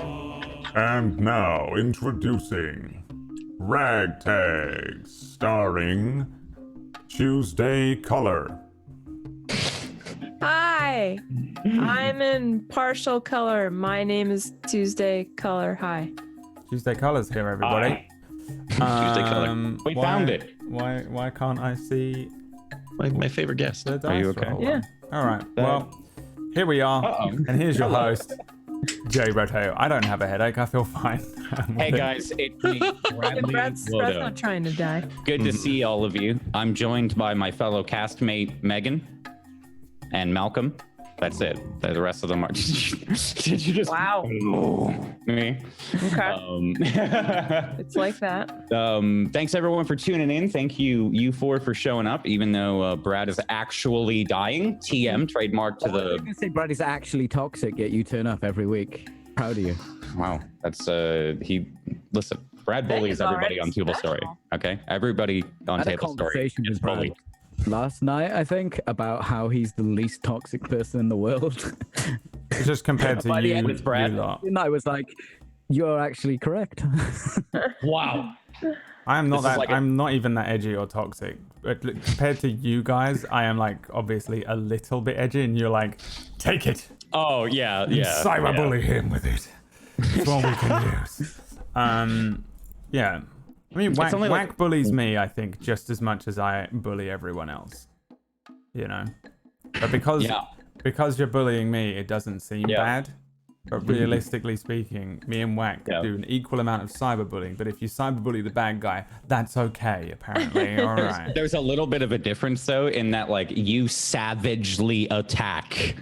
And now introducing RagTags, starring Tuesday Color. Hi, I'm in partial color. My name is Tuesday Color. Hi. Tuesday Color's here, everybody. Tuesday Color. We found it. Why can't I see My favorite guest. the dice Are you okay? roll? Yeah. All right. Well, here we are, and here's your host, Jay Brotatoe. I don't have a headache. I feel fine. Hey guys, it's me, Bradley Brad's Lodo. not trying to die. Good to see all of you. I'm joined by my fellow castmate Megan and Malcolm. That's it. The rest of them are. Did you just? Wow. Me. Okay. It's like that. Thanks everyone for tuning in. Thank you for showing up, even though Brad is actually dying. TM trademark to I was the. gonna say Brad is actually toxic, yet you turn up every week. Proud of you. Wow, that's he. Listen, Brad bullies He's everybody already on Tablestory. special. Okay, everybody on I had a Tablestory conversation is with Brad bullied. last night, I think, about how he's the least toxic person in the world. It's just compared to By the you, end of Brad. you lot. And I was like, "You're actually correct." Wow. I am not This is that. like I'm not even that edgy or toxic. But compared to you guys, I am like obviously a little bit edgy, and you're like, take it. Oh yeah, yeah. Cyberbully him with it. It's what we can use. Yeah. I mean, Whack, only like- Whack bullies me, I think, just as much as I bully everyone else. You know? But because you're bullying me, it doesn't seem bad. But realistically speaking, me and Whack do an equal amount of cyberbullying. But if you cyberbully the bad guy, that's okay, apparently. All right. There's a little bit of a difference though, in that like you savagely attack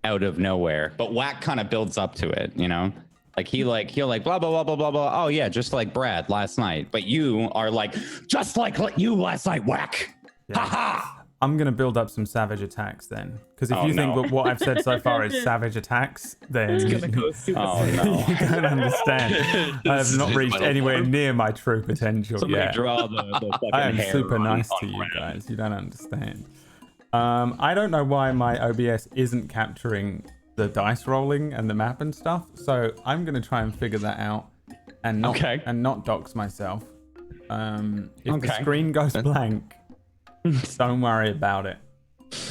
out of nowhere, but Whack kind of builds up to it, you know? Like he'll blah blah blah blah blah blah. Oh yeah, just like Brad last night. But you are like just like you last night, Whack. Ha ha. I'm going to build up some savage attacks then. Because if you think that what I've said so far is savage attacks, then Oh no. you don't understand. I have not reached anywhere near my true potential yet. Draw the fucking I am hair super on- nice on to you Brad. guys. You don't understand. I don't know why my OBS isn't capturing the dice rolling and the map and stuff. So I'm going to try and figure that out and not dox myself. If the screen goes blank, don't worry about it.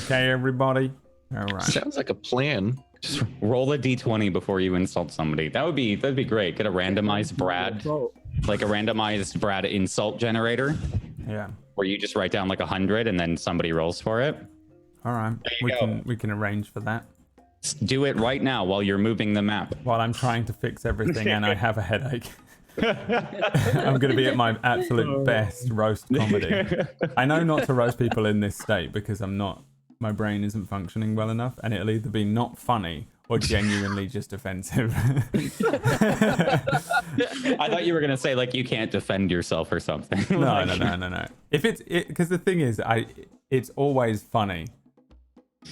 Okay, everybody? All right. Sounds like a plan. Just roll a d20 before you insult somebody. That'd be great. Get a randomized Brad, like a randomized Brad insult generator, Yeah. where you just write down like 100 and then somebody rolls for it. All right. you We can arrange for that. Do it right now while you're moving the map. While I'm trying to fix everything and I have a headache. I'm going to be at my absolute best roast comedy. I know not to roast people in this state because my brain isn't functioning well enough, and it'll either be not funny or genuinely just offensive. I thought you were going to say like you can't defend yourself or something. No. If because the thing is, it's always funny.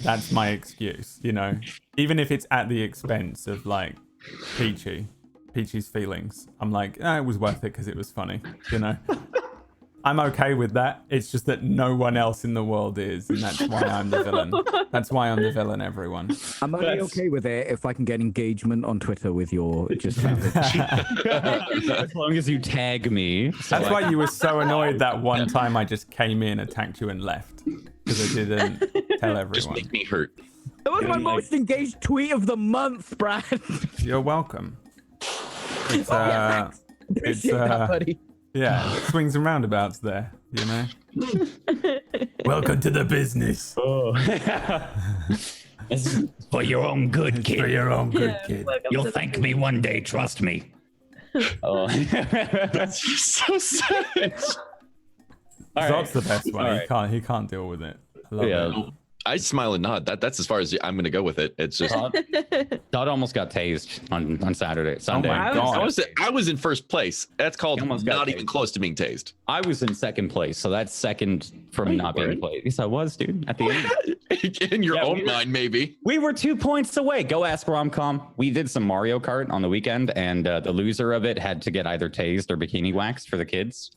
That's my excuse, you know. Even if it's at the expense of like Peachy's feelings, I'm like, it was worth it because it was funny, you know. I'm okay with that. It's just that no one else in the world is, and that's why I'm the villain. That's why I'm the villain, everyone. I'm only okay with it if I can get engagement on Twitter with your just savage. As long as you tag me. That's why you were so annoyed that one time I just came in, attacked you, and left because I didn't tell everyone. Just make me hurt. That was my most engaged tweet of the month, Brad. You're welcome. It's Appreciate that, buddy. yeah, swings and roundabouts there, you know. Welcome to the business. It's for your own good, It's for your own good, kid. You'll thank me one day, trust me. Oh. That's so savage. Zod's the best one. All He can't deal with it. I love it. I smile and nod. That's as far as I'm gonna go with it. It's just Todd almost got tased on Sunday. my God. I was in first place. That's called almost got not tased. even close to being tased. I was in second place, so that's second from not being played. Yes, I was, dude. At the end, In your Yeah, own we were- mind, maybe. we were 2 points away. Go ask Romcom. We did some Mario Kart on the weekend, and the loser of it had to get either tased or bikini waxed for the kids.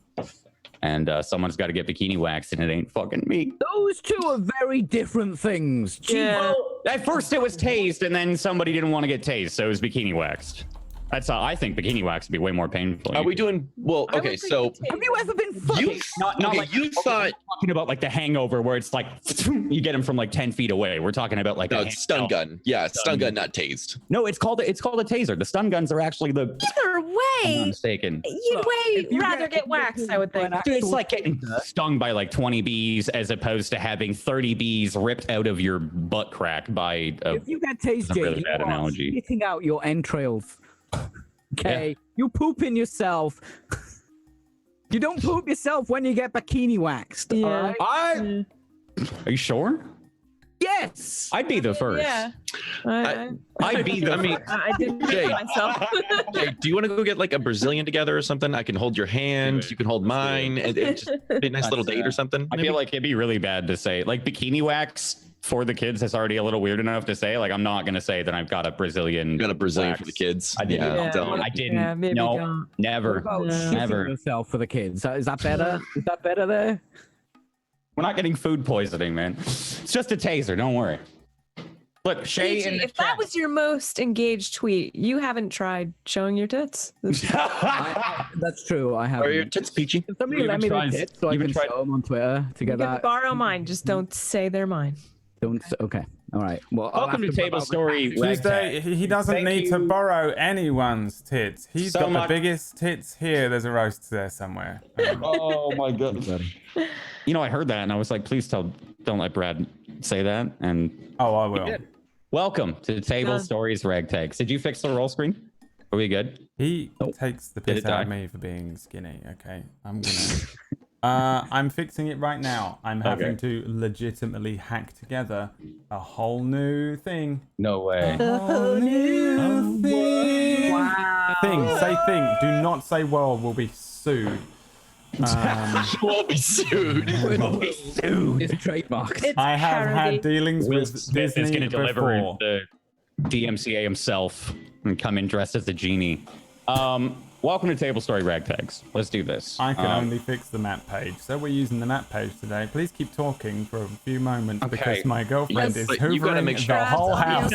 And someone's got to get bikini waxed, and it ain't fucking me. Those two are very different things. Yeah. At first, it was tased, and then somebody didn't want to get tased, so it was bikini waxed. That's I think bikini wax would be way more painful. Are we doing well? I Okay, would think so potato. Have you ever been fucking? you not okay, like you thought we're talking about like the Hangover, where it's like you get him from like 10 feet away. We're talking about like no, a it's stun handheld- gun. Yeah, it's stun gun, not tased. No, it's called a taser. The stun guns are actually the. Either I'm not way, mistaken. you'd Look, way if you rather get waxed, I would think. Dude, it's like getting stung by like 20 bees as opposed to having 30 bees ripped out of your butt crack by a. If you get tased, That's a Jay, really you bad are analogy. spitting out your entrails. Okay, you poop in yourself. You don't poop yourself when you get bikini waxed. Yeah. All right? Are you sure? Yes. I'd be the first. Yeah. I'd be the. I mean, I didn't Jay. make myself. Hey, do you want to go get like a Brazilian together or something? I can hold your hand. You can hold mine. And it's just be a nice little date or something. I feel like it'd be really bad to say like bikini wax for the kids is already a little weird enough to say. Like I'm not gonna say that I've got a Brazilian. You got a Brazilian wax. for the kids. I didn't. Yeah, Yeah. don't. I didn't. Yeah, maybe no, don't. never. What about Yeah. shitting Never. yourself for the kids? Is that better? Is that better there? We're not getting food poisoning, man. It's just a taser. Don't worry. Look, Shay. Peachy, in the if that chat- was your most engaged tweet, you haven't tried showing your tits. That's true. I have. Are your tits peachy? Can somebody You let me even the tried- tits so I you can even tried- show them on Twitter to You get can that? borrow mine, just don't say they're mine. Don't. Okay. All right. Well, I'll Welcome have to rub out the Tablestory. tattoo. Tuesday, he doesn't Thank need to you. borrow anyone's tits. He's So got much- the biggest tits here. There's a roast there somewhere. Oh my goodness. You know, I heard that and I was like, please don't let Brad say that. And Oh, I will. welcome to Table Done. Stories RagTags. Did you fix the roll screen? Are we good? He takes the Did piss it out of die? me for being skinny. Okay, I'm gonna. I'm fixing it right now. I'm having to legitimately hack together a whole new thing. No way. A whole new thing. Thing. Say thing. Do not say world. We'll be sued. We'll be sued. It's trademarked. It's I have parody. had dealings Will with Smith is Disney going to deliver before. the DMCA himself and come in dressed as the genie. Welcome to Table Story RagTags. Let's do this. I can only fix the map page, so we're using the map page today. Please keep talking for a few moments Okay. because my girlfriend Yes, is but you gotta hoovering make sure- the whole house.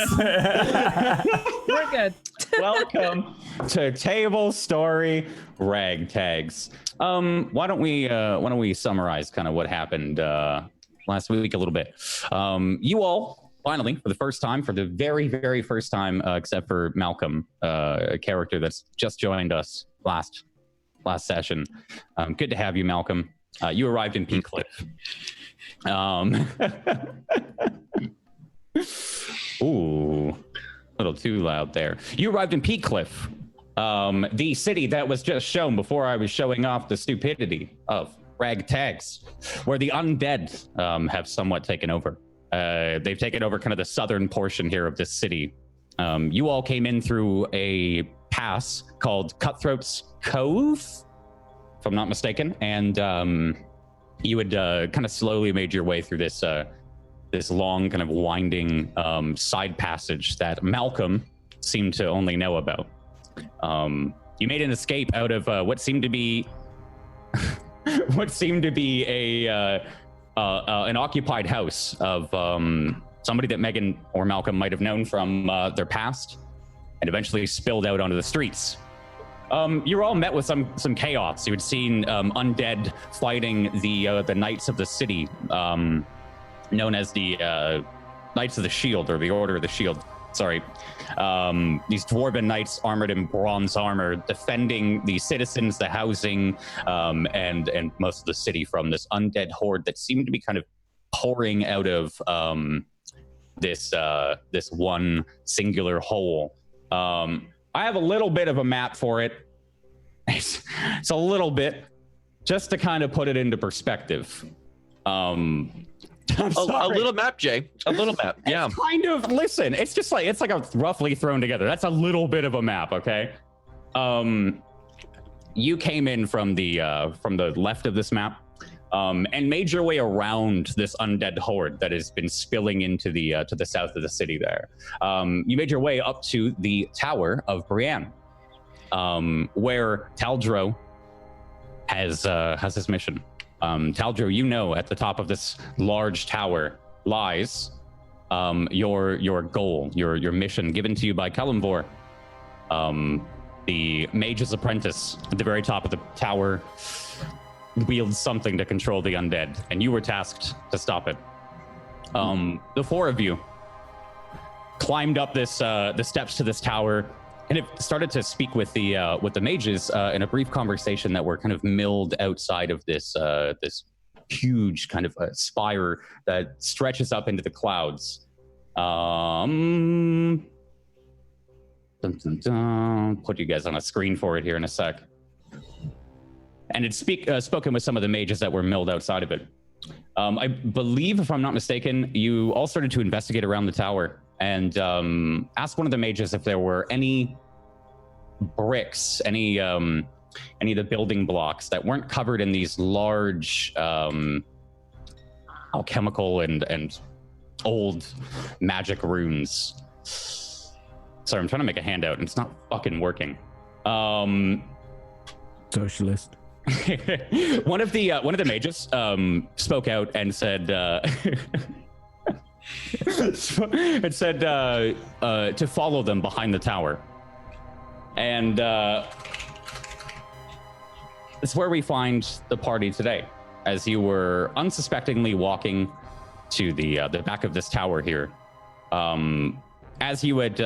We're good. Welcome to Table Story RagTags. Why don't we summarize kind of what happened last week a little bit? You all finally, for the first time, for the very, very first time, except for Malcolm, a character that's just joined us last session. Good to have you, Malcolm. You arrived in Peak Cliff. Ooh, a little too loud there. You arrived in Peak Cliff, the city that was just shown before I was showing off the stupidity of RagTags, where the undead have somewhat taken over. They've taken over kind of the southern portion here of this city. You all came in through a pass called Cutthroat's Cove, if I'm not mistaken, and you had kind of slowly made your way through this long kind of winding side passage that Malcolm seemed to only know about. You made an escape out of what seemed to be an occupied house of somebody that Megan or Malcolm might have known from their past, and eventually spilled out onto the streets. You were all met with some chaos. You had seen undead fighting the Knights of the City, known as the Knights of the Shield, or the Order of the Shield. Sorry. These dwarven knights armored in bronze armor, defending the citizens, the housing, and most of the city from this undead horde that seemed to be kind of pouring out of this one singular hole. I have a little bit of a map for it. It's a little bit, just to kind of put it into perspective. A little map, Jay. A little map. Yeah. Kind of. Listen, it's just like, it's like a roughly thrown together. That's a little bit of a map, okay? You came in from the left of this map, and made your way around this undead horde that has been spilling into the to the south of the city. There, you made your way up to the Tower of Brienne, where Taldro has his mission. Taldro, you know, at the top of this large tower lies your goal, your mission given to you by Kalimvor. the mage's apprentice at the very top of the tower wields something to control the undead, and you were tasked to stop it. The four of you climbed up the steps to this tower, and it started to speak with the mages in a brief conversation that were kind of milled outside of this huge kind of spire that stretches up into the clouds. Put you guys on a screen for it here in a sec. And it's spoken with some of the mages that were milled outside of it. I believe, if I'm not mistaken, you all started to investigate around the tower and asked one of the mages if there were any bricks, any of the building blocks that weren't covered in these large alchemical and old magic runes. Sorry, I'm trying to make a handout and it's not fucking working. Socialist. One of the mages spoke out and said to follow them behind the tower, and it's where we find the party today. As you were unsuspectingly walking to the back of this tower here, as you had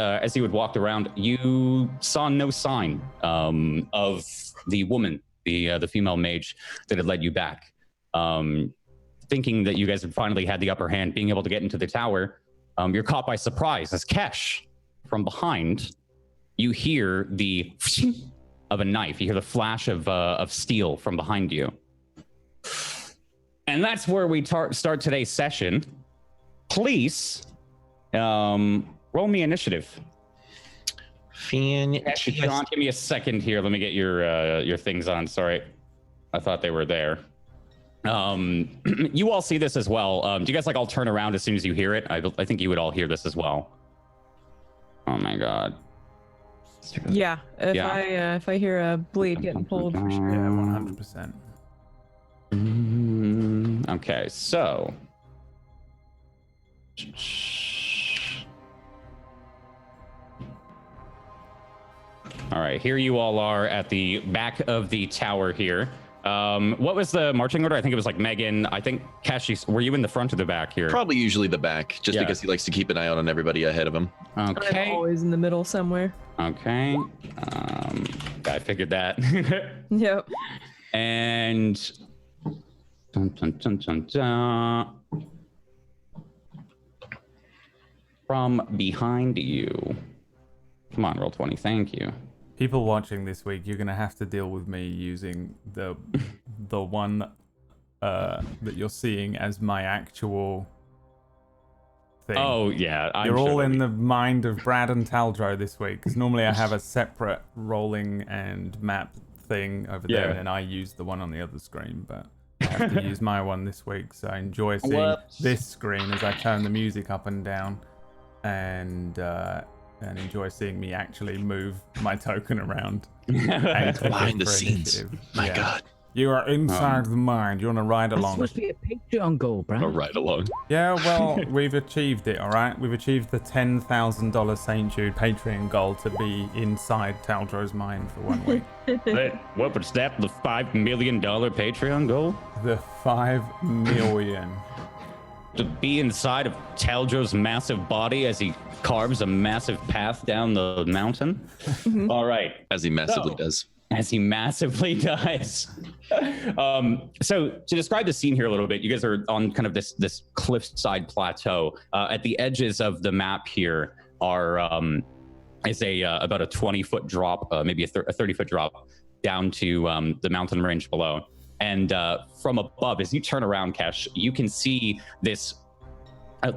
walked around, you saw no sign of the woman, the female mage that had led you back. Thinking that you guys had finally had the upper hand, being able to get into the tower, you're caught by surprise as Kesh, from behind, you hear the of a knife. You hear the flash of steel from behind you. And that's where we start today's session. Please roll me initiative. Sean, give me a second here. Let me get your things on. Sorry, I thought they were there. You all see this as well. Do you guys all turn around as soon as you hear it? I think you would all hear this as well. Oh my god. Yeah, if I hear a blade getting pulled, for sure. Yeah, 100%. Okay, so all right, here you all are at the back of the tower here. What was the marching order? I think it was Megan. I think Kashi, were you in the front or the back here? Probably usually the back, just because he likes to keep an eye out on everybody ahead of him. Okay. I'm always in the middle somewhere. Okay. I figured that. Yep. And dun, dun, dun, dun, dun. From behind you. Come on, roll 20. Thank you. People watching this week, you're gonna have to deal with me using the one that you're seeing as my actual thing. Oh yeah, you're all in the mind of Brad and Taldro this week, because normally I have a separate rolling and map thing over there, and I use the one on the other screen, but I have to use my one this week. So I enjoy seeing this screen as I turn the music up and down, and enjoy seeing me actually move my token around. Behind the scenes. My God. You are inside the mind. You want to ride along. That's supposed to be a Patreon goal, bro. Or ride along. Yeah, well, we've achieved it, all right? We've achieved the $10,000 St. Jude Patreon goal to be inside Taldro's mind for 1 week. What was that? The $5 million Patreon goal? The 5 million. To be inside of Taldro's massive body as he carves a massive path down the mountain. All right. As he massively does. As he massively does. So to describe the scene here a little bit, you guys are on kind of this cliffside plateau. At the edges of the map here are is about a 20-foot drop, maybe a 30-foot drop down to the mountain range below. And from above, as you turn around, Kesh, you can see this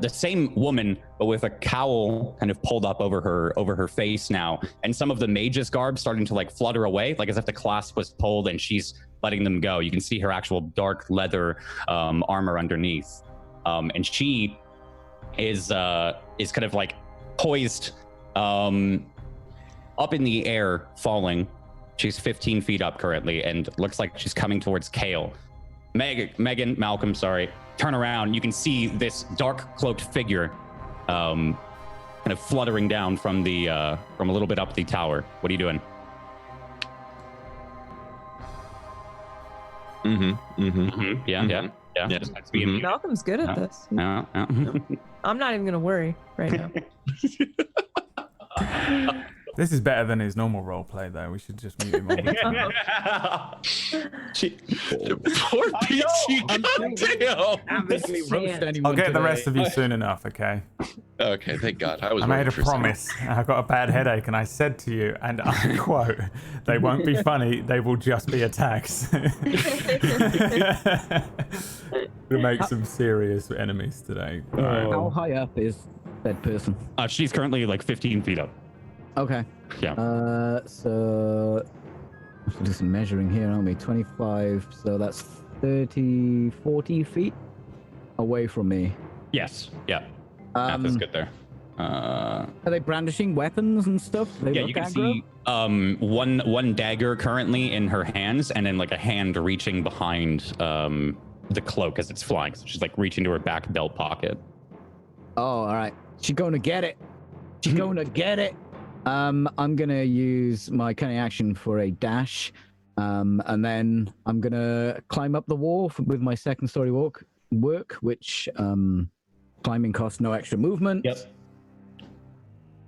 the same woman, but with a cowl kind of pulled up over her face now, and some of the mage's garb starting to flutter away, as if the clasp was pulled and she's letting them go. You can see her actual dark leather armor underneath, and she is kind of poised up in the air, falling. She's 15 feet up currently, and looks like she's coming towards Kale. Malcolm, sorry. Turn around. You can see this dark cloaked figure, kind of fluttering down from a little bit up the tower. What are you doing? Yeah. Yeah. Just has to be in- Malcolm's good at this. Yeah. I'm not even gonna worry right now. This is better than his normal roleplay, though. We should just mute him all the time. Poor Peachy. Goddamn. Obviously roast anyone I'll get the today. rest of you soon enough, okay? Okay, thank God. I was. I made worried a for second. promise. I got a bad headache, and I said to you, and I quote, "They won't be funny. They will just be attacks." To make some serious enemies today. How high up is that person? She's currently like 15 feet up. Okay. Yeah. So we'll do some measuring here, aren't we? 25. So that's 30, 40 feet away from me. Yes. Yeah. Math is good there. Are they brandishing weapons and stuff? They Yeah, look you can aggro? see one dagger currently in her hands, and then like a hand reaching behind the cloak as it's flying. So she's like reaching to her back belt pocket. Oh, all right. She's going to get it. She's going to get it. I'm gonna use my cunning action for a dash, and then I'm gonna climb up the wall with my second story work, which climbing costs no extra movement. Yep.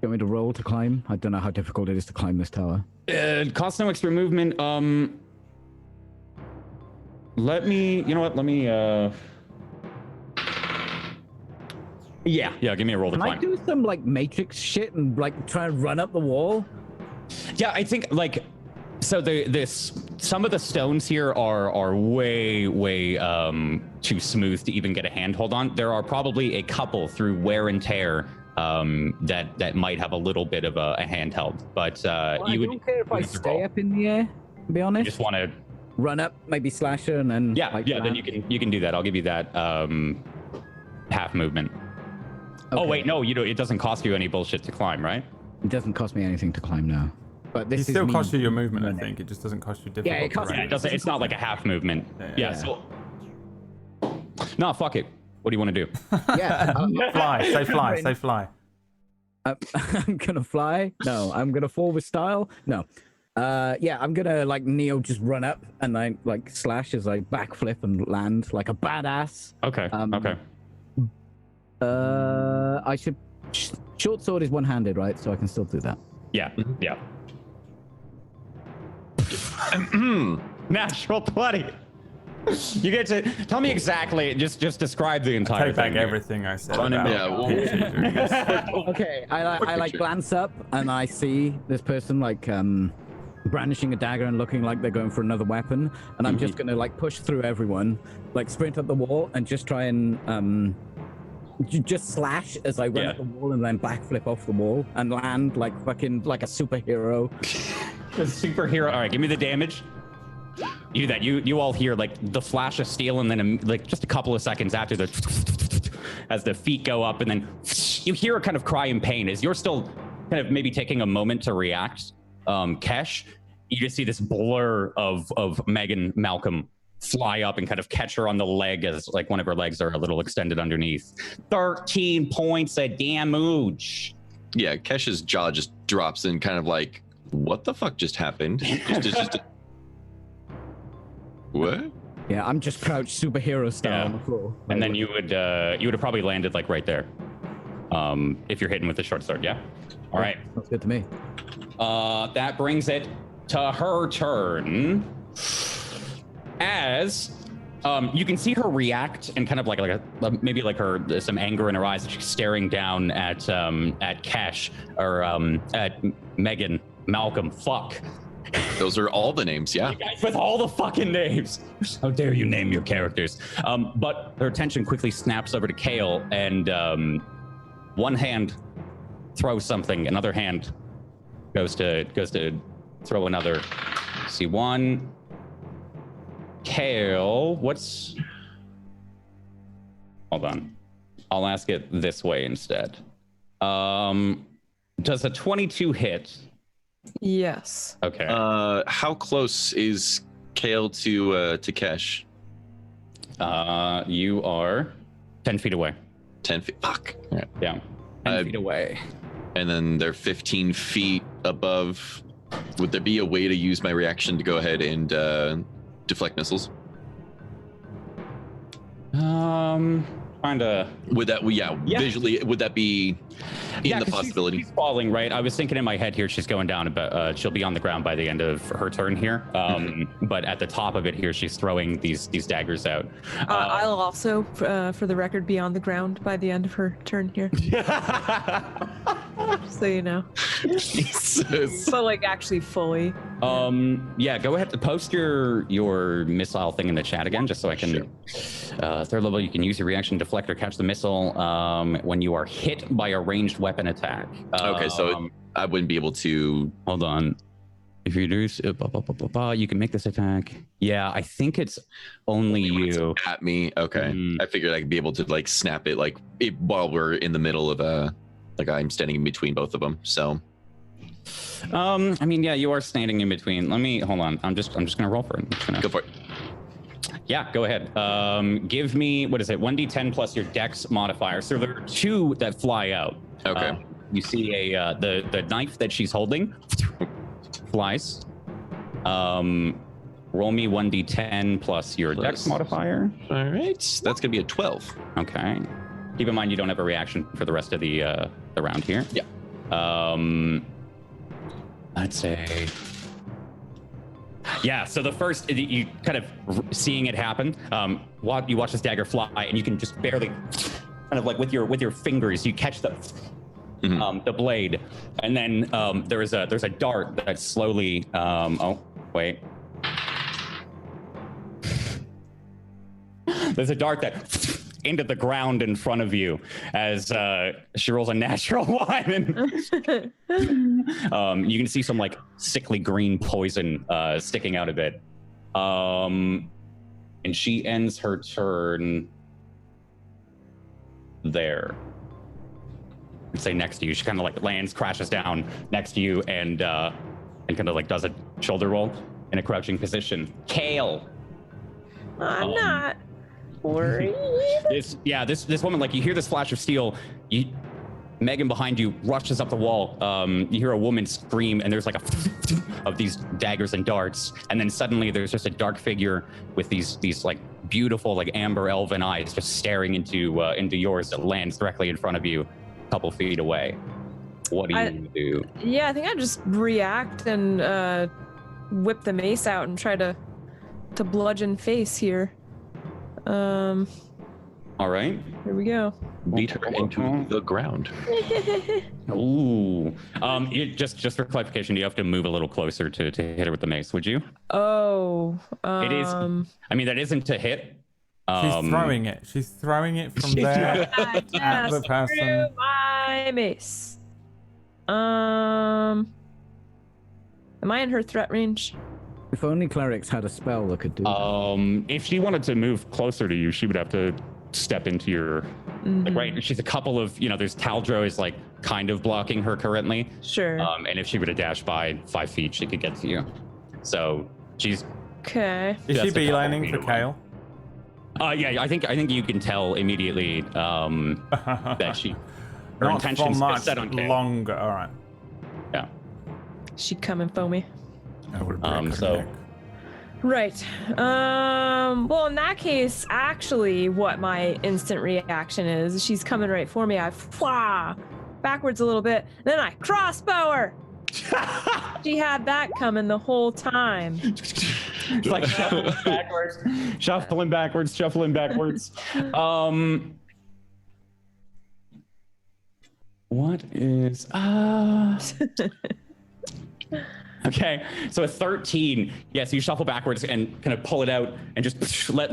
Want me to roll to climb? I don't know how difficult it is to climb this tower. It costs no extra movement. Let me. You know what? Let me. Yeah. Give me a roll to Can I climb. do some like Matrix shit and like try and run up the wall? Yeah, I think like so some of the stones here are way too smooth to even get a handhold on. There are probably a couple through wear and tear that might have a little bit of a handheld, but Well, I you would don't care if I have to stay roll. up in the air. To be You honest, just want to run up, maybe slash her, and then like, then land. you can do that. I'll give you that half movement. Oh Okay. wait, no, it doesn't cost you any bullshit to climb, right? It doesn't cost me anything to climb now. But this It is still me costs you your movement, I running. think. It just doesn't cost you difficult. Yeah, it costs- Yeah, terrain. it doesn't. It's not like a half movement. Yeah. So. No, fuck it. What do you want to do? Yeah, Fly, say fly, say fly. I'm gonna fly. No, I'm gonna fall with style. No. Yeah, I'm gonna like Neo just run up and I like slash as I backflip and land like a badass. Okay. Okay. I should. Short sword is one-handed, right? So I can still do that. Yeah. Yeah. Natural 20. You get to tell me exactly. Just describe the entire Take back thing here. everything I said Run him about Yeah, well- Peachy during this. Okay, I like glance up and I see this person like brandishing a dagger and looking like they're going for another weapon, and I'm just gonna like push through everyone, like sprint up the wall and just try and just slash as I run Yeah. up the wall and then backflip off the wall and land like fucking like a superhero. The superhero. All right, give me the damage. You do that. You all hear like the flash of steel, and then like just a couple of seconds after as the feet go up, and then you hear a kind of cry in pain as you're still kind of maybe taking a moment to react. Kesh, you just see this blur of Megan Malcolm fly up and kind of catch her on the leg as like one of her legs are a little extended underneath. 13 points of damage. Yeah, Kesh's jaw just drops in, kind of like, what the fuck just happened? What? Yeah, I'm just crouched superhero style Yeah. on the floor. And then you would have probably landed like right there. If you're hitting with the short sword, yeah. All right. That's good to me. That brings it to her turn. As you can see her react and kind of like maybe like some anger in her eyes as she's staring down at Kesh or at Megan Malcolm. Fuck. Those are all the names, yeah. You guys with all the fucking names. How dare you name your characters? But her attention quickly snaps over to Kale, and one hand throws something, another hand goes to throw another. See one. Kale, what's? Hold on. I'll ask it this way instead. Does a 22 hit? Yes. Okay. How close is Kale to Kesh? You are 10 feet away. 10 feet. Fuck. All right. Yeah. 10 feet away. And then they're 15 feet above. Would there be a way to use my reaction to go ahead and deflect missiles? Trying to. Would that? Yeah. Visually, would that be in the 'cause possibility? She's falling, right? I was thinking in my head here, she's going down, but she'll be on the ground by the end of her turn here. But at the top of it here, she's throwing these daggers out. I'll also, for the record, be on the ground by the end of her turn here. So you know. Jesus. So like actually fully. Yeah, go ahead to post your missile thing in the chat again, just so I can. Third level, you can use your reaction to deflect or catch the missile when you are hit by a ranged weapon attack. Okay, so I wouldn't be able to. Hold on. If you do, you can make this attack. Yeah, I think it's only you. At me. Okay. I figured I could be able to like snap it like while we're in the middle of like I'm standing in between both of them. So. I mean, yeah, you are standing in between. Hold on. I'm just gonna roll for it. Go for it. Yeah, go ahead. Give me, what is it? 1d10 plus your dex modifier. So there are 2 that fly out. Okay. You see the knife that she's holding flies. Roll me 1d10 plus your dex modifier. All right. That's gonna be a 12. Okay. Keep in mind you don't have a reaction for the rest of the round here. Yeah. I'd say. Yeah, so the first, you kind of seeing it happen, you watch this dagger fly, and you can just barely, kind of like with your fingers, you catch the blade, and then there's a dart that slowly. Oh wait. There's a dart that into the ground in front of you as she rolls a natural 1. You can see some like sickly green poison sticking out a bit. And she ends her turn there. I'd say next to you. She kind of like lands, crashes down next to you, and kind of like does a shoulder roll in a crouching position. Kale. I'm not worried. This woman, like, you hear this flash of steel. Megan behind you rushes up the wall. You hear a woman scream, and there's like of these daggers and darts, and then suddenly there's just a dark figure with these like beautiful like amber elven eyes just staring into yours that lands directly in front of you, a couple feet away. What do you do? Yeah, I think I just react and whip the mace out and try to bludgeon face here. All right. Here we go. Beat her into the ground. Ooh. Just for clarification, do you have to move a little closer to hit her with the mace? Would you? Oh. It is. I mean, that isn't to hit. She's throwing it. She's throwing it from there at the person. Threw my mace. Am I in her threat range? If only clerics had a spell that could do that. If she wanted to move closer to you, she would have to step into your like, right. She's a couple of, there's Taldro is like kind of blocking her currently. Sure. And if she were to dash by 5 feet, she could get to you. So she's okay. Is she just a couple beelining feet for away. Kale? Yeah, I think you can tell immediately that her Not intentions for are much set on Kale. longer. All right. Yeah. She coming for me. I would break her So- neck. Right. Well, in that case, actually, what my instant reaction is, she's coming right for me. I fly backwards a little bit, then I crossbow her. She had that coming the whole time. It's like shuffling backwards. What is Okay, so a 13. Yeah, so you shuffle backwards and kind of pull it out and just let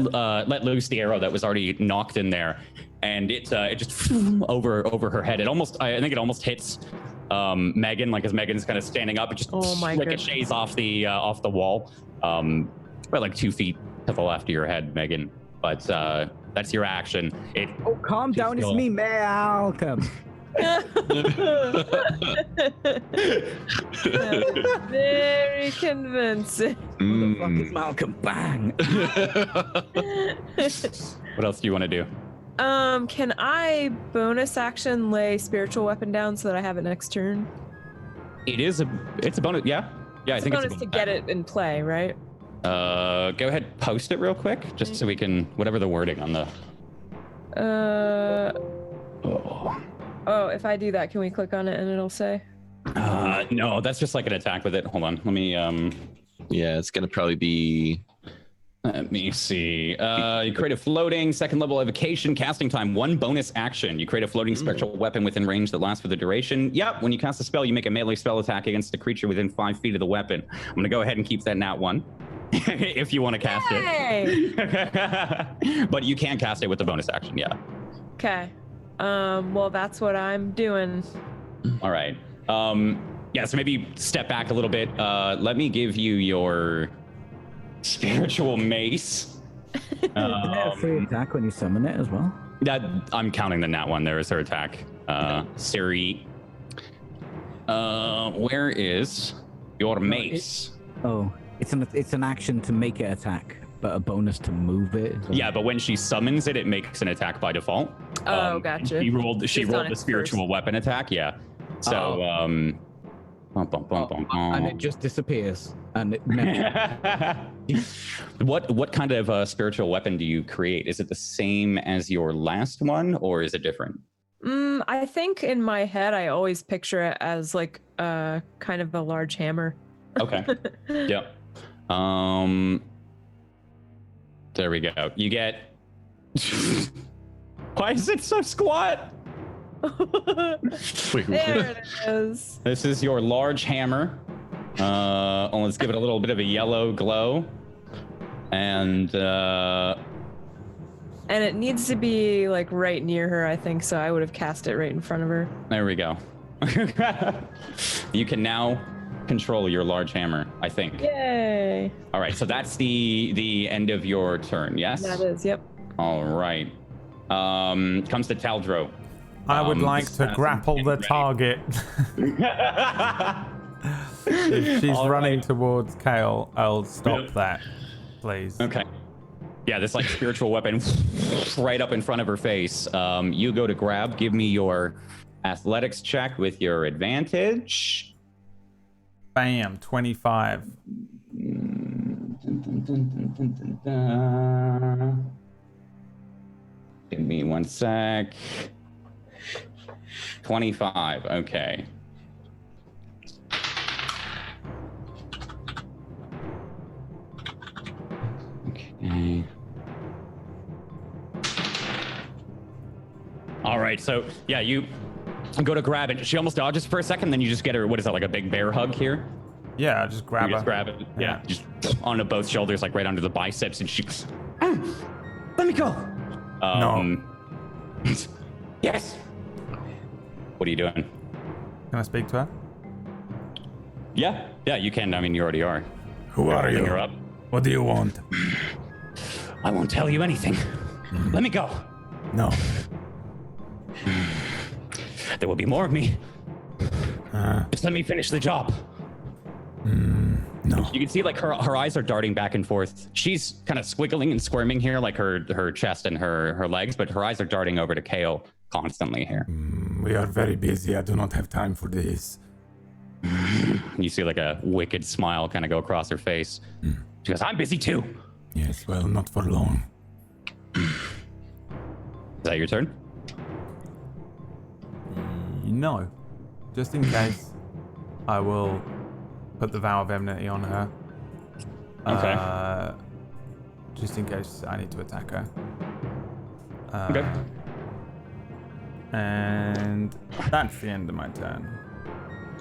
loose the arrow that was already knocked in there, and it just over her head. I think it almost hits Megan, like as Megan's kind of standing up. It just ricochets off the wall, about like 2 feet to the left of your head, Megan. But that's your action. Calm down, it's me, Malcolm. Very convincing. Who the fuck is Malcolm? Bang. What else do you want to do? Can I bonus action lay spiritual weapon down so that I have it next turn? It's a bonus. Yeah, I think Bonus it's to get it in play, right? Go ahead, post it real quick, just so we can whatever the wording on the Oh, if I do that, can we click on it and it'll say? No, that's just like an attack with it. Hold on. Let me Yeah, it's gonna probably be. Let me see. You create a floating second level evocation casting time, 1 bonus action. You create a floating spectral weapon within range that lasts for the duration. Yep. When you cast a spell, you make a melee spell attack against a creature within 5 feet of the weapon. I'm gonna go ahead and keep that nat 1 if you want to cast it. But you can cast it with the bonus action. Yeah. Okay. Well, that's what I'm doing. All right. Yeah. So maybe step back a little bit. Let me give you your spiritual mace. Isn't it a free attack when you summon it as well? That I'm counting the nat 1. There is her attack. Siri. Where is your mace? It's an action to make it attack, but a bonus to move it. Yeah, but when she summons it, it makes an attack by default. Oh, gotcha. She rolled done the it spiritual weapon attack. Yeah. So and it just disappears. And it never... What kind of spiritual weapon do you create? Is it the same as your last one, or is it different? I think in my head I always picture it as like kind of a large hammer. Okay. Yep. There we go. You get. Why is it so squat? There it is. This is your large hammer. Let's give it a little bit of a yellow glow. And it needs to be like right near her, I think, so I would have cast it right in front of her. there we go. You can now control your large hammer, I think. Yay! All right, so that's the end of your turn, yes? That is, yep. All right. Comes to Taldro. I would like to grapple the target. If she's running towards Kale, I'll stop that, please. Okay. Yeah, this like spiritual weapon right up in front of her face. You go to grab. Give me your athletics check with your advantage. Bam, 25. Give me 1 sec. 25. Okay. Okay. All right. So yeah, you go to grab it. She almost dodges for a second, then you just get her. What is that? Like a big bear hug here? Yeah, just grab You her. just grab it. Yeah. Just onto both shoulders, like right under the biceps, and she. Let me go. No. Yes. What are you doing? Can I speak to her? Yeah, you can. I mean, you already are. Who are Bring you? her up. What do you want? I won't tell you anything. Let me go. No. There will be more of me. Just let me finish the job. No. You can see like her eyes are darting back and forth. She's kind of squiggling and squirming here, like her chest and her legs, but her eyes are darting over to Kale constantly here. We are very busy. I do not have time for this. You see like a wicked smile kind of go across her face. She goes, I'm busy too. Yes, well, not for long. Is that your turn? No. Just in case, I will put the vow of enmity on her. Okay. Just in case I need to attack her. Okay. And that's the end of my turn.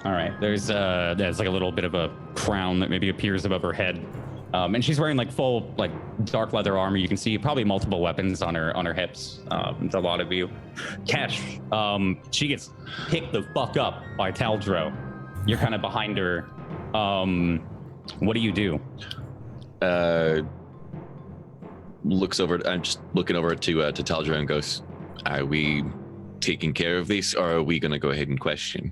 All right. There's like a little bit of a crown that maybe appears above her head. And she's wearing like full like dark leather armor. You can see probably multiple weapons on her hips. It's a lot of you. Cash. She gets picked the fuck up by Taldro. You're kind of behind her. What do you do? Looks over. I'm just looking over to Taldro and goes, "Are we taking care of this, or are we gonna go ahead and question?"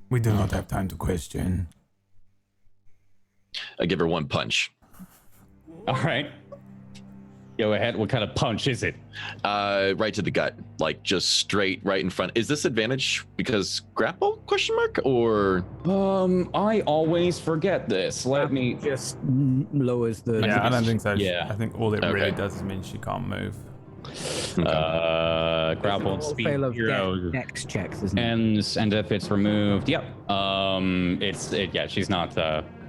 We do not have time to question. I give her one punch. All right. Go ahead. What kind of punch is it? Right to the gut, like just straight right in front. Is this advantage because grapple? Question mark or? I always forget this. Let me. Just lowers the. Yeah, I don't think so. Yeah. I think all it Okay. really does is mean she can't move. Grappled All speed fail of hero dex checks, isn't it? ends, and if it's removed, yep. Yeah, she's not.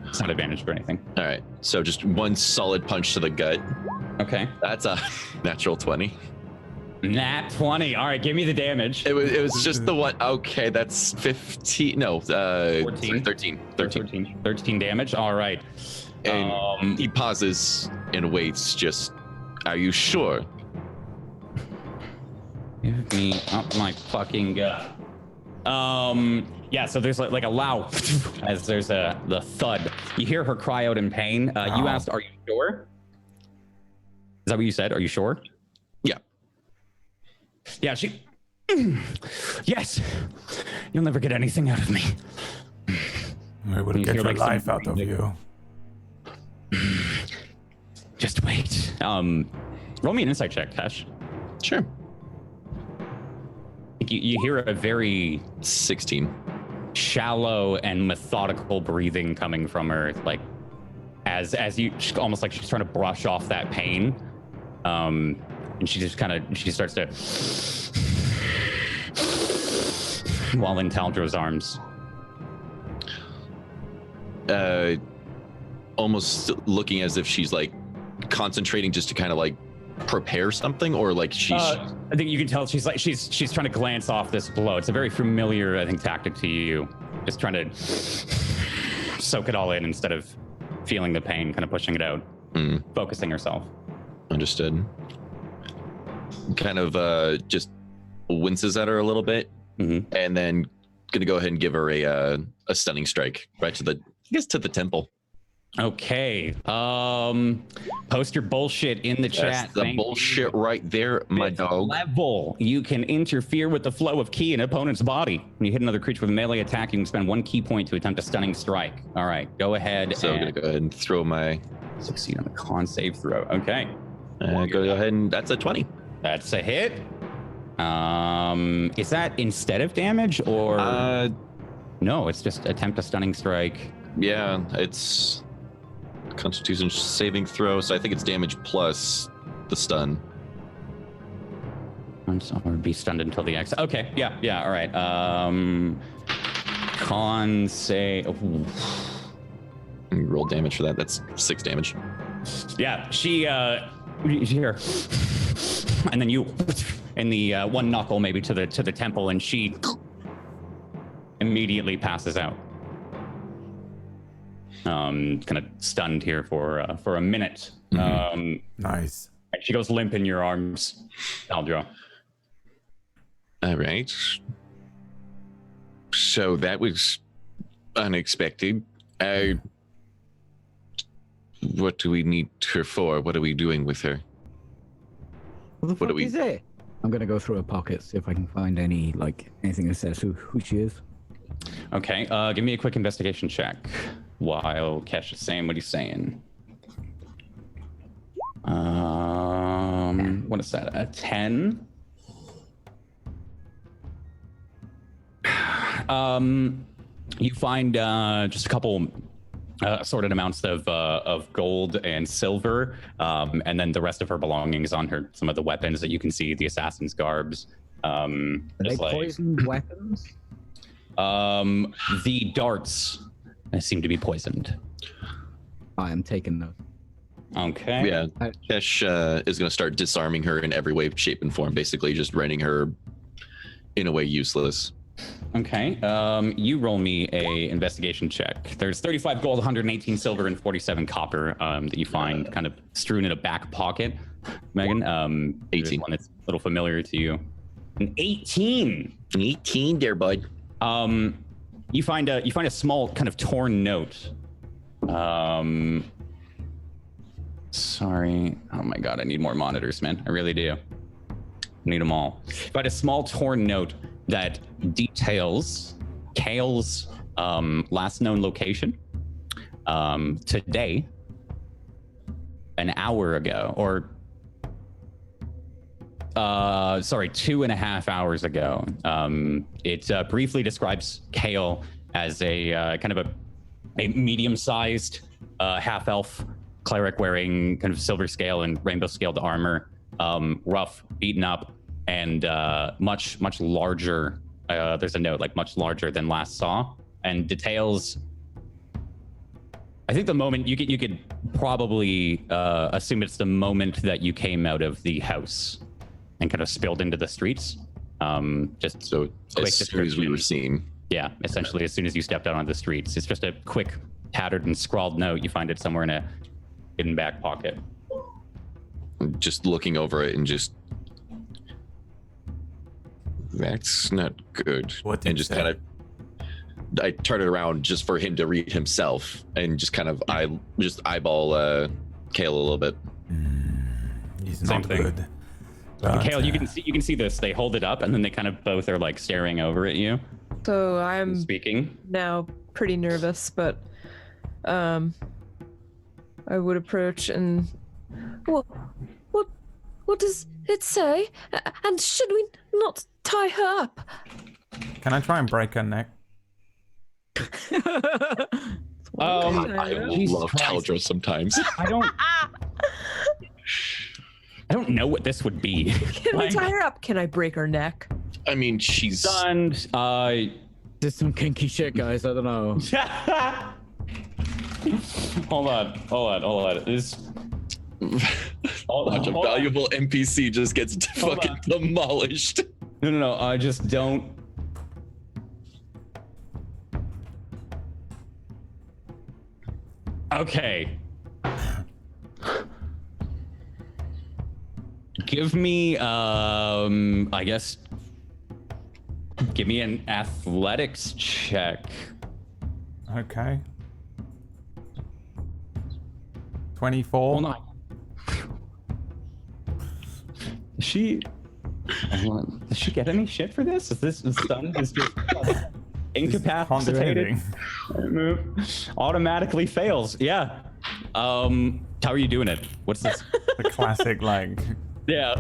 It's not advantaged or anything. All right. So just one solid punch to the gut. Okay. That's a natural 20. Nat 20. All right, give me the damage. It was just the one. Okay, that's 15. No, 14. 13. 13 damage. All right. And he pauses and waits. Just, are you sure? Give me up my fucking gut. Yeah, so there's like a loud as there's the thud. You hear her cry out in pain. You asked, are you sure? Is that what you said? Are you sure? Yeah. Yeah, she. Yes. You'll never get anything out of me. I will You get hear, your like, some- life out of you. Just wait. Roll me an insight check, Tesh. Sure. You hear a very 16. shallow and methodical breathing coming from her, like as you almost like she's trying to brush off that pain. And she just she starts to while in Taldro's arms. Almost looking as if she's like concentrating just to kind of like prepare something, or like she's I think you can tell she's trying to glance off this blow. It's a very familiar, I think, tactic to you. Just trying to soak it all in instead of feeling the pain, kind of pushing it out, focusing herself. Understood. Kind of just winces at her a little bit, and then gonna go ahead and give her a stunning strike right to the temple. Okay. Post your bullshit in the chat. That's the Thank bullshit you. right there, my Fifth dog. level. You can interfere with the flow of ki in an opponent's body. When you hit another creature with a melee attack, you can spend 1 ki point to attempt a stunning strike. All right, go ahead. So I'm gonna go ahead and throw my succeed on the con save throw. Okay. go ahead and that's a 20. That's a hit. Is that instead of damage or no? It's just attempt a stunning strike. Yeah, it's Constitution saving throw, so I think it's damage plus the stun. Or be stunned until the X. Okay, yeah, all right. Con save. Roll damage for that. That's 6 damage. Yeah, she here, and then you, in the one knuckle maybe to the temple, and she immediately passes out. Kind of stunned here for a minute. Nice. And she goes limp in your arms, Aldro. All right. So that was unexpected. What do we need her for? What are we doing with her? What the What do fuck we- is it? I'm gonna go through her pockets, see if I can find anything that says who she is. Okay, give me a quick investigation check while Kesh is saying what he's saying. What is that? A 10? You find just a couple assorted amounts of gold and silver, and then the rest of her belongings on her. Some of the weapons that you can see, the assassin's garbs. Are they poisoned weapons? The darts seem to be poisoned. I am taking those. Okay. Yeah, Kesh is going to start disarming her in every way, shape, and form, basically just rendering her in a way useless. Okay. You roll me a investigation check. There's 35 gold, 118 silver, and 47 copper that you find kind of strewn in a back pocket, Megan. 18. One that's a little familiar to you. An 18. 18 there, bud. You find a small kind of torn note. Sorry. Oh my god, I need more monitors, man. I really do. Need them all. But a small torn note that details Kale's last known location today, an hour ago, or 2.5 hours ago. It briefly describes Kale as a kind of a medium-sized half-elf cleric wearing kind of silver scale and rainbow scaled armor. rough, beaten up, and much larger. There's a note like much larger than last saw, and details. I think the moment you could probably assume it's the moment that you came out of the house and kind of spilled into the streets. Just So quick as soon as we were seen, yeah, essentially as soon as you stepped out on the streets. It's just a quick tattered and scrawled note. You find it somewhere in a hidden back pocket. just looking over it and just, that's not good. What did and you just say? kind of, I turn it around just for him to read himself and just kind of eyeball Kale a little bit. He's Same not thing. good. But, Kale, you can see this. They hold it up and then they kind of both are like staring over at you, So I'm speaking. now pretty nervous, but I would approach and what does it say? And should we not tie her up? Can I try and break her neck? I Jesus love Christ. Taldra sometimes. I don't know what this would be. Can we tie her up? Can I break her neck? I mean, she's Stunned. There's some kinky shit, guys. I don't know. Hold on. This. watch a valuable NPC just gets fucking demolished. No. I just don't. Okay. Give me, I guess. Give me an athletics check. Okay. 24. Hold on. Does she get any shit for this? Is this stunned? Is just incapacitated? Move automatically fails. Yeah. How are you doing it? What's this? The classic, like. Yeah.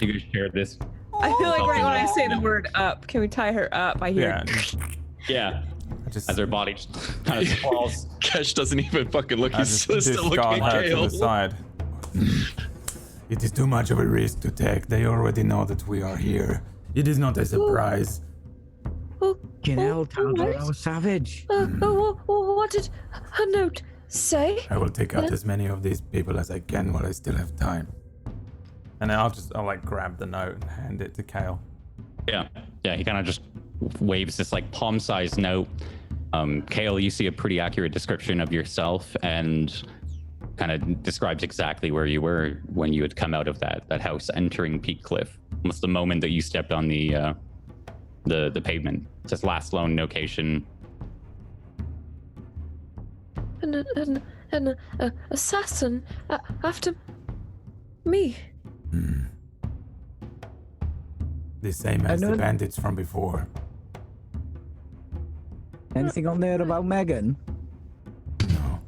You guys shared this. I feel like right when I say the word up, can we tie her up? I hear. Yeah. Yeah. I just, As her body kind of sprawls. Kesh doesn't even fucking look. I He's just still looking discard at her to Kale. the side. It is too much of a risk to take. They already know that we are here. It is not a surprise. Get out, Taldra, right. I was savage. What did her note say? I will take out as many of these people as I can while I still have time. And then I'll like grab the note and hand it to Kale. Yeah. He kind of just waves this like palm-sized note. Kale, you see a pretty accurate description of yourself and kind of describes exactly where you were when you had come out of that house entering Peak Cliff. Almost the moment that you stepped on the pavement. It says last lone location. An assassin after me. The same as the know- bandits from before. Anything on there about Megan? No,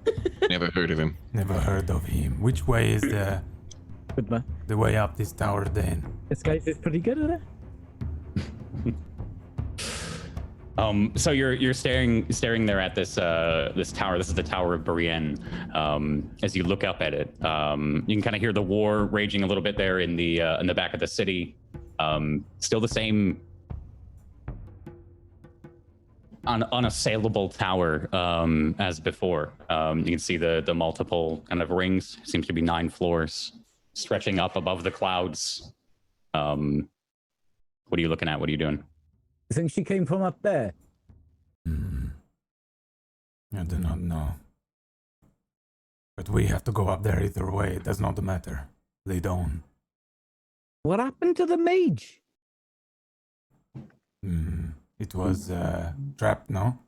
Never heard of him. never heard of him. Which way is the Good man. way up this tower then? This guy is pretty good at it. So you're staring there at this tower. This is the Tower of Brienne. As you look up at it, you can kind of hear the war raging a little bit there in the back of the city. Still the same unassailable tower as before. You can see the multiple kind of rings. Seems to be 9 floors stretching up above the clouds. What are you looking at? What are you doing? You think she came from up there? I do not know. But we have to go up there either way. It does not matter. Lead on. What happened to the mage? It was trapped, no?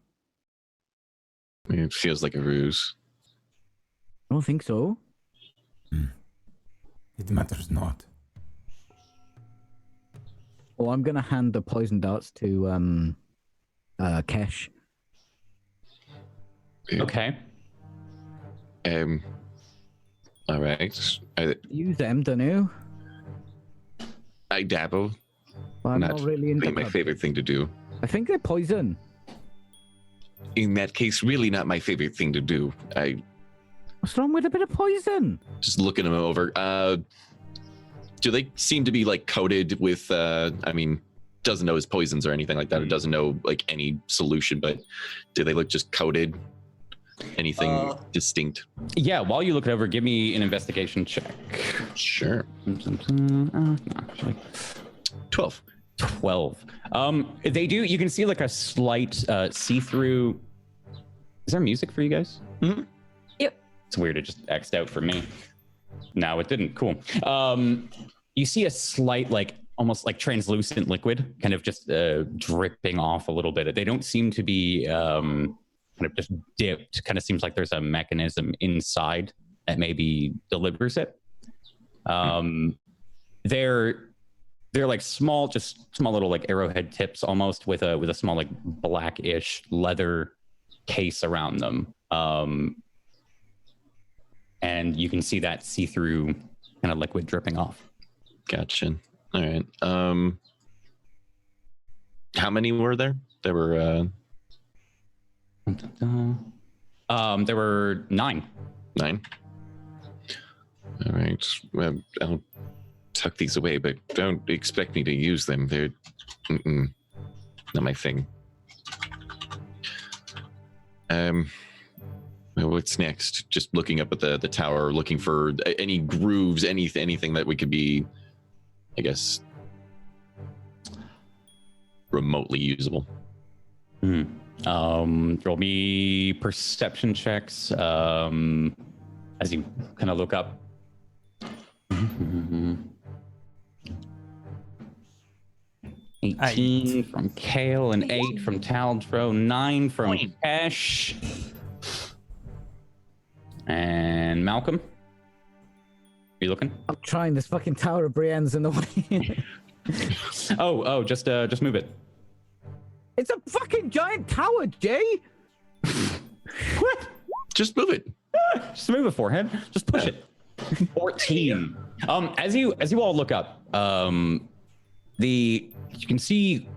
It feels like a ruse. I don't think so. It matters not. Oh, I'm gonna hand the poison darts to Kesh. Okay. All right. Use them, don't you? I dabble. Well, I'm not really into my favorite thing to do. I think they're poison. In that case, really not my favorite thing to do. I What's wrong with a bit of poison? just looking him over. do they seem to be like coated with? I mean, doesn't know his poisons or anything like that. It doesn't know like any solution, but do they look just coated? Anything distinct? Yeah. While you look it over, give me an investigation check. Sure. 12. 12. They do. You can see like a slight see-through. Is there music for you guys? Mm-hmm. Yep. It's weird. It just X'd out for me. No, it didn't. Cool. You see a slight, like almost like translucent liquid, kind of just dripping off a little bit. They don't seem to be kind of just dipped. Kind of seems like there's a mechanism inside that maybe delivers it. They're like small little like arrowhead tips almost with a small like blackish leather case around them. And you can see that see-through kind of liquid dripping off. Gotcha. All right. How many were there? There were there were 9. 9. All right. Well, I'll tuck these away, but don't expect me to use them. They're not my thing. Well, what's next? Just looking up at the tower, looking for any grooves, anything that we could be, I guess, remotely usable. There'll be perception checks as you kind of look up. 18 from Kale, and 8 from Taldro, 9 from Cash. And Malcolm? You looking? I'm trying. This fucking Tower of Brienne's in the way. Just move it. It's a fucking giant tower, Jay. What? Just move it. Just move it, forehead. Just push it. 14. As you all look up, you can see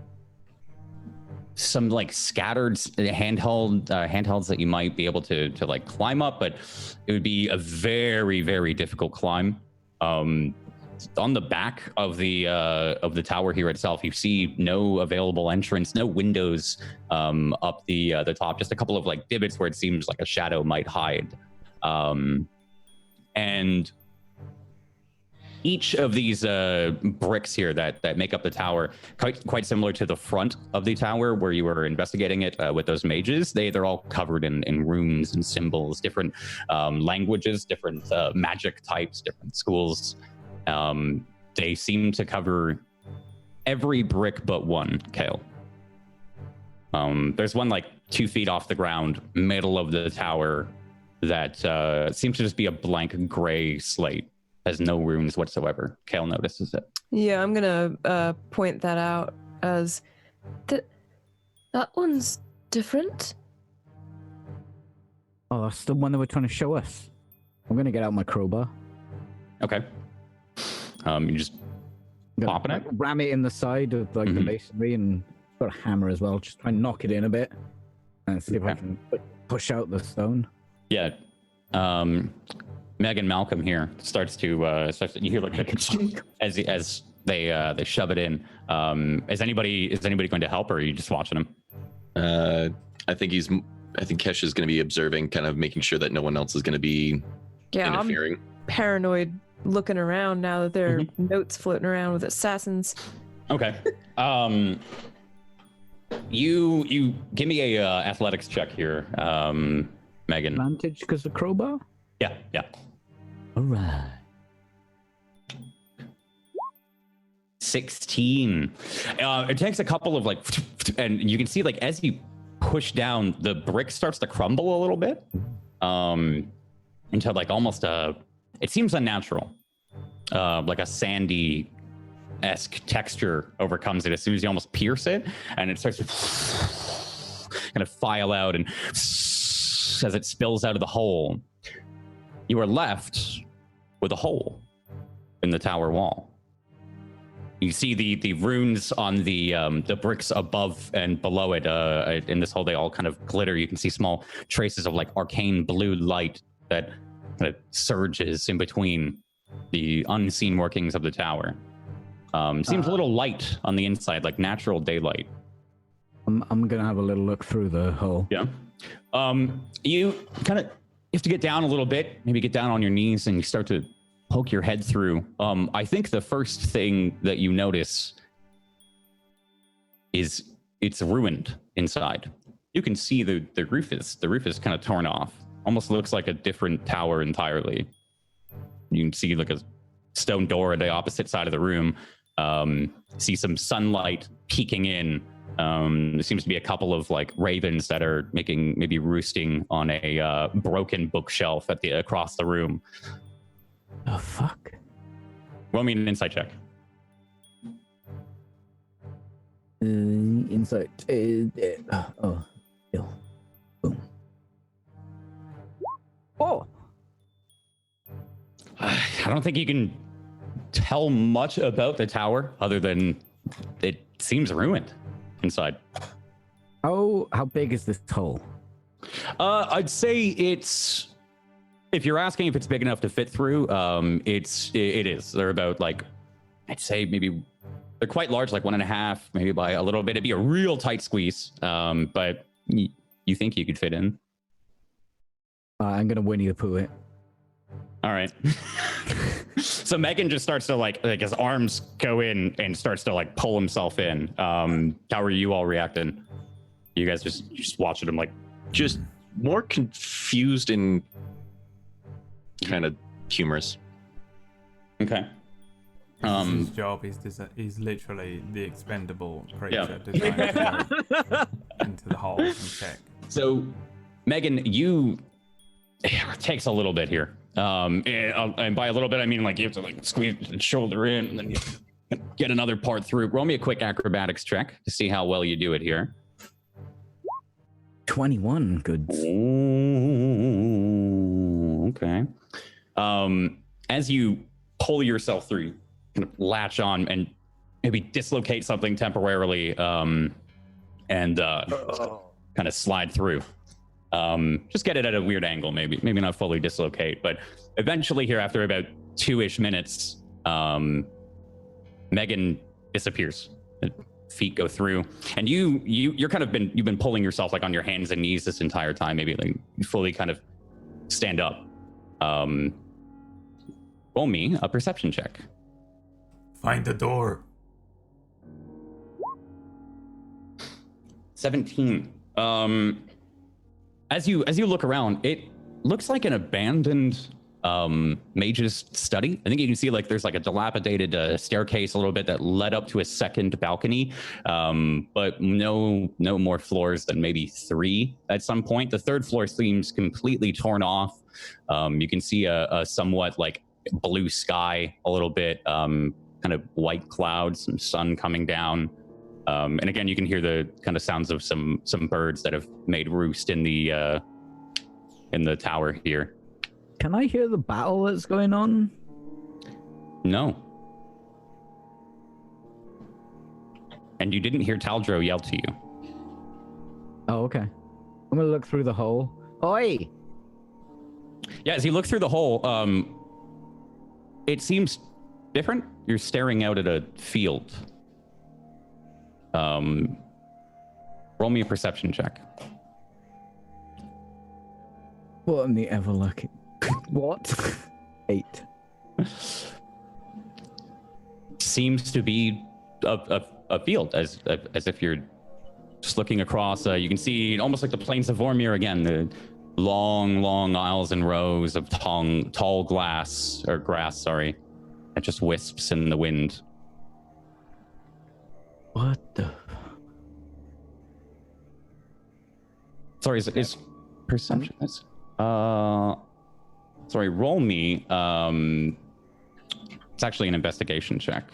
some like scattered handhelds that you might be able to like climb up, but it would be a very, very difficult climb. On the back of the tower here itself, you see no available entrance, no windows up the top, just a couple of like divots where it seems like a shadow might hide. And each of these bricks here that make up the tower, quite similar to the front of the tower where you were investigating it with those mages, they're all covered in runes and symbols, different languages, different magic types, different schools. They seem to cover every brick but one, Kale. There's one like 2 feet off the ground, middle of the tower, that seems to just be a blank gray slate. Has no runes whatsoever. Kale notices it. Yeah, I'm gonna point that out as that one's different. Oh, that's the one that we're trying to show us. I'm gonna get out my crowbar. Okay. You just popping it? Ram it in the side of like the masonry, and got a hammer as well. Just try and knock it in a bit and see if I can push out the stone. Yeah. Megan Malcolm here starts to you hear like as they shove it in. Is anybody going to help, or are you just watching him? I think Kesh is going to be observing, kind of making sure that no one else is going to be interfering. I'm paranoid looking around now that there are notes floating around with assassins. Okay. You give me a athletics check here, Megan. Advantage because of crowbar? Yeah. All right. 16. It takes a couple of like, and you can see like as you push down, the brick starts to crumble a little bit, into like almost it seems unnatural, like a sandy-esque texture overcomes it as soon as you almost pierce it, and it starts to kind of file out, and as it spills out of the hole, you are left with a hole in the tower wall. You see the runes on the bricks above and below it. In this hole, they all kind of glitter. You can see small traces of like arcane blue light that kind of surges in between the unseen workings of the tower. Seems a little light on the inside, like natural daylight. I'm gonna have a little look through the hole. Yeah. You have to get down a little bit, maybe get down on your knees, and you start to poke your head through. I think the first thing that you notice is it's ruined inside. You can see the roof is kind of torn off. Almost looks like a different tower entirely. You can see like a stone door at the opposite side of the room. See some sunlight peeking in. There seems to be a couple of like ravens that are maybe roosting on a broken bookshelf across the room. Oh fuck! Roll me an insight check. Insight. Boom. Oh. I don't think you can tell much about the tower other than it seems ruined inside. How big is this hole? I'd say it's, if you're asking if it's big enough to fit through, it is. They're about like, I'd say maybe they're quite large, like 1.5, maybe by a little bit. It'd be a real tight squeeze, but you think you could fit in. I'm gonna Winnie the Pooh it. All right. So Megan just starts to like his arms go in and starts to like pull himself in. How are you all reacting? You guys just watching him like Just more confused and kind of humorous. okay. His job is literally the expendable creature designed to go into the holes and check. So Megan, it takes a little bit here. And by a little bit, I mean like you have to like squeeze the shoulder in and then you get another part through. Roll me a quick acrobatics check to see how well you do it here. 21 goods. Ooh, okay. As you pull yourself through, kind of latch on and maybe dislocate something temporarily, and kind of slide through. Just get it at a weird angle, maybe not fully dislocate, but eventually here after about 2-ish minutes, Megan disappears. Feet go through, and you're kind of you've been pulling yourself like on your hands and knees this entire time. Maybe like you fully kind of stand up. Roll me a perception check. Find the door. 17. As you look around, it looks like an abandoned mage's study. I think you can see like there's like a dilapidated staircase a little bit that led up to a second balcony, but no more floors than maybe 3 at some point. The third floor seems completely torn off. You can see a somewhat like blue sky a little bit, kind of white clouds, some sun coming down. And again, you can hear the kind of sounds of some birds that have made roost in the tower here. Can I hear the battle that's going on? No. And you didn't hear Taldro yell to you. Oh, okay. I'm gonna look through the hole. Oi! Yeah, as you look through the hole, it seems different. You're staring out at a field. Roll me a perception check. What am the ever lucky? What? 8. Seems to be a field, as if you're just looking across. You can see almost like the plains of Vormir again, the long aisles and rows of tall grass, that just wisps in the wind. What the? Sorry, is perception? That's sorry. Roll me. It's actually an investigation check.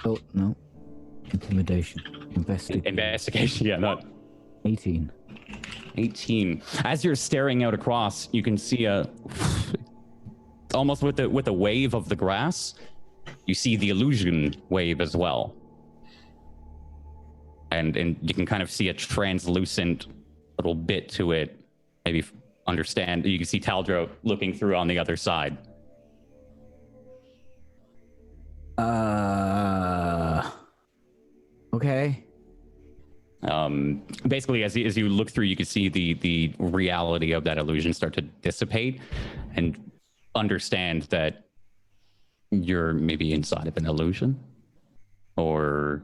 Oh no, intimidation. Investigation. Yeah, not 18. 18. As you're staring out across, you can see almost with the wave of the grass, you see the illusion wave as well. And you can kind of see a translucent little bit to it. Maybe understand. You can see Taldro looking through on the other side. Okay. Basically, as you look through, you can see the reality of that illusion start to dissipate, and understand that you're maybe inside of an illusion, or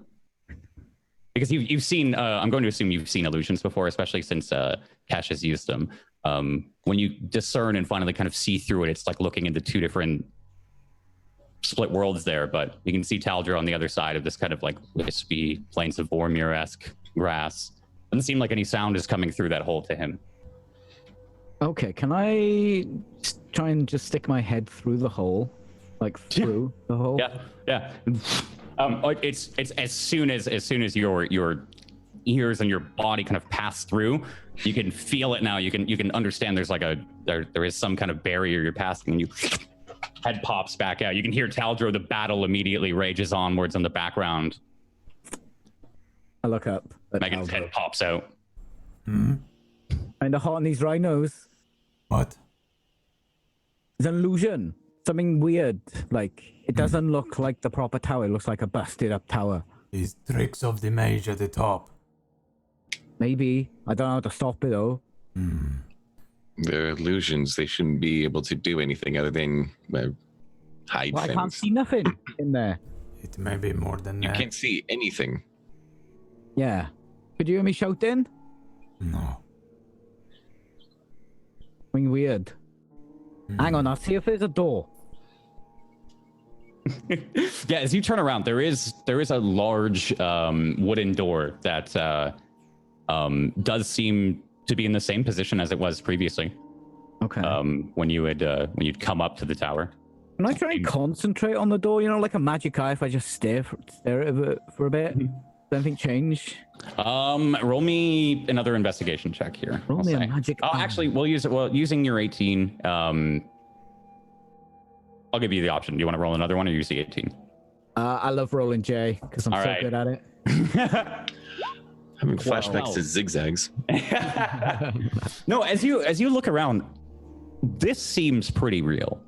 because you've seen. I'm going to assume you've seen illusions before, especially since Cash has used them. When you discern and finally kind of see through it, it's like looking into two different split worlds there. But you can see Taldra on the other side of this kind of like wispy plains of Vormir-esque grass. Doesn't seem like any sound is coming through that hole to him. Okay, can I try and just stick my head through the hole, like through the hole? Yeah. It's as soon as your ears and your body kind of pass through, you can feel it now. You can understand there's like there is some kind of barrier you're passing, and you head pops back out. You can hear Taldro. The battle immediately rages onwards in the background. I look up. Megan's head pops out. Kind of hot on these rhinos. What? It's an illusion. Something weird. Like, it doesn't look like the proper tower. It looks like a busted up tower. These tricks of the mage at the top. Maybe. I don't know how to stop it, though. They're illusions. They shouldn't be able to do anything other than hide Well, I things. can't see nothing in there. It may be more than You that. can't see anything. Yeah. Could you hear me shouting? No. Something weird. Hang on, I'll see if there's a door. Yeah, as you turn around, there is a large wooden door that does seem to be in the same position as it was previously. Okay. When you'd come up to the tower. Can I try and concentrate on the door? You know, like a magic eye, if I just stare at it for a bit? Does anything change? Roll me another investigation check here. Roll me a magic eye. Actually, we'll use it. Well, using your 18, I'll give you the option. Do you want to roll another one or use the 18? I love rolling J because I'm so good at it. Having flashbacks to zigzags. No, as you look around, this seems pretty real.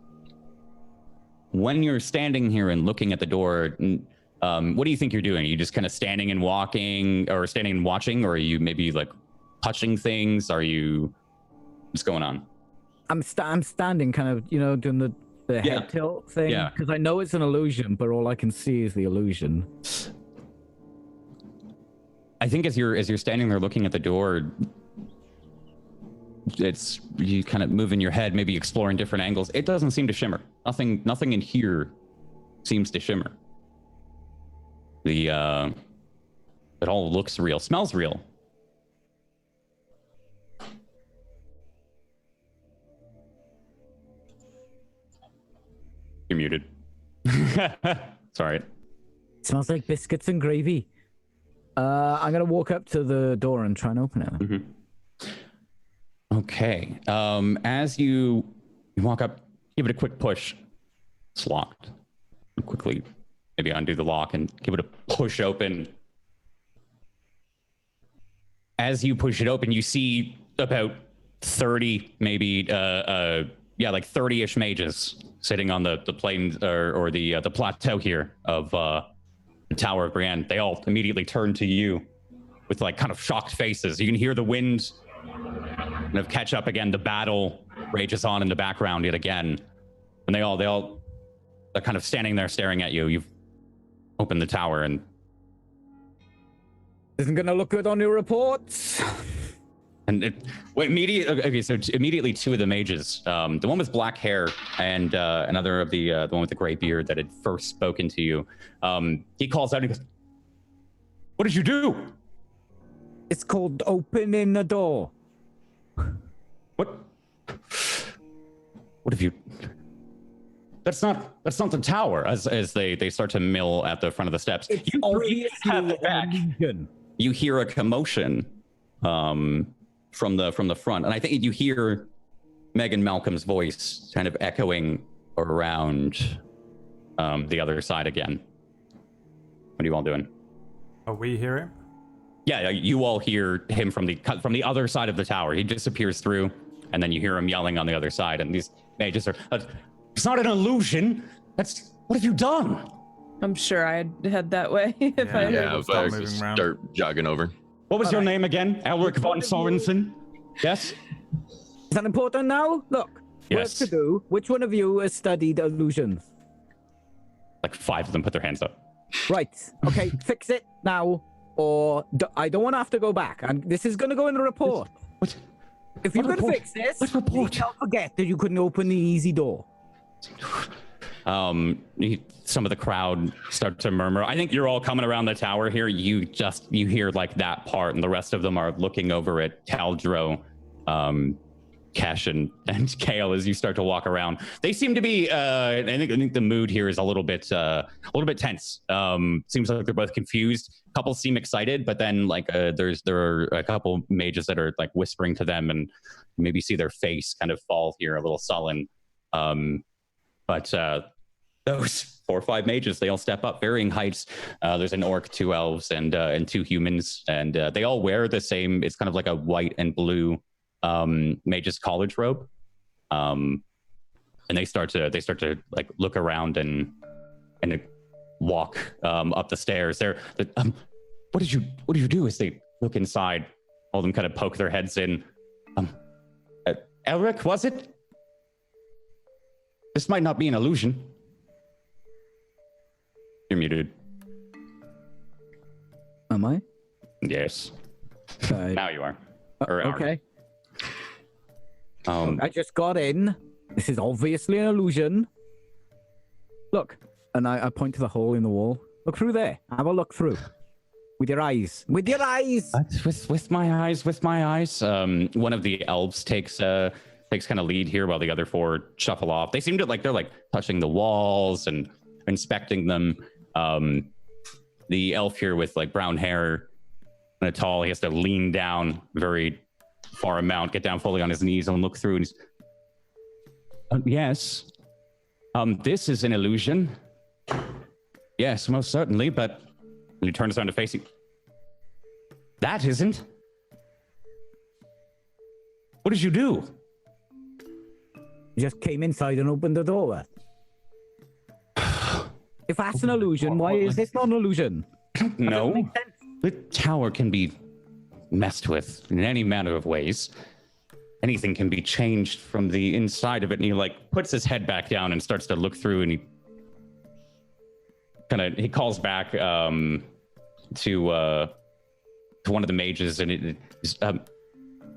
When you're standing here and looking at the door, what do you think you're doing? Are you just kind of standing and walking, or standing and watching, or are you maybe like touching things? What's going on? I'm standing, kind of, you know, doing the head tilt thing. Yeah. Because I know it's an illusion, but all I can see is the illusion. I think as you're standing there looking at the door, it's you kind of moving your head, maybe exploring different angles. It doesn't seem to shimmer. Nothing in here seems to shimmer. It all looks real, smells real. You're muted. Sorry. It smells like biscuits and gravy. I'm gonna walk up to the door and try and open it. Mm-hmm. Okay. As you walk up, give it a quick push. It's locked. Quickly, maybe undo the lock and give it a push open. As you push it open, you see about 30, maybe, like 30-ish mages sitting on the plain or the plateau here of the Tower of Brienne. They all immediately turn to you with like kind of shocked faces. You can hear the wind kind of catch up again. The battle rages on in the background yet again. And they're kind of standing there staring at you. You've opened the tower and Isn't gonna look good on your reports. Immediately two of the mages, the one with black hair and another of the one with the gray beard that had first spoken to you, he calls out and he goes, "What did you do?" It's called opening the door. What have you? That's not the tower. As they start to mill at the front of the steps, It's you obviously have it back. an illusion. You hear a commotion from the front, and I think you hear Megan Malcolm's voice kind of echoing around the other side again. What are you all doing? Are we hear him? Yeah, you all hear him from the other side of the tower. He disappears through, and then you hear him yelling on the other side. And these mages are, "It's not an illusion. What have you done?" I'm sure I'd head that way if I. Yeah. If Start I moving around. start jogging over. What was your name again? Elric von Sorensen? Yes? Is that important now? Look, Yes. work to do. Which one of you has studied illusions? Like 5 of them put their hands up. Right. Okay, fix it now, or I don't want to have to go back. And this is going to go in the report. What? If you're What going to report? fix this, What report? don't forget that you couldn't open the easy door. Some of the crowd start to murmur. I think you're all coming around the tower here. You hear like that part, and the rest of them are looking over at Caldro, Kesh, and Kale as you start to walk around. They seem to be. I think the mood here is a little bit tense. Seems like they're both confused. A couple seem excited, but then like there are a couple mages that are like whispering to them, and maybe see their face kind of fall here, a little sullen. But those 4 or 5 mages, they all step up, varying heights. There's an orc, 2 elves, and 2 humans, and they all wear the same. It's kind of like a white and blue mage's college robe, and they start to like look around and walk up the stairs. What did you do? As they look inside, all of them kind of poke their heads in. Elric, was it? This might not be an illusion. You're muted. Am I? Yes. Now you are. Okay. Um, I just got in. This is obviously an illusion. Look, and I point to the hole in the wall. Look through there. Have a look through. With your eyes. With your eyes. with my eyes. One of the elves takes kind of lead here while the other 4 shuffle off. They seem to they're like touching the walls and inspecting them. The elf here with like brown hair and tall, he has to lean down very far amount, get down fully on his knees and look through. And he's, yes, this is an illusion. Yes, most certainly. But when he turns around to face you, that isn't. What did you do? You just came inside and opened the door. If that's an illusion, why is this not an illusion? No. The tower can be messed with in any manner of ways. Anything can be changed from the inside of it. And he like puts his head back down and starts to look through, and he calls back to one of the mages, and it's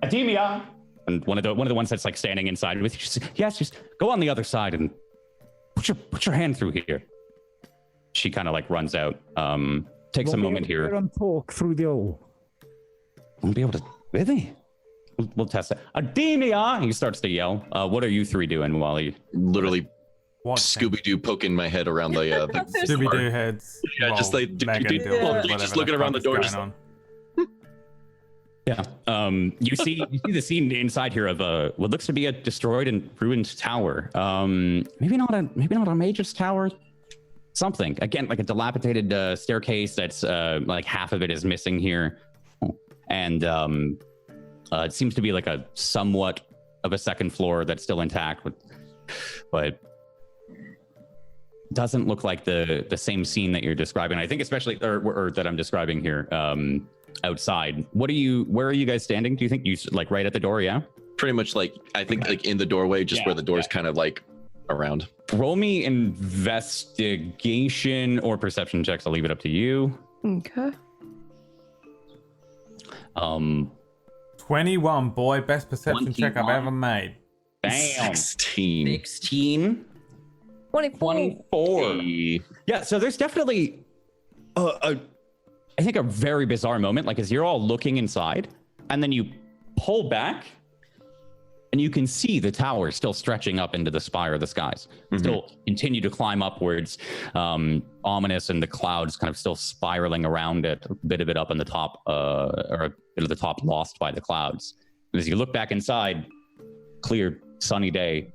Ademia. And one of the ones that's like standing inside with you, she says, yes, just go on the other side and put your hand through here. She kind of like runs out. Takes a moment here. And talk through the hole. Won't be able to, really? We'll test it. Ademia! He starts to yell. What are you 3 doing while he Literally What? Scooby-Doo poking my head around the Scooby-Doo heads. Yeah, just like just looking around the door. Just... Yeah. You see the scene inside here of what looks to be a destroyed and ruined tower. Maybe not a mage's tower. Something again, like a dilapidated staircase that's like half of it is missing here, and it seems to be like a somewhat of a second floor that's still intact, but doesn't look like the same scene that you're describing. I think especially or that I'm describing here. Outside, where are you guys standing? Do you think you like right at the door? Yeah, pretty much like I think like in the doorway, just where the door's kind of like around. Roll me investigation or perception checks. I'll leave it up to you. Okay. 21, boy, best perception check I've ever made. Damn. 16. 24. Yeah, so there's definitely I think a very bizarre moment, like as you're all looking inside, and then you pull back, and you can see the tower still stretching up into the spire of the skies. Mm-hmm. Still continue to climb upwards, ominous, and the clouds kind of still spiraling around it, a bit of it up in the top, or a bit of the top lost by the clouds. And as you look back inside, clear, sunny day,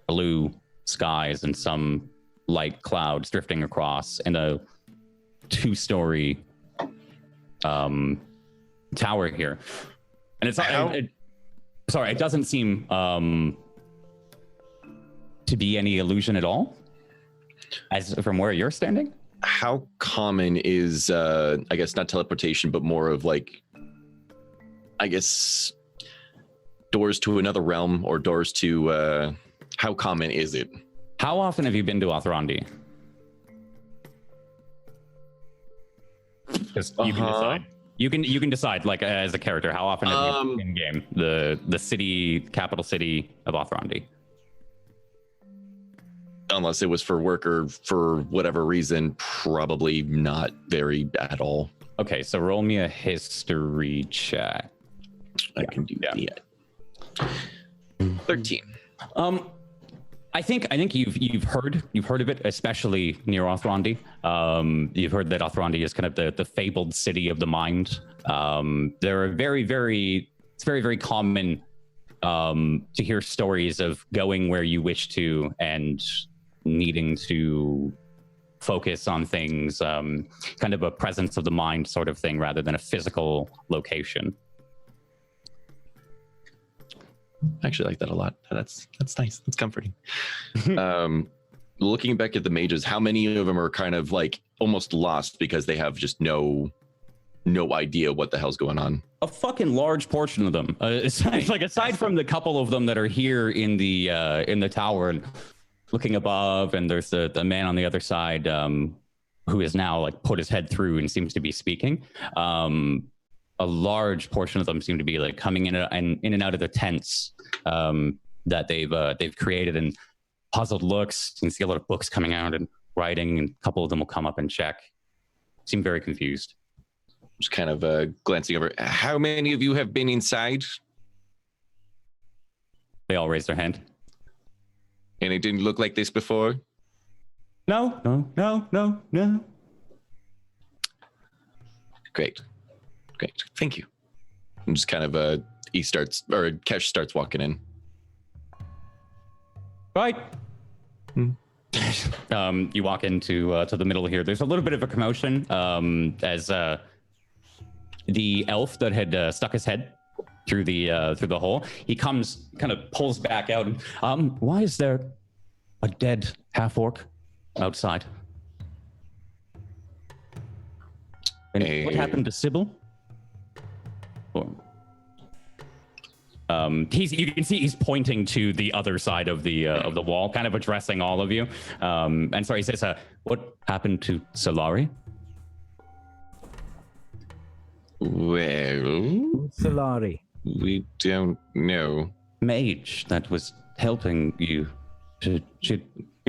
blue skies, and some light clouds drifting across, and a 2-story tower here. And it's sorry, it doesn't seem to be any illusion at all. As from where you're standing? How common is, I guess not teleportation, but more of like, I guess, doors to another realm or doors to, how common is it? How often have you been to Othrandi? Just you can decide. You can decide, like as a character, how often have you been in game the city, capital city of Othrandi? Unless it was for work or for whatever reason, probably not very at all. Okay, so roll me a history check. I can do that. 13. I think you've heard of it, especially near Othrandi. You've heard that Othrandi is kind of the fabled city of the mind. There are it's very common to hear stories of going where you wish to and needing to focus on things, kind of a presence of the mind sort of thing rather than a physical location. I actually like that a lot. That's nice. That's comforting. Looking back at the mages, how many of them are kind of like almost lost because they have just no idea what the hell's going on? A fucking large portion of them. Aside from the couple of them that are here in the tower and looking above, and there's the man on the other side who is now like put his head through and seems to be speaking. A large portion of them seem to be like coming in and out of the tents that they've created, and puzzled looks. You can see a lot of books coming out and writing, and a couple of them will come up and check. Seem very confused. Just kind of glancing over. How many of you have been inside? They all raise their hand. And it didn't look like this before? No. Great. Thank you. And just kind of Kesh starts walking in. Right. You walk into to the middle here. There's a little bit of a commotion as the elf that had stuck his head through the hole. He comes, kind of pulls back out. And, why is there a dead half orc outside? And what happened to Sybil? You can see he's pointing to the other side of the wall, kind of addressing all of you. And sorry, he says, "What happened to Solari?" Well, Solari. We don't know. Mage that was helping you. You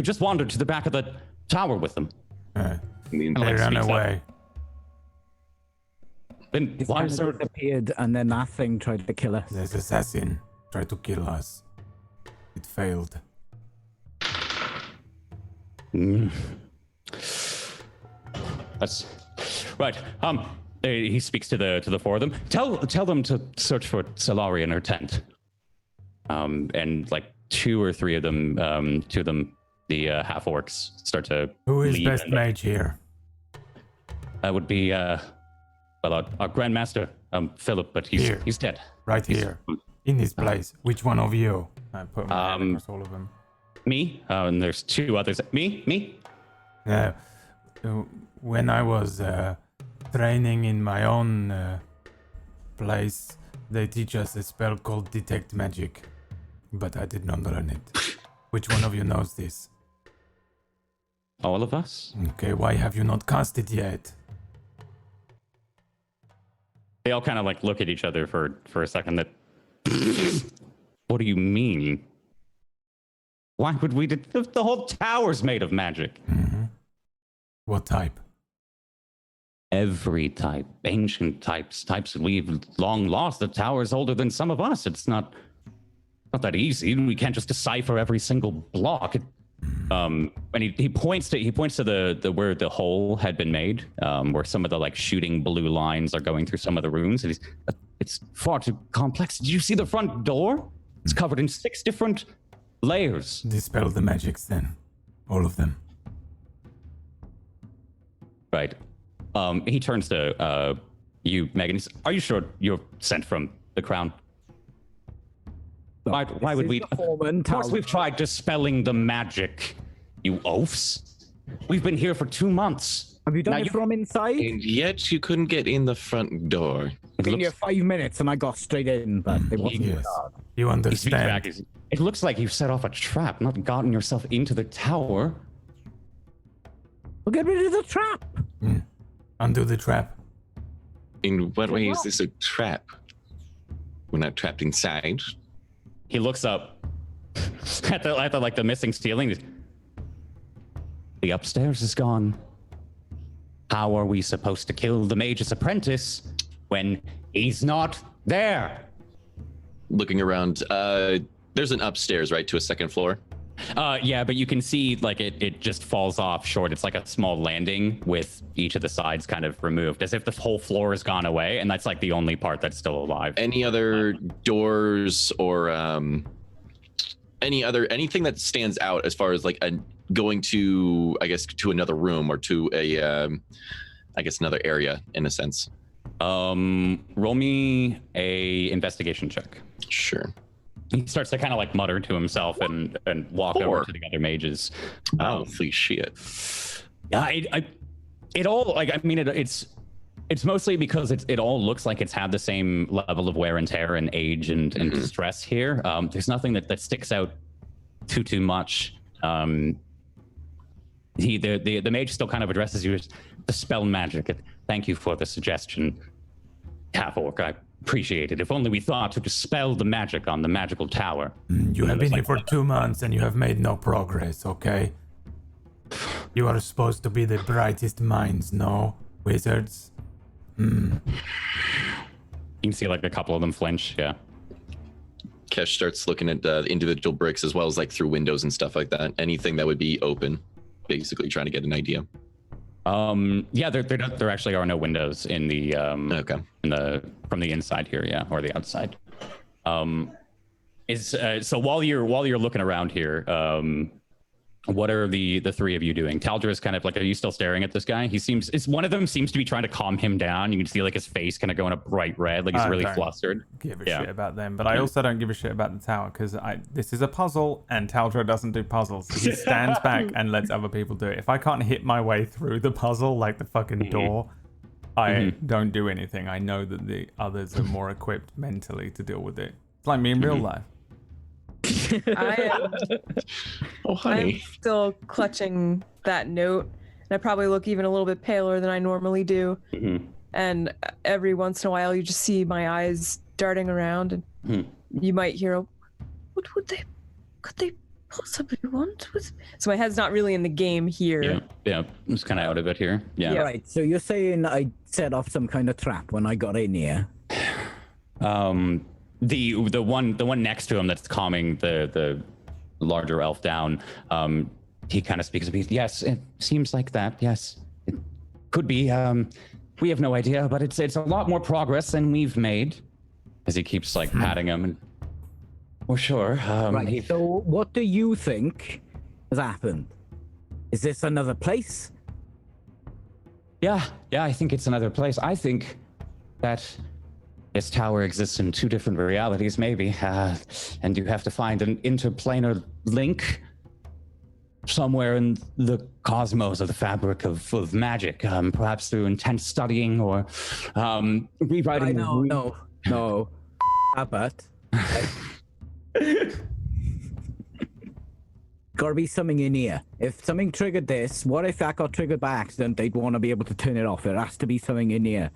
just wandered to the back of the tower with them. They ran away. Then His why hand is there? disappeared, and then that thing tried to kill us. This assassin tried to kill us. It failed. That's right. He speaks to the four of them. Tell them to search for Solari in her tent. And like two or three of them, the half orcs start to. Who is leave best and mage here? That would be our grandmaster, Philip, but he's dead. Right here, in this place. Which one of you? I put my hand across all of them. Me, and there's two others. Me. When I was training in my own place, they teach us a spell called Detect Magic, but I did not learn it. Which one of you knows this? All of us. Okay, why have you not cast it yet? They all kind of like look at each other for a second. That. What do you mean? Why would we? The whole tower's made of magic. Mm-hmm. What type? Every type, ancient types we've long lost. The tower's older than some of us. It's not that easy. We can't just decipher every single block. And he points to the where the hole had been made, where some of the like shooting blue lines are going through some of the runes. And it's far too complex. Did you see the front door? It's covered in 6 different layers. Dispel the magics then. All of them. Right. He turns to you, Megan. He says, "Are you sure you're sent from the crown?" Why would we? Of course, we've tried dispelling the magic, you oafs. We've been here for 2 months. Have you done Now it you- from inside? And yet you couldn't get in the front door. It Been here looks, 5 minutes and I got straight in, but it wasn't Yes. hard. You he speaks back. understand. It looks like you've set off a trap, not gotten yourself into the tower. Well, get rid of the trap. Undo the trap. In what way is this a trap? We're not trapped inside. He looks up at the missing ceiling. The upstairs is gone. How are we supposed to kill the mage's apprentice when he's not there? Looking around, there's an upstairs, right, to a second floor. Yeah, but you can see like it just falls off short. It's like a small landing with each of the sides kind of removed, as if the whole floor has gone away, and that's like the only part that's still alive. Any other doors or anything that stands out as far as like going to, I guess, to another room or to a, I guess, another area in a sense. Roll me a investigation check. Sure. He starts to kind of like mutter to himself and walk over to the other mages. Holy shit. Yeah, it all like I mean it's mostly because it all looks like it's had the same level of wear and tear and age and stress here. There's nothing that sticks out too much. The mage still kind of addresses you as the spell magic. Thank you for the suggestion, Half-Orc. I appreciate it. If only we thought to dispel the magic on the magical tower. You have been here for 2 months and you have made no progress, okay? You are supposed to be the brightest minds, no? Wizards? You can see like a couple of them flinch, yeah. Kesh starts looking at the individual bricks as well as like through windows and stuff like that. Anything that would be open, basically trying to get an idea. Yeah, there actually are no windows in the Okay. from the inside here, yeah, or the outside. So while you're looking around here, what are the three of you doing? Taldra is kind of like, are you still staring at this guy? One of them seems to be trying to calm him down. You can see like his face kind of going a bright red, like he's really don't flustered. Give a Yeah. shit about them, but I also don't give a shit about the tower because this is a puzzle and Taldra doesn't do puzzles. He stands back and lets other people do it. If I can't hit my way through the puzzle like the fucking door, I don't do anything. I know that the others are more equipped mentally to deal with it. It's like me in real life. I Oh, honey. am still clutching that note, and I probably look even a little bit paler than I normally do. And every once in a while, you just see my eyes darting around, and you might hear, "What could they possibly want with me?" So my head's not really in the game here. Yeah, I'm just kind of out of it here. Yeah. Right, so you're saying I set off some kind of trap when I got in here? The one next to him that's calming the larger elf down, he kind of speaks. Yes, it seems like that. Yes, it could be. We have no idea, but it's a lot more progress than we've made. As he keeps like patting him, and we're sure. Right. So what do you think has happened? Is this another place? Yeah, I think it's another place. I think that this tower exists in two different realities, maybe, and you have to find an interplanar link somewhere in the cosmos of the fabric of magic, perhaps through intense studying or rewriting. No. But gotta be something in here. If something triggered this, what if that got triggered by accident? They'd want to be able to turn it off. There has to be something in here.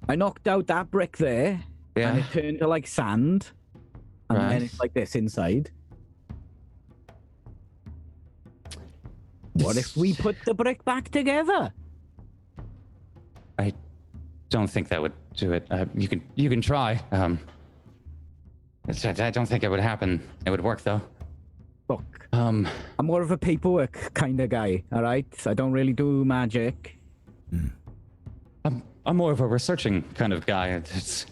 I knocked out that brick there, and it turned to like sand, and then it's like this inside. What if we put the brick back together? I don't think that would do it. You can try. I don't think it would happen. It would work though. Look, I'm more of a paperwork kind of guy. All right, I don't really do magic. I'm more of a researching kind of guy. It's,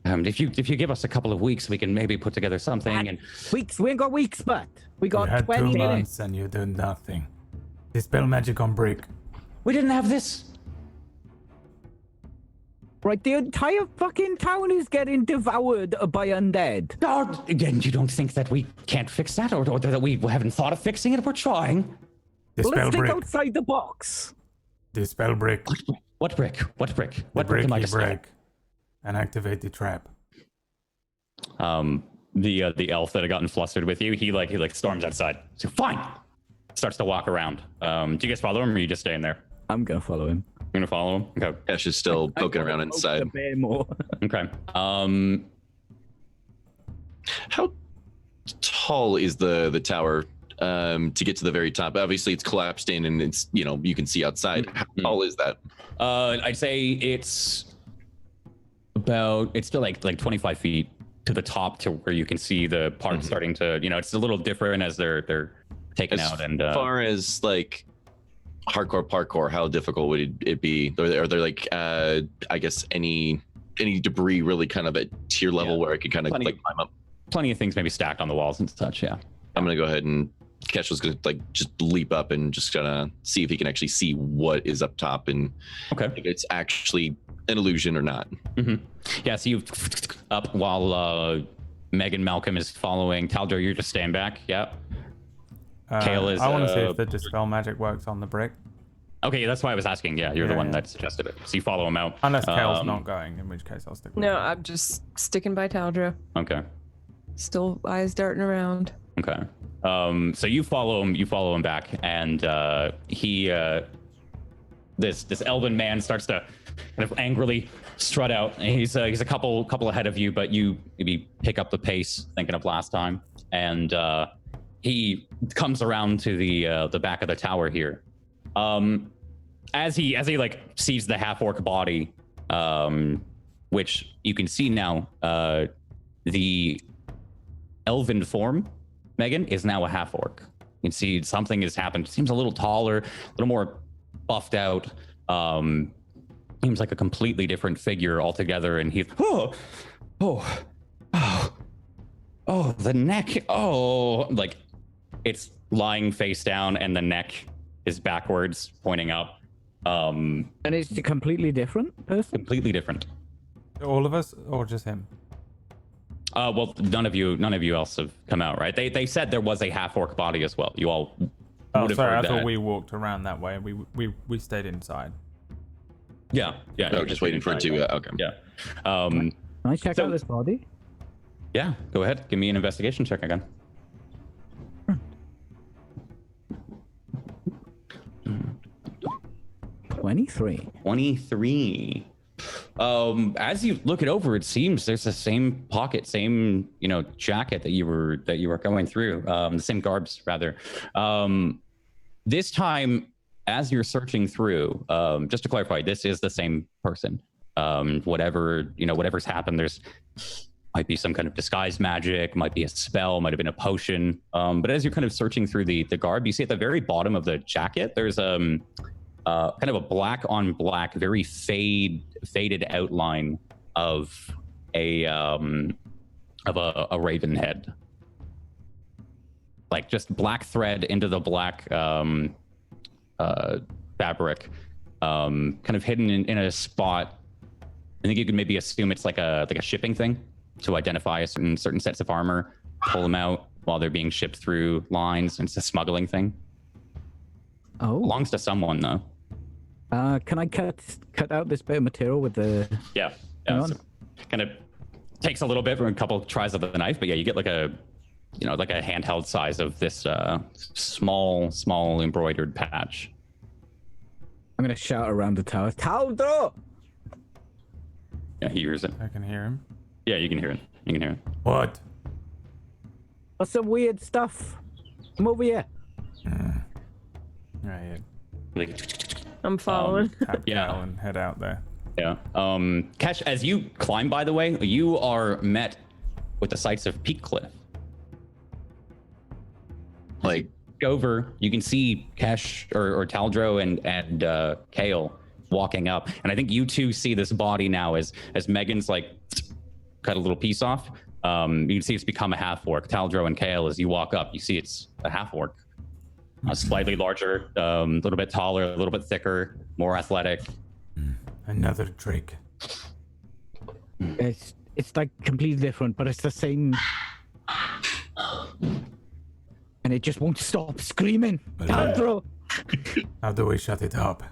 if you give us a couple of weeks, we can maybe put together something. And Weeks? We ain't got weeks, but we You got had 20 2 minutes. months and you do nothing. Dispel magic on brick. we didn't have this. Right, the entire fucking town is getting devoured by undead. Again, you don't think that we can't fix that, or that we haven't thought of fixing it? We're trying. Dispel Let's think brick. outside the box. Dispel brick. What brick? What brick? The What brick brick am I you dispelling? break. And activate the trap. The elf that had gotten flustered with you, he storms outside. So fine. Starts to walk around. Do you guys follow him, or are you just staying there? I'm gonna follow him. You're gonna follow him? Okay. Cash is still poking around The inside. bear more. Okay. How tall is the tower to get to the very top? Obviously, it's collapsed in, and it's you can see outside. How tall is that? I'd say it's still like 25 feet to the top, to where you can see the parts starting to, it's a little different as they're taken out. And as far as like hardcore parkour, how difficult would it be? Are there like I guess any debris really kind of at tier level where I could kind of Plenty. like climb up? plenty of things maybe stacked on the walls and such. Yeah. I'm gonna go ahead and Kesh was gonna like just leap up and just gonna see if he can actually see what is up top and Okay. if it's actually an illusion or not. Yeah. So you up while Megan Malcolm is following. Taldro, you're just staying back. Yeah. Kale is, I want to see if the dispel magic works on the brick. Okay, that's why I was asking. Yeah, you're the Yeah, one yeah. that suggested it. So you follow him out. Unless Kale's not going, in which case I'll stick with No, it. I'm just sticking by Taldro. Okay. Still eyes darting around. Okay. So you follow him back, and he this elven man starts to kind of angrily strut out. And he's a couple ahead of you, but you maybe pick up the pace, thinking of last time, and he comes around to the back of the tower here. As he like sees the half orc body, which you can see now, the elven form, Megan, is now a half orc. You can see something has happened. Seems a little taller, a little more buffed out. Seems like a completely different figure altogether. And he's the neck. Oh, like it's lying face down, and the neck is backwards, pointing up. And it's a completely different person? Completely different. All of us, or just him? Well, none of you else have come out, right? They said there was a half orc body as well. You all Oh, would have sorry, I heard thought that. we walked around that way. We stayed inside. Yeah. Oh, just waiting for it to. Okay. Yeah. Can I check So- out this body? Yeah. Go ahead. Give me an investigation check again. 23. 23. As you look it over, it seems there's the same pocket, same jacket that you were going through, the same garbs rather. This time, as you're searching through, just to clarify, this is the same person. Whatever's happened, there's might be some kind of disguise magic, might be a spell, might have been a potion. But as you're kind of searching through the garb, you see at the very bottom of the jacket, there's kind of a black on black, very faded outline of a raven head, like just black thread into the black fabric, kind of hidden in a spot. I think you could maybe assume it's like a shipping thing to identify certain sets of armor, pull them out while they're being shipped through lines. And it's a smuggling thing. Oh. Belongs to someone though. Can I cut out this bit of material with the... Yeah. Hang So kind of takes a little bit from a couple tries of the knife, but yeah, you get like a handheld size of this small embroidered patch. I'm going to shout around the tower, Taldro! Yeah, he hears it. I can hear him. Yeah, you can hear it. You can hear it. What? What's some weird stuff? Come over here. Right. Like, I'm following. Tap Yeah. Cal and head out there. yeah. Kesh, as you climb, by the way, you are met with the sights of Peak Cliff. Like Over, you can see Kesh or Taldro and Kale walking up, and I think you two see this body now as Megan's like cut a little piece off. You can see it's become a half orc. Taldro and Kale, as you walk up, you see it's a half orc, slightly larger, a little bit taller, a little bit thicker, more athletic. Another Drake. It's like completely different, but it's the same... And it just won't stop screaming. Taldro! How do we shut it up?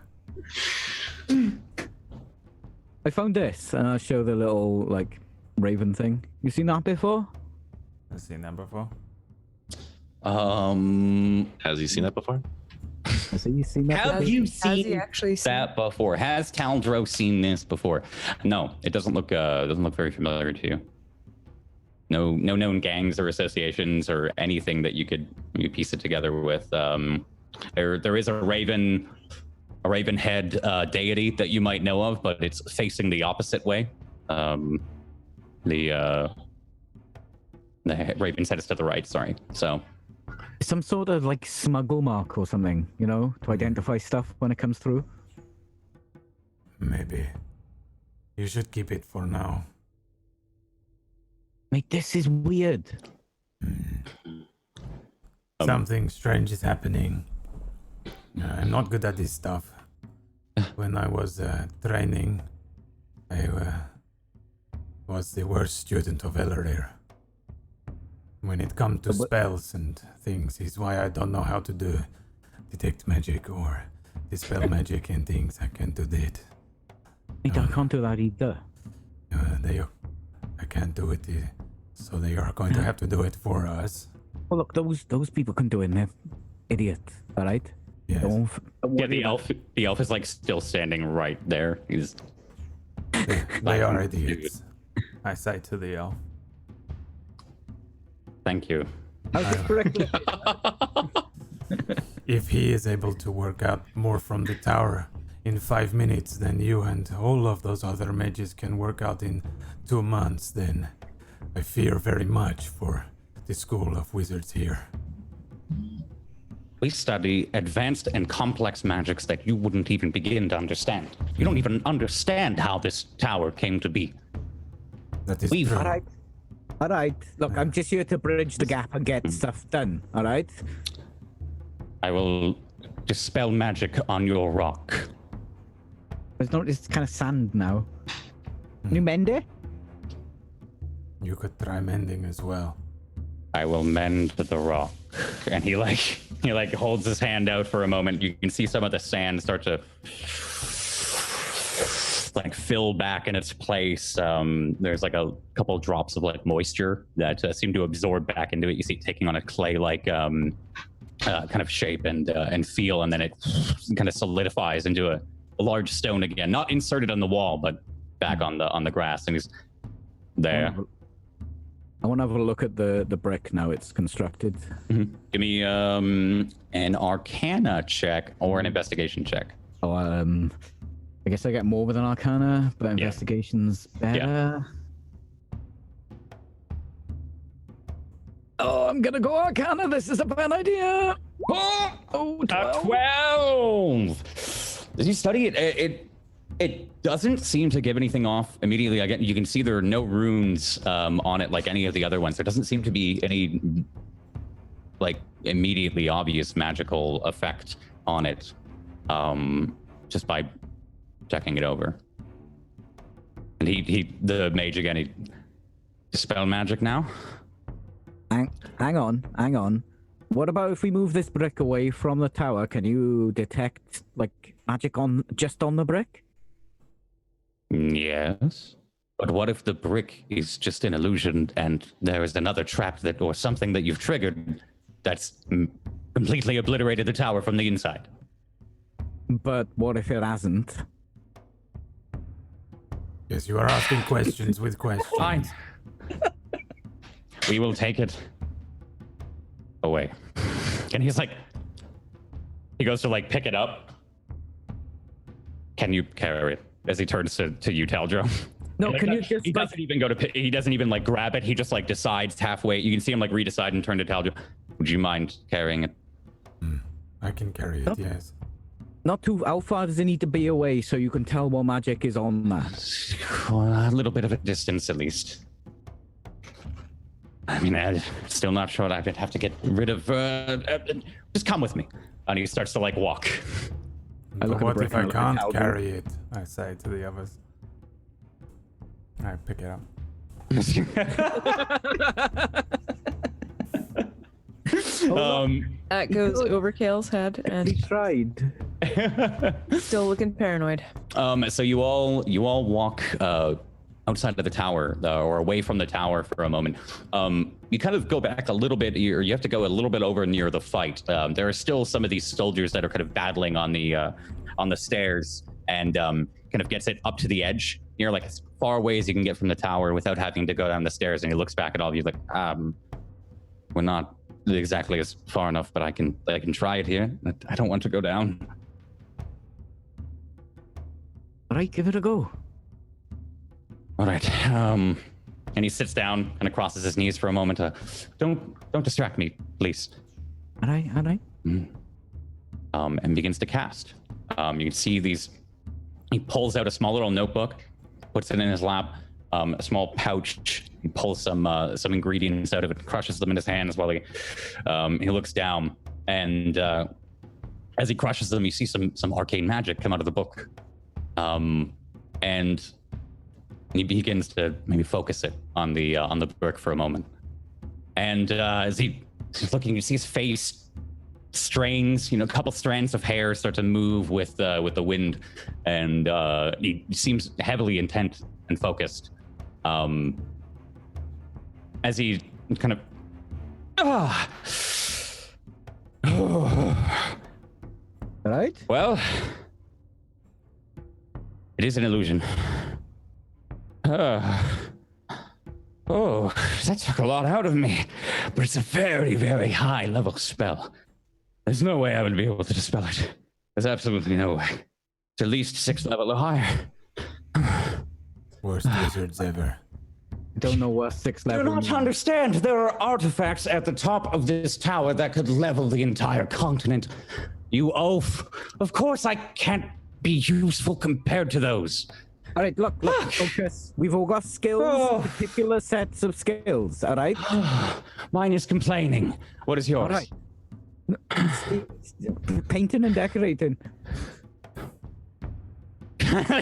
I found this, and I'll show the little like raven thing. You seen that before? I've seen that before. Has he seen that before? Has he seen that? Have before? you Has he seen actually seen that before? Has Taldro seen this before? No, it doesn't look very familiar to you. No known gangs or associations or anything that you piece it together with. There is a raven head deity that you might know of, but it's facing the opposite way. The raven's head is to the right. Sorry. So Some sort of like smuggle mark or something, you know, to identify stuff when it comes through. Maybe. You should keep it for now. Mate, this is weird. Something strange is happening. I'm not good at this stuff. When I was training, I was the worst student of Ellerir. When it comes to spells and things, is why I don't know how to do detect magic or dispel magic and things. I can't do that. Mate, I can't do that either. I can't do it, so they are going to have to do it for us. Well, look, those people can do it, and they're idiots, all right? Yes. Don't yeah, the elf is like still standing right there. He's They are idiots. I say to the elf. thank you. How's this correctly? If he is able to work out more from the tower in 5 minutes than you and all of those other mages can work out in 2 months, then I fear very much for the school of wizards here. We study advanced and complex magics that you wouldn't even begin to understand. You don't even understand how this tower came to be. That is We've- true. All right. Look, I'm just here to bridge the gap and get stuff done, all right? I will dispel magic on your rock. It's kind of sand now. Can you mend it? You could try mending as well. I will mend the rock. And he holds his hand out for a moment. You can see some of the sand start to like fill back in its place. There's like a couple drops of like moisture that seem to absorb back into it. You see it taking on a clay-like kind of shape and feel, and then it kind of solidifies into a large stone again, not inserted on the wall, but back on the grass. And he's there. I want to have a look at the brick now it's constructed. Mm-hmm. Give me an Arcana check or an investigation check. Oh, I guess I get more with an Arcana, but investigation's better. Oh, I'm gonna go Arcana. This is a bad idea. Oh, 12. 12. Did you study it? It doesn't seem to give anything off immediately. Again, you can see there are no runes on it like any of the other ones. There doesn't seem to be any like immediately obvious magical effect on it, just by checking it over. And the mage again, he dispel magic now. Hang on. What about if we move this brick away from the tower? Can you detect like magic just on the brick? Yes. But what if the brick is just an illusion and there is another trap or something that you've triggered that's completely obliterated the tower from the inside? But what if it hasn't? Yes, you are asking questions with questions. Fine. We will take it away. And he goes to like pick it up. Can you carry it? As he turns to you, Taldro. No, can you just he doesn't even go to he doesn't even like grab it. He just like decides halfway. You can see him like redecide and turn to Taldro. Would you mind carrying it? I can carry it, yes. Not too. How far does it need to be away so you can tell what magic is on that? A little bit of a distance, at least. I mean, I'm still not sure. I'd have to get rid of. Just come with me. And he starts to like walk. But what if I can't carry it? I say to the others. I pick it up. That goes over Kale's head, He and tried. still looking paranoid. So you all walk outside of the tower or away from the tower for a moment. You kind of go back a little bit. You have to go a little bit over near the fight. There are still some of these soldiers that are kind of battling on the stairs, and kind of gets it up to the edge. You're like as far away as you can get from the tower without having to go down the stairs. And he looks back at all of you like, we're not exactly as far enough, but I can try it here. I don't want to go down. All right, give it a go. All right. And he sits down and crosses his knees for a moment. Don't distract me, please. All right. And begins to cast. You can see these. He pulls out a small little notebook, puts it in his lap. A small pouch. He pulls some ingredients out of it, crushes them in his hands while he looks down. And as he crushes them, you see some arcane magic come out of the book. And he begins to maybe focus it on the book for a moment. And as he's looking, you see his face strains, a couple strands of hair start to move with the wind, and he seems heavily intent and focused. As he kind of All right. well, it is an illusion. Oh, that took a lot out of me, but it's a very, very high level spell. There's no way I would be able to dispel it. There's absolutely no way. It's at least 6th level or higher. Worst wizards ever. Don't know what 6th Do level. not understand. There are artifacts at the top of this tower that could level the entire continent. You oaf. Of course I can't be useful compared to those. All right, look, focus. We've all got skills, particular sets of skills. All right. Mine is complaining. What is yours? All right. Painting and decorating.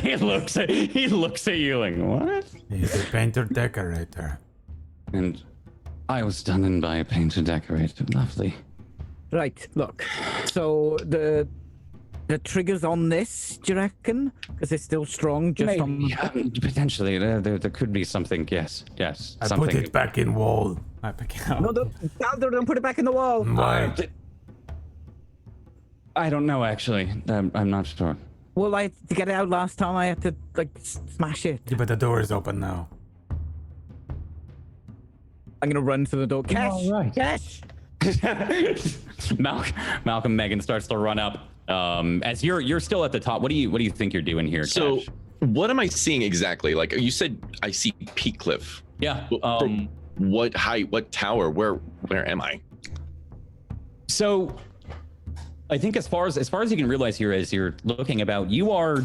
he looks at you like, what? He's a painter decorator. And I was done by a painter decorator. Lovely. Right, look. So the triggers on this, do you reckon? Because it's still strong, just Maybe, potentially. There could be something. Yes. I Something. put it back in wall. I pick it up. No, don't put it back in the wall. Why? I don't know, actually. I'm not sure. Well, I had to get it out last time. I had to smash it. Yeah, but the door is open now. I'm gonna run to the door. Cash. All right. Cash. Malcolm Megan starts to run up. As you're still at the top. What do you think you're doing here, So, Cash? what am I seeing exactly? Like you said, I see Peak Cliff. Yeah. From what height? What tower? Where am I? So, I think as far as you can realize here, as you're looking about, you are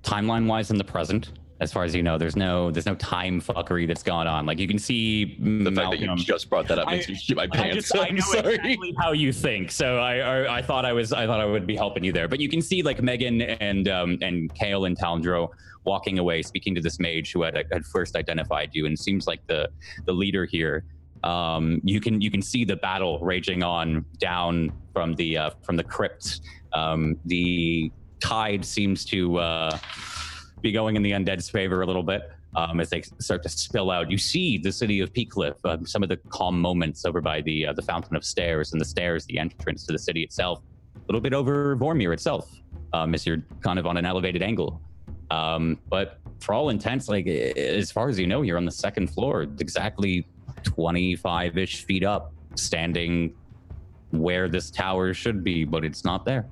timeline-wise in the present. As far as you know, there's no time fuckery that's gone on. Like you can see The fact that you just brought that up makes me shit my pants. I I'm know sorry. exactly how you think, so I thought I would be helping you there. But you can see like Megan and Kale and Talendro walking away, speaking to this mage who had first identified you, and it seems like the leader here. You can see the battle raging on down from the crypt. The tide seems to be going in the undead's favor a little bit as they start to spill out. You see the city of Peakcliff, some of the calm moments over by the Fountain of Stairs, and the stairs, the entrance to the city itself, a little bit over Vormir itself, as you're kind of on an elevated angle. But for all intents, like as far as you know, you're on the second floor, exactly 25-ish feet up, standing where this tower should be, but it's not there.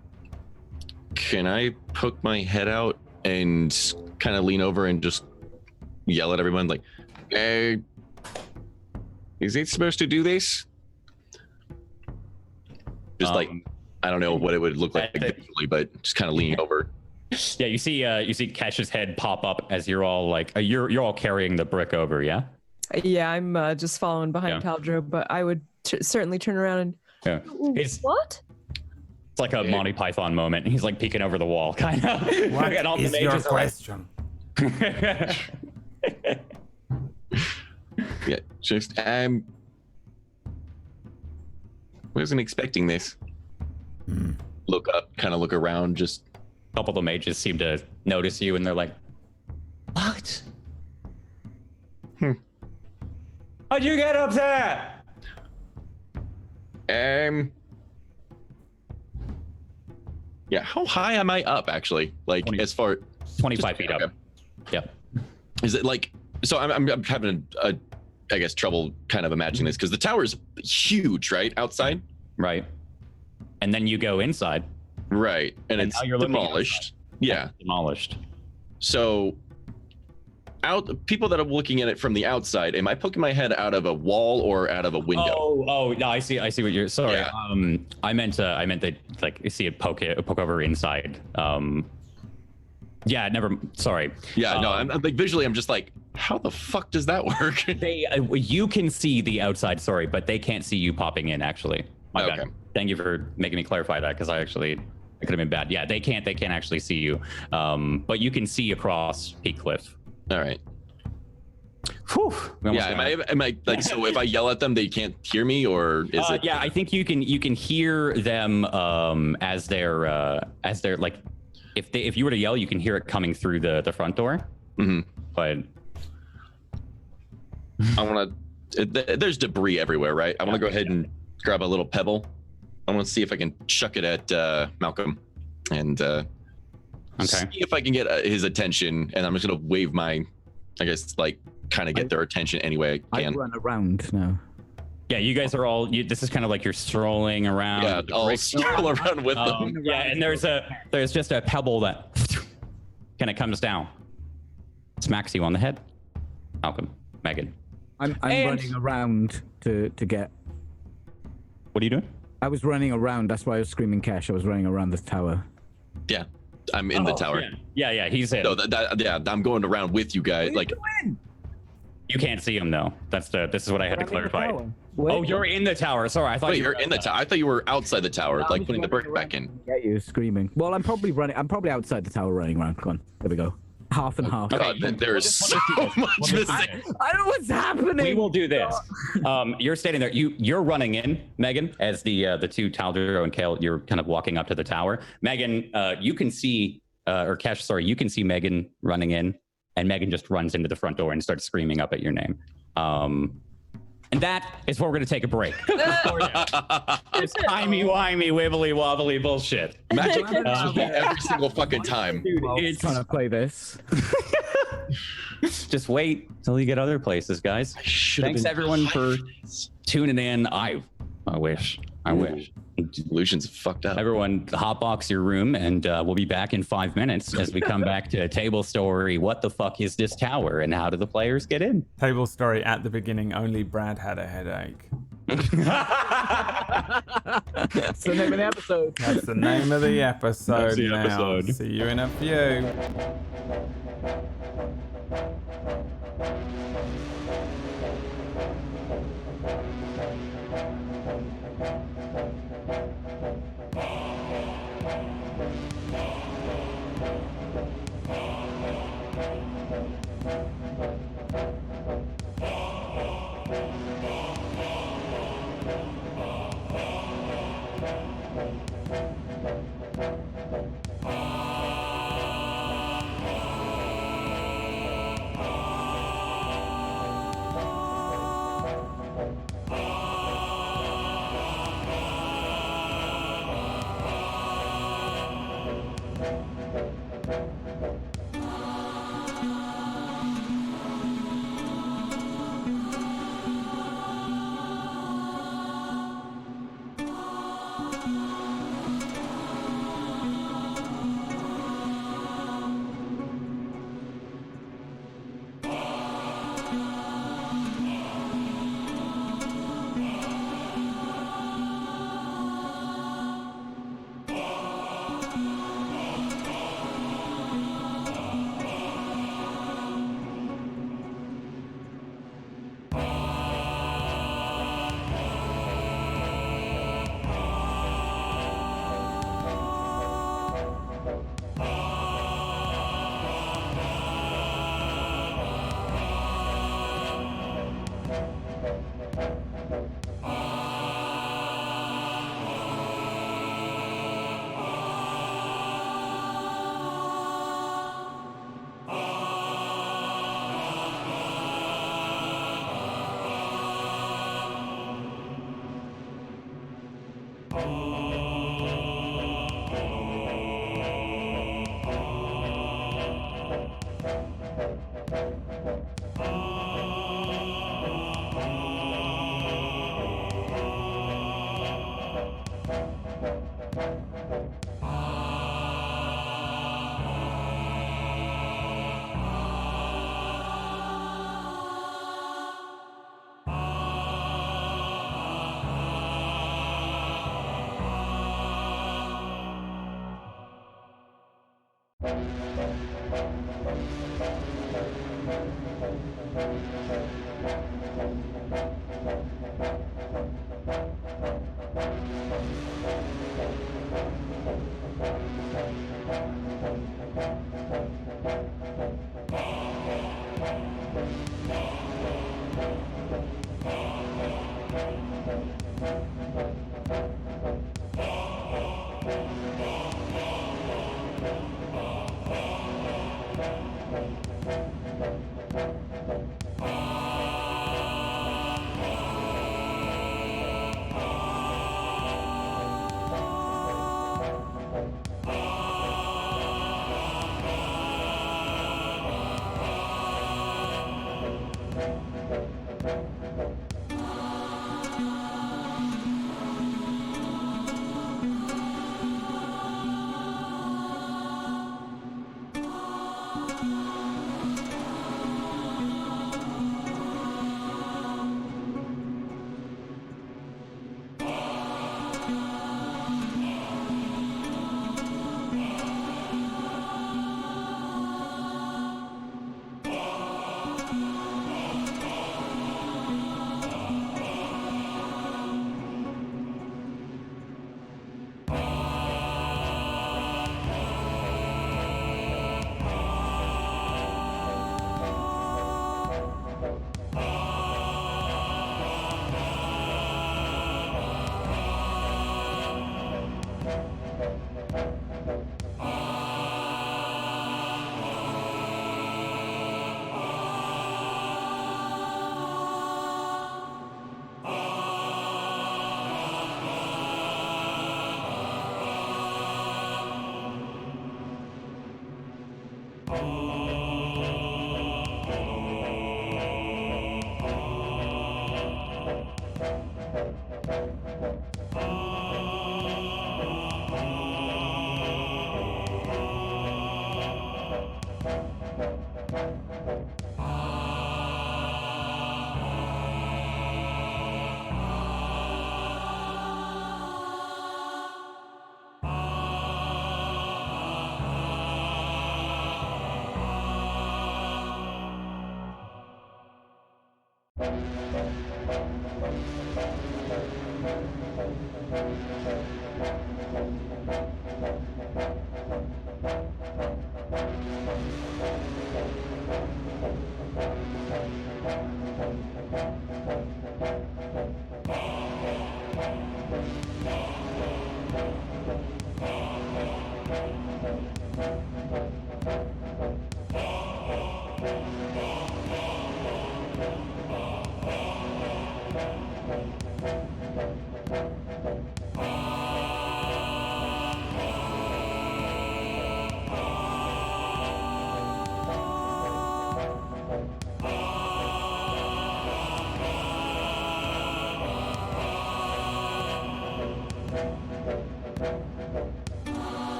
Can I poke my head out and kind of lean over and just yell at everyone like, hey, is it supposed to do this? Just like, I don't know what it would look like visually, but just kind of leaning over. Yeah, you see Kesh's head pop up as you're all like, you're all carrying the brick over, yeah? Yeah, I'm just following behind Talendro, but I would certainly turn around and. Yeah. What? It's like a Monty Python moment. He's like peeking over the wall, kind of. What And all the is your mages are like- question? Yeah, just Wasn't expecting this. Hmm. Look up, kind of look around, just A couple of the mages seem to notice you, and they're like, "What? How'd you get up there?" Yeah, how high am I up actually? Like 20. as far 25 feet up. okay. Yep. Is it like so? I'm having a I guess trouble kind of imagining this because the tower is huge, right? Outside, Right. And then you go inside. right? And it's now you're looking demolished. Yeah. Demolished. So, people that are looking at it from the outside, am I poking my head out of a wall or out of a window? Oh, no, I see what you're. Sorry. Yeah. I meant that like you see it poke over inside. Yeah, never. Sorry. Yeah, no, I'm like visually, I'm just like, how the fuck does that work? They, you can see the outside. Sorry, but they can't see you popping in. Actually, my bad. Okay. Thank you for making me clarify that because it could have been bad. Yeah, they can't actually see you, but you can see across Peak Cliff. All right. Whew, Yeah, am I like so? If I yell at them, they can't hear me, or is it? Yeah, I think you can hear them as they're like if you were to yell, you can hear it coming through the front door. Mm-hmm. But I want to. There's debris everywhere, right? I want to go ahead and grab a little pebble. I want to see if I can chuck it at Malcolm, and see if I can get his attention. And I'm just gonna wave my, I guess, like kind of get their attention any way I I can. run around now. yeah, you guys are all. This is kind of like you're strolling around. Yeah, I'll stroll around with them. Yeah, and there's just a pebble that kind of comes down, smacks you on the head. Malcolm, Megan, I'm And- running around to get. what are you doing? I was running around. That's why I was screaming cash. I was running around the tower. Yeah, I'm in the tower. Yeah, he's in. No, yeah, I'm going around with you guys. Like, You can't see him though. This is what I had to clarify. Wait, Oh, you're in the tower. Sorry, I thought wait, you you're were in the tower. I thought you were outside the tower, I'm like just putting the running brick back around in. to Get you screaming. Well, I'm probably running. I'm probably outside the tower running around. Come on, there we go. Half and half. God, there is so much missing. I don't know what's happening. We will do this. You're standing there. You're running in, Megan, as the two Taldero and Kale. You're kind of walking up to the tower. Megan, you can see, or Kesh, sorry, you can see Megan running in, and Megan just runs into the front door and starts screaming up at your name. And that is where we're going to take a break. It's timey-wimey, wibbly-wobbly bullshit. Magic every single fucking time. Dude, Well, it's trying to play this. just wait till you get other places, guys. Thanks everyone for tuning in. I wish. Illusions fucked up. Everyone, hotbox your room, and we'll be back in 5 minutes as we come back to Tablestory. What the fuck is this tower, and how do the players get in? Tablestory at the beginning. Only Brad had a headache. That's the name of the episode. That's the name of the episode. That's the now. episode. See you in a few.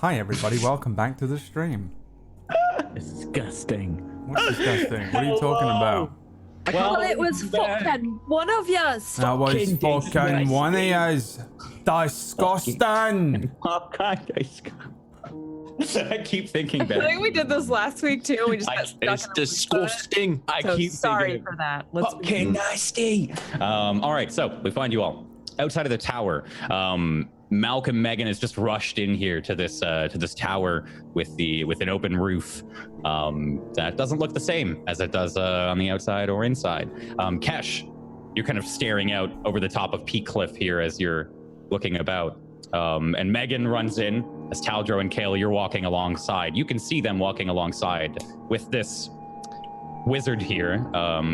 Hi everybody, welcome back to the stream. Disgusting. What's disgusting? What are you talking about? Well, it was fucking one of yous. That was fucking one of yours. Disgusting. I keep thinking I that. think we did this last week too. We just got stuck. It's disgusting. I So keep sorry thinking for that. Let's fucking nasty. All right, so we find you all outside of the tower. Malcolm Megan has just rushed in here to this tower with an open roof that doesn't look the same as it does on the outside or inside. Kesh, you're kind of staring out over the top of Peak Cliff here as you're looking about. And Megan runs in as Taldro and Kale, you're walking alongside. You can see them walking alongside with this wizard here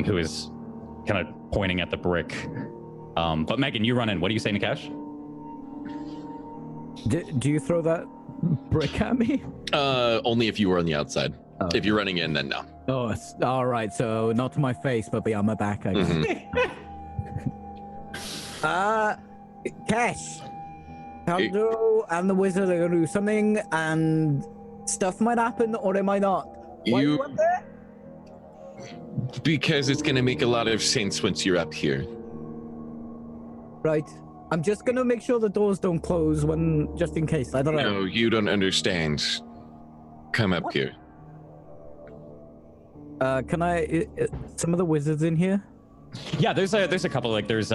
who is kind of pointing at the brick. But Megan, you run in. What are you saying to Kesh? Do you throw that brick at me? Only if you were on the outside. Oh. If you're running in, then no. Oh, it's, all right. So not to my face, but behind my back, I guess. Cash. Taldro and the wizard are going to do something, and stuff might happen, or it might not. Why You- you up there? Because it's going to make a lot of sense once you're up here. Right. I'm just going to make sure the doors don't close when, just in case. I don't know. No, you don't understand. Come up here. Can I? Some of the wizards in here? Yeah, there's a couple. Like there's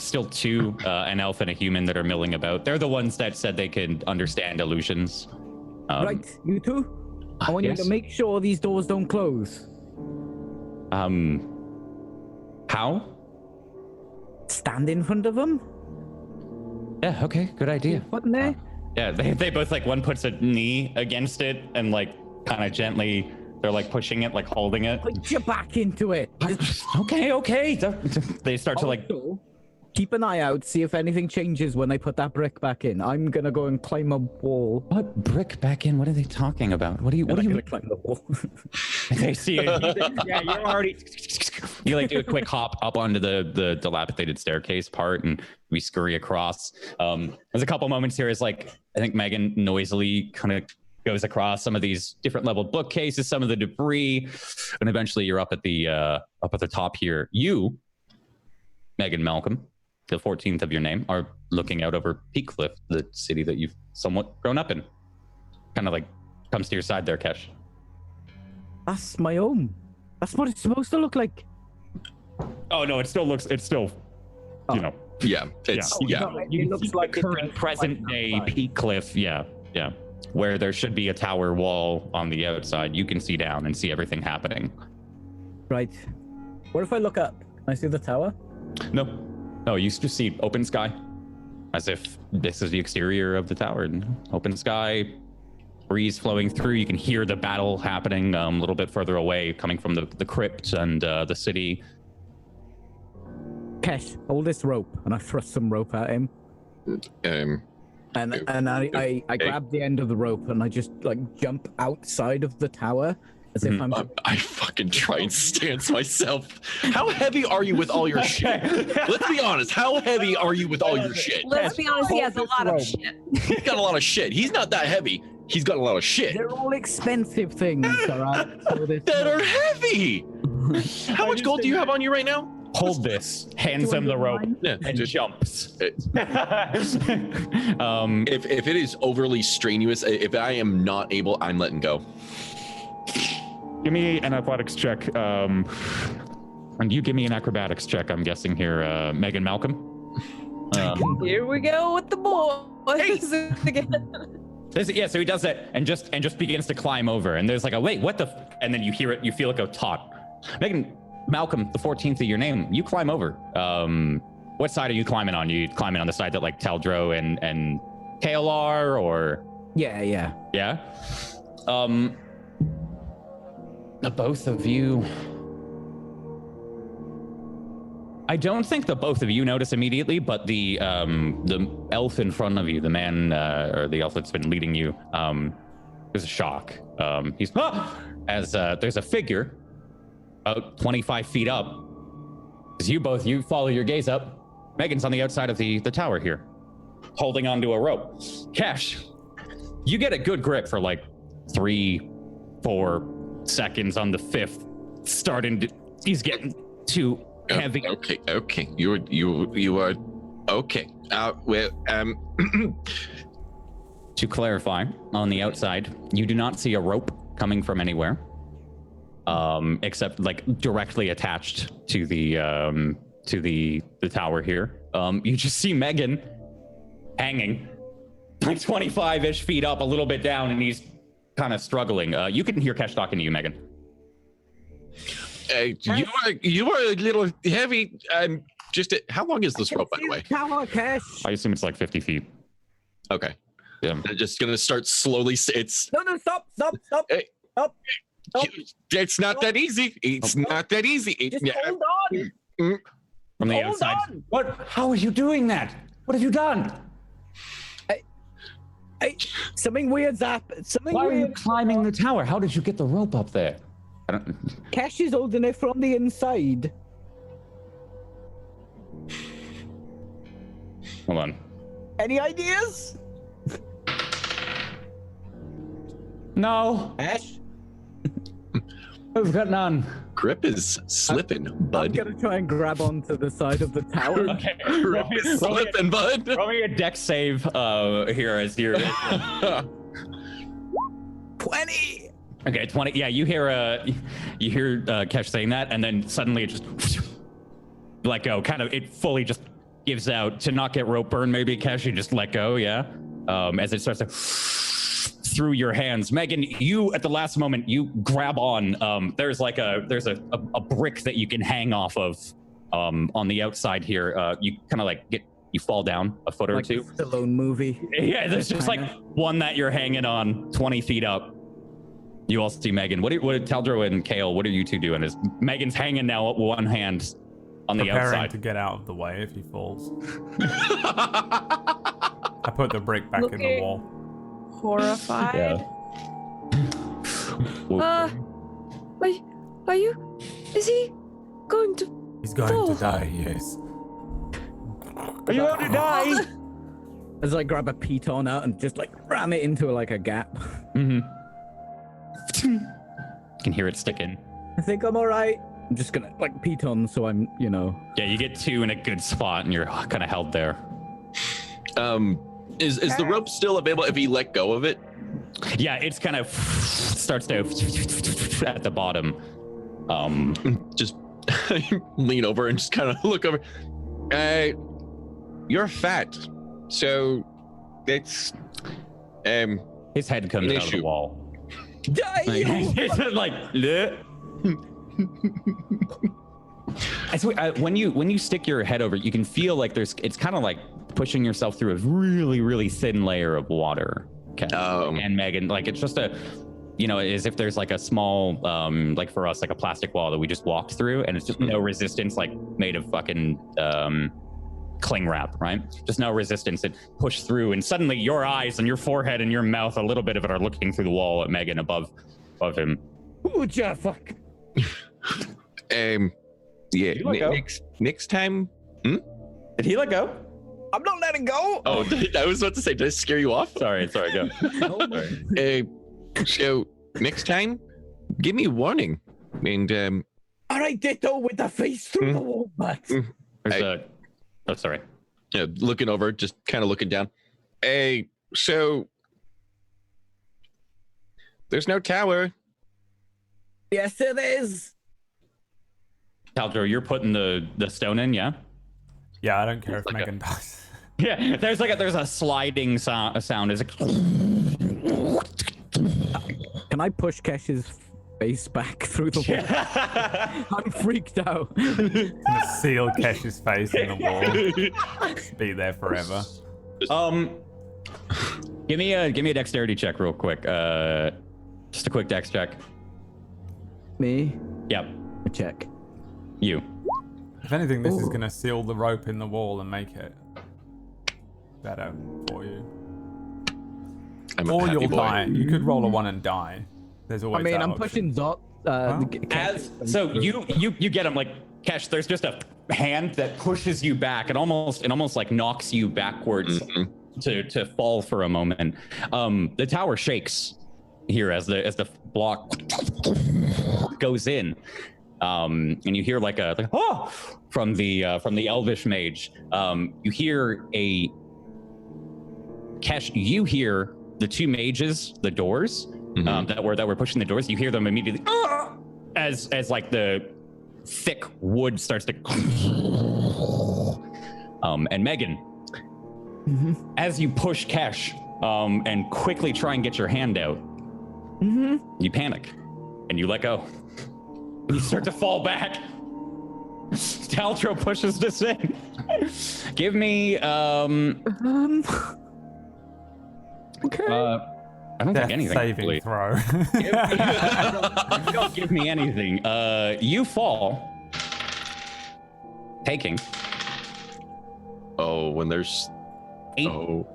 still two, an elf and a human that are milling about. They're the ones that said they could understand illusions. Right, you two. I want yes. you to make sure these doors don't close. How? Stand in front of them. Yeah, okay, good idea. What in there? Yeah, they both like one puts a knee against it and like kind of gently they're like pushing it, like holding it. Put your back into it. Okay. They start to like Also, keep an eye out, see if anything changes when they put that brick back in. I'm gonna go and climb a wall. what brick back in? What are they talking about? What do you gonna climb the wall? They see it. Yeah, you're already you like do a quick hop up onto the dilapidated staircase part and we scurry across. There's a couple moments here as like I think Megan noisily kind of goes across some of these different leveled bookcases, some of the debris, and eventually you're up at the top here. You, Megan Malcolm, the 14th of your name, are looking out over Peakcliff, the city that you've somewhat grown up in. Kind of like comes to your side there, Kesh. That's my home. That's what it's supposed to look like. Oh no, it still, you know. Yeah, it's yeah. It looks like current present day Peakcliff. Yeah. Where there should be a tower wall on the outside, you can see down and see everything happening. Right. What if I look up? Can I see the tower? No, you just see open sky, as if this is the exterior of the tower. And open sky, breeze flowing through. You can hear the battle happening a little bit further away, coming from the crypt and the city. Kesh, hold this rope, and I thrust some rope at him. And I grab the end of the rope and I just like jump outside of the tower as if I'm. I fucking try and stance myself. How heavy are you with all your shit? Let's be honest. How heavy are you with all your shit? Let's be honest, he has a lot of shit. He's got a lot of shit. He's not that heavy. He's got a lot of shit. They're all expensive things, all right? So That are heavy. How much gold do you have on you right now? Hold this, hands him the rope, Yeah, and just- jumps. If it is overly strenuous, if I am not able, I'm letting go. Give me an athletics check. And you give me an acrobatics check, I'm guessing here, Megan Malcolm. Here we go with the boys again. Yeah, so he does that and just begins to climb over. And there's like a wait, what the? And then you hear it, you feel it go taut. Megan Malcolm, the 14th of your name, you climb over. What side are you climbing on? You climbing on the side that like Taldro and KLR or? Yeah. The both of you. I don't think the both of you notice immediately, but the elf in front of you, the man or the elf that's been leading you, there's a shock. He's as there's a figure about 25 feet up. As you follow your gaze up. Megan's on the outside of the tower here, holding onto a rope. Cash, you get a good grip for like 3-4 seconds on the 5th. He's getting too heavy. Okay. You are okay. To clarify, on the outside, you do not see a rope coming from anywhere, except like directly attached to the tower here. You just see Megan hanging like 25-ish feet up, a little bit down, and he's kind of struggling. You can hear Kesh talking to you, Megan. You are a little heavy. How long is this rope, by the way? Tower, Kesh. I assume it's like 50 feet. Okay. Yeah. I'm just gonna start slowly. No, stop. Hey. Stop. It's not that easy. It's not that easy. Just hold on. From the Hold outside. on. What? How are you doing that? What have you done? Something weird's happened. Why are you climbing the tower? How did you get the rope up there? I don't. Kesh is holding it from the inside. Hold on. Any ideas? No. Kesh? We've got none. Grip is slipping, I'm bud. gonna try and grab onto the side of the tower. Okay. Grip is slipping, bud. Roll me a dex save here as you're 20. Okay, 20. Yeah, you hear Kesh saying that, and then suddenly it just let go. Kind of, it fully just gives out. To not get rope burn, maybe Kesh, you just let go. Yeah, as it starts to through your hands. Megan, you at the last moment you grab on. There's a brick that you can hang off of on the outside here. You kind of like you fall down a foot or Like two. the Stallone movie. Yeah, there's just like one that you're hanging on 20 feet up. You all see Megan. What Taldro and Kale, what are you two doing? Is Megan's hanging now with one hand on the Preparing outside. to get out of the way if he falls. I put the brick back in the wall. Horrified. Yeah. Are you? Is he going to? He's going to die, yes. Are you going to die? As I grab a piton out and just like ram it into like a gap. Mm-hmm. You can hear it sticking. I think I'm all right. I'm just gonna like piton, so I'm, Yeah, you get two in a good spot, and you're kind of held there. Is the rope still available if he let go of it? Yeah, it's kind of starts to at the bottom. Just lean over and just kind of look over. You're fat, so it's His head comes an out of the issue. wall. It's like when you stick your head over, you can feel like it's kind of like pushing yourself through a really, really thin layer of water. Okay. And Megan, like it's just as if there's like a small, like for us, like a plastic wall that we just walked through, and it's just no resistance, like made of fucking cling wrap, right? Just no resistance. It pushed through, and suddenly your eyes and your forehead and your mouth, a little bit of it, are looking through the wall at Megan above him. Ooh, fuck. Yeah. Next time. Did he let go? I'm not letting go. Oh, I was about to say, did I scare you off? Sorry, go. So next time, give me a warning. And All right, Ditto with the face through the wall, but Sorry. Yeah, looking over, just kind of looking down. Hey, so there's no tower. yes, it is. Taldro, you're putting the stone in, yeah? Yeah, I don't care if Like Megan dies. Yeah, there's a sliding sound. It's like Can I push Kesh's face back through the wall? I'm freaked out. Gonna seal Kesh's face in the wall. Be there forever. give me a dexterity check real quick. Just a quick dex check. Me? Yep, A check. you. If anything, this is gonna seal the rope in the wall and make it better for you. I'm a Or happy you'll boy. die. You could roll a 1 and die. There's always. I mean, that I'm option. pushing Zot. So you get him like Kesh. There's just a hand that pushes you back. It almost like knocks you backwards to fall for a moment. The tower shakes here as the block goes in, and you hear like a oh from the elvish mage. You hear a Kesh. You hear the two mages, the doors. That were pushing the doors. You hear them immediately as like the thick wood starts to and Megan, as you push Kesh and quickly try and get your hand out, you panic and you let go. You start to fall back. Taldro pushes this in. Give me Okay. I don't Death think anything. saving Really. throw. Don't give me anything. You fall, taking When there's 8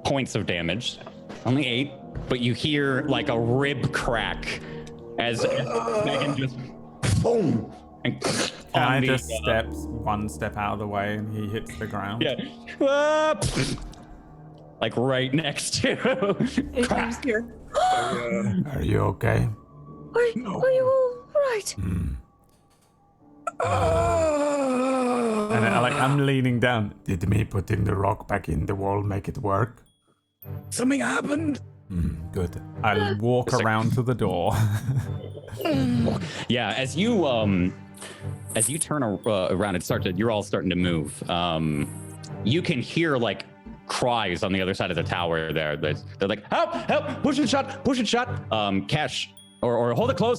points of damage. Only 8, but you hear like a rib crack as Megan just boom and Can I just steps one step out of the way and he hits the ground? yeah, like right next to. Adrian's here. Are you okay? Are you all right? And I'm leaning down. Did me putting the rock back in the wall make it work? Something happened. Good. I walk around to the door. Yeah, as you turn around and you're all starting to move. You can hear like cries on the other side of the tower there. They're like, help, push and shut. Cash, or hold it close.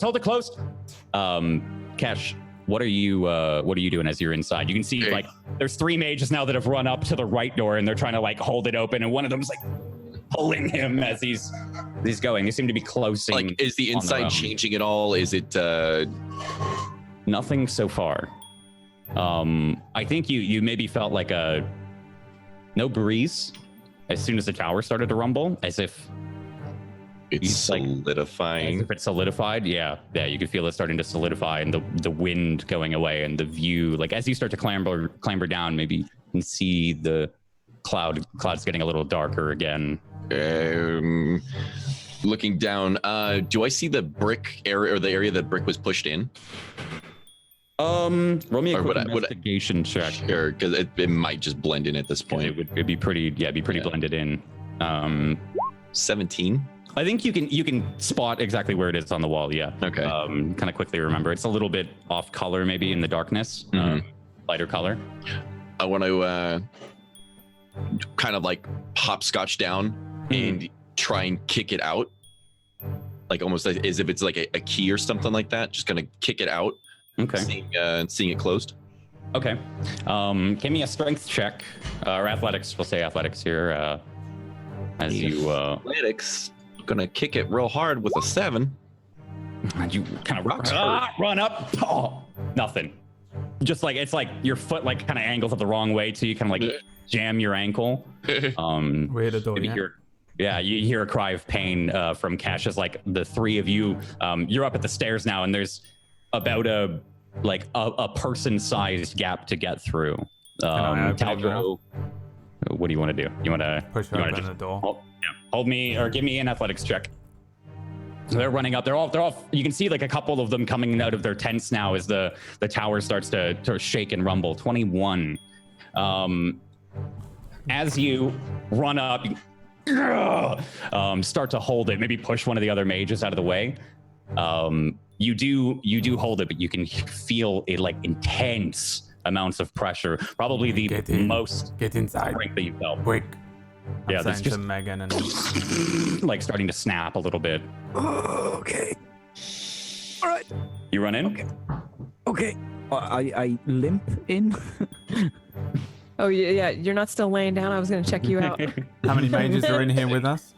Cash, what are you doing as you're inside? You can see like there's 3 mages now that have run up to the right door and they're trying to like hold it open, and one of them's like pulling him as he's going. They seem to be closing. Like, is the inside changing at all? Is it nothing so far? I think you maybe felt like no breeze as soon as the tower started to rumble, as if it's solidifying. As if it's solidified. Yeah, you can feel it starting to solidify, and the wind going away, and the view, like as you start to clamber down, maybe you can see the clouds getting a little darker again. Looking down, do I see the brick area, or the area that brick was pushed in? Roll me a Or quick would I- investigation check. Sure, because it might just blend in at this point. It'd be pretty blended in. 17. I think you can spot exactly where it is on the wall. Yeah. Okay. Kind of quickly remember, it's a little bit off color, maybe in the darkness. Lighter color. I want to kind of like hopscotch down and try and kick it out, like almost like, as if it's like a key or something like that. Just gonna kick it out. Okay. Seeing it closed. Okay. Give me a strength check or athletics. We'll say athletics here. As you Athletics. Gonna kick it real hard with a 7. you kind of run up. Oh, nothing. Just like it's like your foot like kind of angles up the wrong way, so you kind of like jam your ankle. Weird door, Yeah, you hear a cry of pain from Cash as like the 3 of you, you're up at the stairs now, and there's about a person-sized gap to get through. Taldro, what do you want to do? You want to push open the door? Hold me or give me an athletics check. So they're running up. They're all. You can see like a couple of them coming out of their tents now as the tower starts to shake and rumble. 21. As you run up, start to hold it. Maybe push one of the other mages out of the way. You do hold it, but you can feel it like intense amounts of pressure. Probably the most get inside strength that you felt. Quick. Yeah, that's just Megan and like starting to snap a little bit. Okay. All right. You run in. Okay. I limp in. Oh yeah, you're not still laying down. I was gonna check you out. How many mages are in here with us?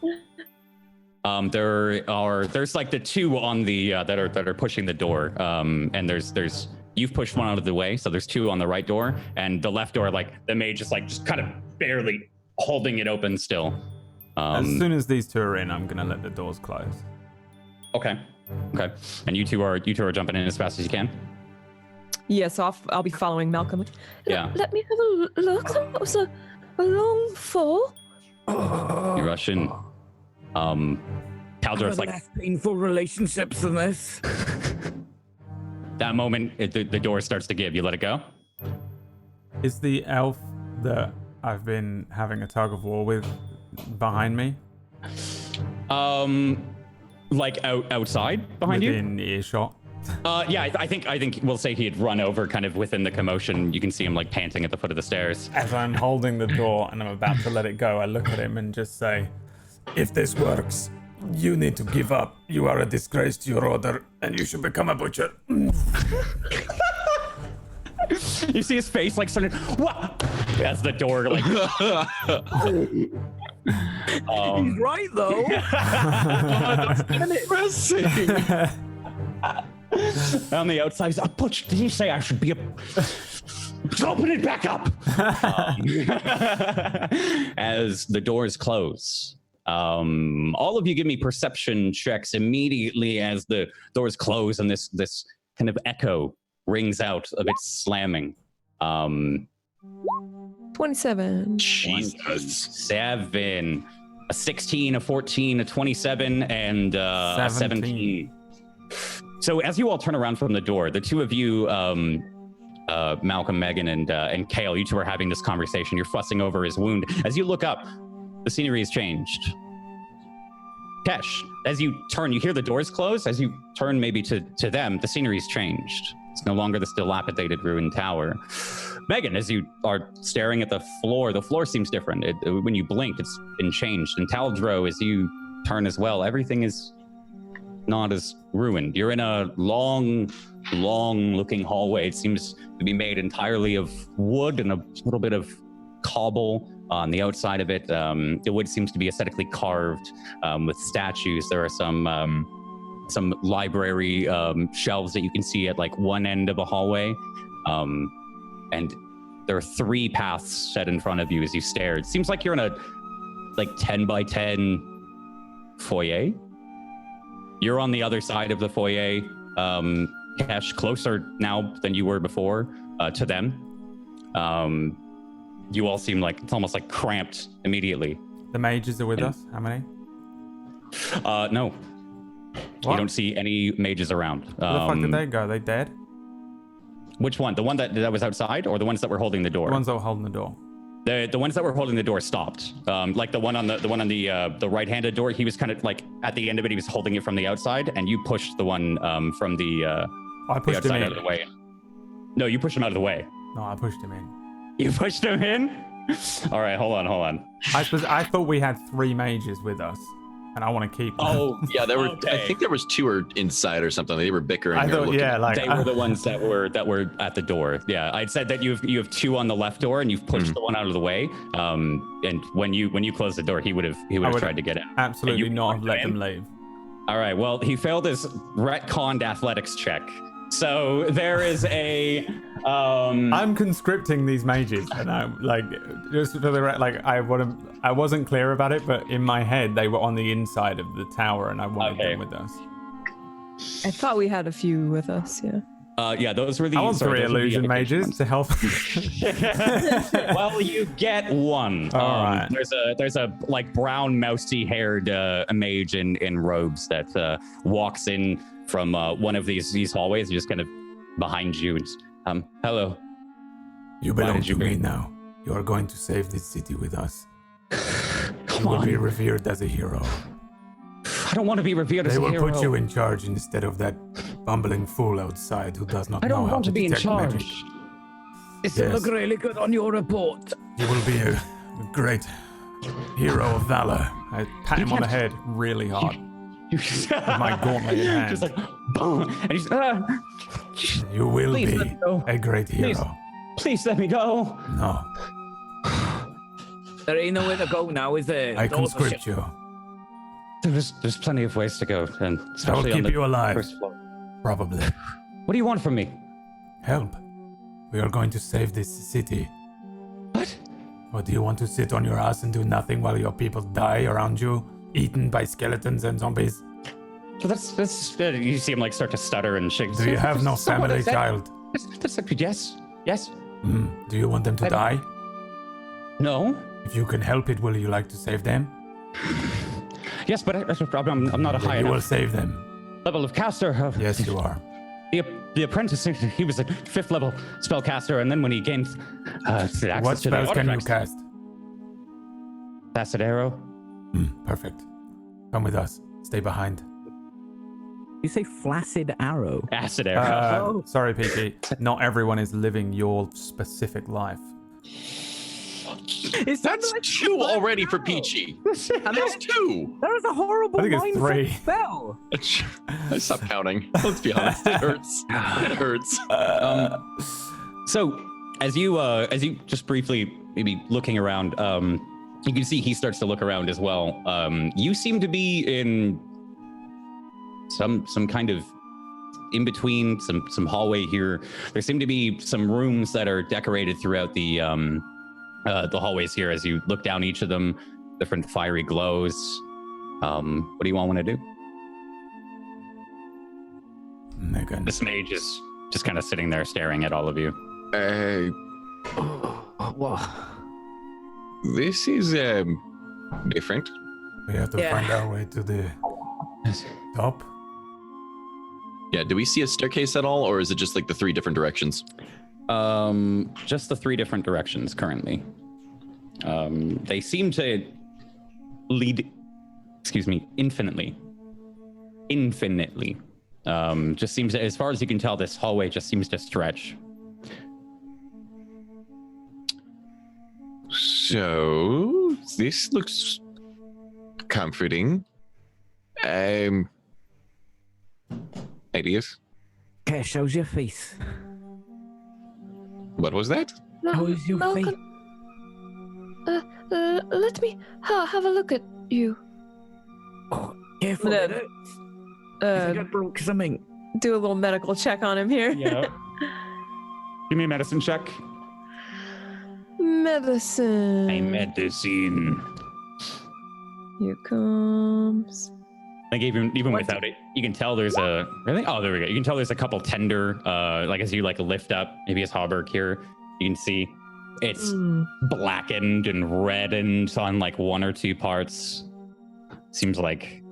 There's like the 2 on the that are pushing the door. And there's you've pushed one out of the way, so there's 2 on the right door, and the left door, like the mage is like just kind of barely holding it open still. As soon as these 2 are in, I'm gonna let the doors close. Okay. And you two are jumping in as fast as you can. Yeah, so I'll be following Malcolm. Yeah. Let me have a look. That was a long fall. You rush in. Taldr's like less painful relationships than this. that moment. The door starts to give. You let it go. Is the elf that I've been having a tug of war with behind me? Like outside behind you? Within earshot. Yeah, I think we'll say he had run over kind of within the commotion. You can see him like panting at the foot of the stairs. As I'm holding the door and I'm about to let it go, I look at him and just say, if this works, you need to give up. You are a disgrace to your order and you should become a butcher. You see his face like starting, what? As the door like. He's right though. On the outside, he's like, Butch, did you say I should be a... Open it back up! As the doors close. All of you give me perception checks immediately as the doors close and this kind of echo rings out of its slamming. 27. Jesus. 7. A 16, a 14, a 27, and a 17. So as you all turn around from the door, the 2 of you, Malcolm, Megan, and Kale, you 2 are having this conversation. You're fussing over his wound. As you look up, the scenery has changed. Kesh, as you turn, you hear the doors close. As you turn maybe to them, the scenery's changed. It's no longer this dilapidated ruined tower. Megan, as you are staring at the floor seems different. When you blinked, it's been changed. And Taldro, as you turn as well, everything is not as ruined. You're in a long looking hallway. It seems to be made entirely of wood and a little bit of cobble on the outside of it. The wood seems to be aesthetically carved with statues. There are some library shelves that you can see at like one end of a hallway. And there are 3 paths set in front of you as you stare. It seems like you're in a like 10 by 10 foyer. You're on the other side of the foyer, Kesh, closer now than you were before to them. You all seem like it's almost like cramped immediately. The mages are with us. How many? No. What? You don't see any mages around. Where the fuck did they go? They dead? Which one? The one that was outside, or the ones that were holding the door? The ones that were holding the door. The ones that were holding the door stopped. Like the one on the right-handed door, he was kind of like at the end of it. He was holding it from the outside, and you pushed the one from the I pushed him outside in. out of the way. No, you pushed him out of the way. No, I pushed him in. You pushed him in. All right, hold on. I thought we had 3 mages with us, and I want to keep them. Oh, Yeah, there were. okay. I think there was 2 or inside or something. They were bickering. I or thought, looking. yeah, like They were the ones that were at the door. Yeah, I'd said that you have 2 on the left door, and you've pushed the one out of the way. And when you closed the door, he would have tried to get in. absolutely you not have pushed let him them leave. All right. Well, he failed his retconned athletics check, so there is a. I'm conscripting these mages, and I'm like, just for the like, I wasn't clear about it, but in my head they were on the inside of the tower, and I wanted Okay. them with us. I thought we had a few with us. Yeah. Yeah, those were the. I want sorry, 3 those were the illusion education mages ones. to help. Well, you get 1. All right. There's a like brown mousy haired mage in robes that walks in from one of these hallways, just kind of behind you. And just, hello. You Why belong did you to me bring- now. You are going to save this city with us. Come You will on. be revered as a hero. I don't want to be revered as They a will hero. put you in charge instead of that bumbling fool outside who does not I know don't how want to be in detect charge. magic. This Yes. look really good on your report. You will be a great hero of valor. I pat him on the head really hard. With my gauntlet in hand. Just like, boom. And he's, You will Please be let me go. a great Please. hero. please let me go. No, There ain't nowhere to go now, is there? I Doors are conscript shut. you. There's plenty of ways to go, and I will especially on keep the you alive. first floor. Probably. What do you want from me? Help. We are going to save this city. What? Or do you want to sit on your ass and do nothing while your people die around you, eaten by skeletons and zombies? So that's you see him like start to stutter and shake. Do you have no So what family, is that? child? That's like, yes. Do you want them to I don't- die? No. If you can help it, will you like to save them? Yes, but I'm not a high Then you will enough save them. level of caster. Yes, you are. The apprentice, he was a 5th level spellcaster, and then when he gained access What to the spells can you artifacts, cast? Acid arrow. Perfect. Come with us. Stay behind. You say flaccid arrow. Acid arrow. Sorry, PG. Not everyone is living your specific life. That's 2 already for Peachy. And that's 2. That was a horrible I think it's mindset 3. spell. I stopped counting. Let's be honest. It hurts. It hurts. So, as you just briefly maybe looking around, you can see he starts to look around as well. You seem to be in some kind of in between, some hallway here. There seem to be some rooms that are decorated throughout the hallways here. As you look down each of them, different fiery glows. What do you all want to do? Megan. This mage is just kind of sitting there staring at all of you. What? This is different. We have to Yeah. find our way to the top. Yeah, do we see a staircase at all, or is it just like the 3 different directions? Just the 3 different directions currently. They seem to lead, infinitely. Just seems, as far as you can tell, this hallway just seems to stretch. So this looks comforting. Ideas? Okay, shows your face. What was that? How's your face? Let me have a look at you. Oh, careful. I'm it gonna, hurts. I think I broke something. do a little medical check on him here. Yeah. Give me a medicine check. Medicine. A medicine. Here comes. Like even without it, you can tell there's a really. Oh, there we go. You can tell there's a couple tender. Like as you like lift up, maybe his hauberk here, you can see it's blackened and reddened on like one or two parts. Seems like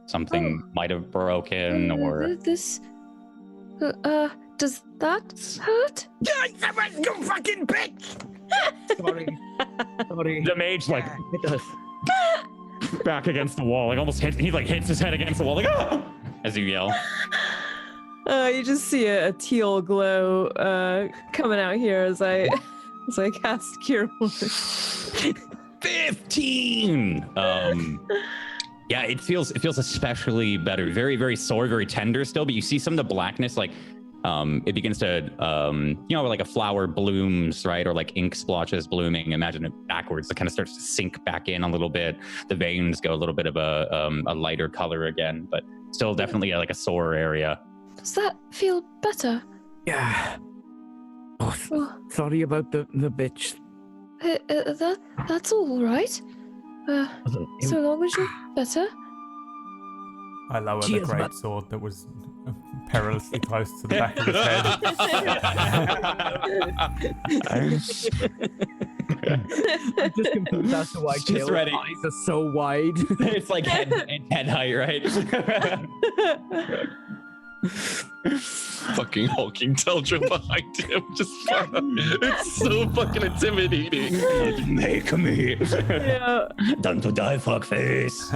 something might have broken or. This. Does that hurt? You fucking bitch! Sorry. The mage like It does. back against the wall, like almost hits his head against the wall, like ah! As you yell. You just see a teal glow coming out here as I cast Cure Wounds. 15. Yeah, it feels especially better. Very, very sore, very tender still, but you see some of the blackness, like it begins to like a flower blooms, right? Or like ink splotches blooming. Imagine it backwards. It kind of starts to sink back in a little bit. The veins go a little bit of a lighter color again, but still definitely like a sore area. Does that feel better? Yeah. Oh, sorry about the bitch. That's all right. So long as you're better. I lower Cheers, the great bud. sword that was perilously close to the back of his head. I'm just confused as to why Just Kale's ready. eyes are so wide. It's like head height, right? Fucking hulking Teldra behind him. Just it's so fucking intimidating. Make me. Yeah. Done to die, fuckface.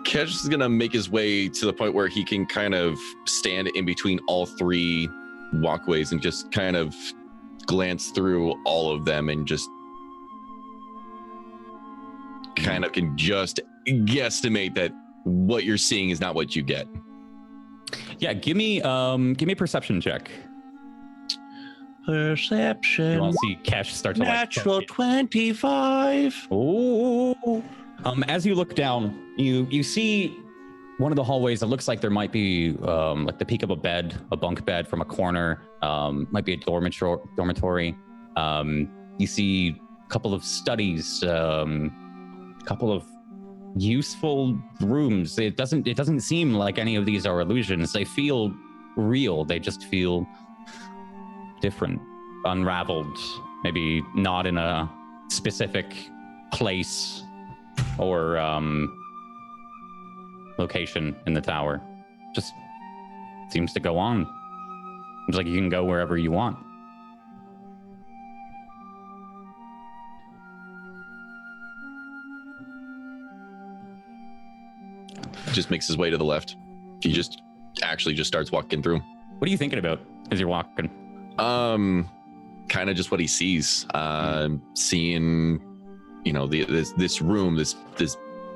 Kesh is gonna make his way to the point where he can kind of stand in between all three walkways and just kind of glance through all of them and just kind of can just guesstimate that what you're seeing is not what you get. Yeah, give me a perception check. Perception. You want to see Kesh start to Natural like 25. Oh. As you look down, you see one of the hallways that looks like there might be like the peak of a bed, a bunk bed from a corner. Might be a dormitory. You see a couple of studies, couple of useful rooms. It doesn't seem like any of these are illusions. They feel real. They just feel different, unraveled. Maybe not in a specific place or location in the tower. Just seems to go on. Seems like you can go wherever you want. Just makes his way to the left. He just actually just starts walking through. What are you thinking about as you're walking? Kind of just what he sees. Seeing, this room, this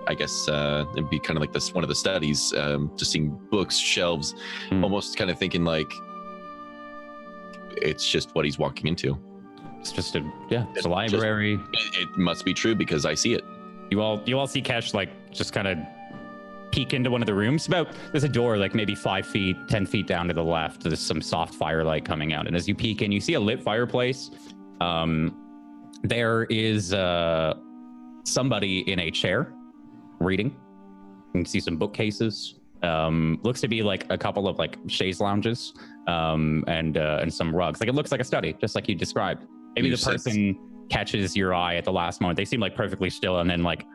I guess it'd be kind of like this one of the studies. Just seeing books, shelves, almost kind of thinking like it's just what he's walking into. It's just it's a library. It must be true because I see it. You all see Kesh like just kind of peek into one of the rooms. There's a door like maybe 5 feet, 10 feet down to the left. There's some soft firelight coming out, and as you peek in, you see a lit fireplace. There is somebody in a chair reading. You can see some bookcases. Looks to be like a couple of like chaise lounges, and some rugs. Like it looks like a study, just like you described. Maybe the person catches your eye at the last moment. They seem like perfectly still, and then like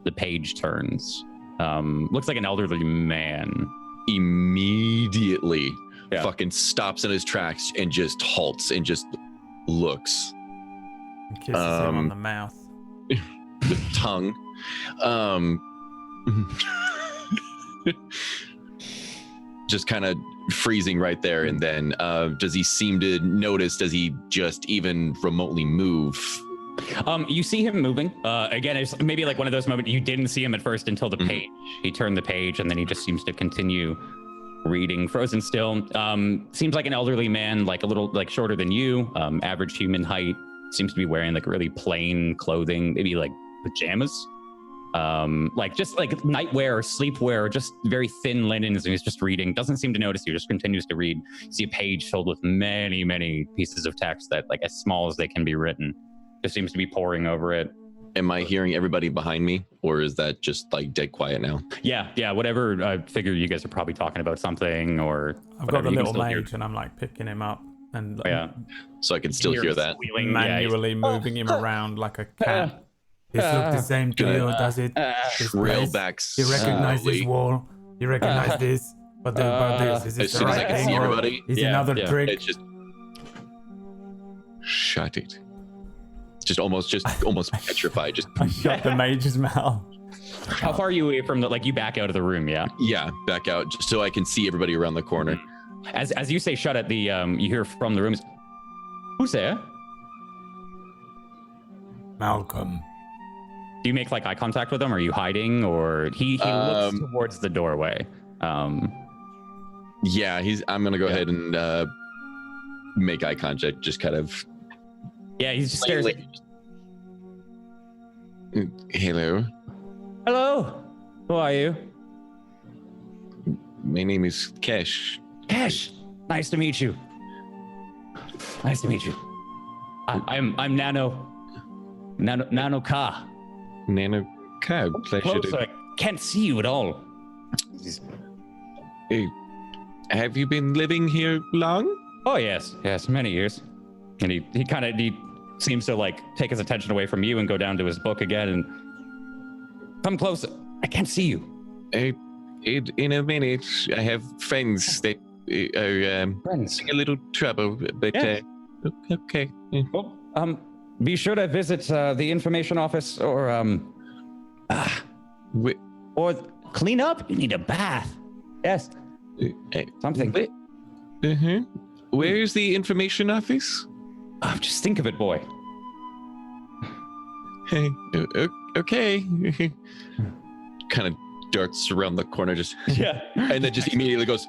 the page turns. Looks like an elderly man. Immediately fucking stops in his tracks and just halts and just looks. And kisses him on the mouth. The tongue. Just kind of freezing right there. And then does he seem to notice, does he just even remotely move You see him moving. Again, it's maybe like one of those moments you didn't see him at first until the page. He turned the page and then he just seems to continue reading, frozen still. Seems like an elderly man, like a little like shorter than you, average human height. Seems to be wearing like really plain clothing, maybe like pajamas. Like just like nightwear or sleepwear, or just very thin linens, and he's just reading. Doesn't seem to notice you, just continues to read. You see a page filled with many, many pieces of text that like as small as they can be written. Just seems to be poring over it. Am I hearing everybody behind me, or is that just like dead quiet now? Yeah, whatever. I figure you guys are probably talking about something, or I've got whatever. the You can little still hear- mage, and I'm like picking him up and So I can still hear that. squealing. manually moving him around like a cat. This look the same to you, does it? This Rail place? back You recognize this slowly. wall? You recognize this? What about this? Is As this the soon as I right can thing see or everybody, is Yeah, another yeah. trick? it's just shut it. Just almost petrified. Just I shut the mage's mouth. How far are you away from the, like you back out of the room? Yeah. yeah, back out just so I can see everybody around the corner. As you say, shut it. The you hear from the room. Who's there? Malcolm. Do you make like eye contact with him? Are you hiding, or he looks towards the doorway? Yeah, I'm gonna go ahead and make eye contact. Just kind of. Yeah, he's just stares. Hello, Hello. Who are you? my name is Kesh. Cash. Nice to meet you. Nice to meet you. I'm Nano Ka. Nano Cab. Pleasure Closer. I can't see you at all. Hey, have you been living here long? Oh yes, many years. And he seems to like take his attention away from you and go down to his book again and come closer. I can't see you. In a minute, I have friends that are Friends. having a little trouble, but Yeah. okay. Well, be sure to visit the information office or or clean up. You need a bath. Yes, something. Where's the information office? Just think of it, boy. Okay. Kind of darts around the corner, just Yeah. and then just immediately goes.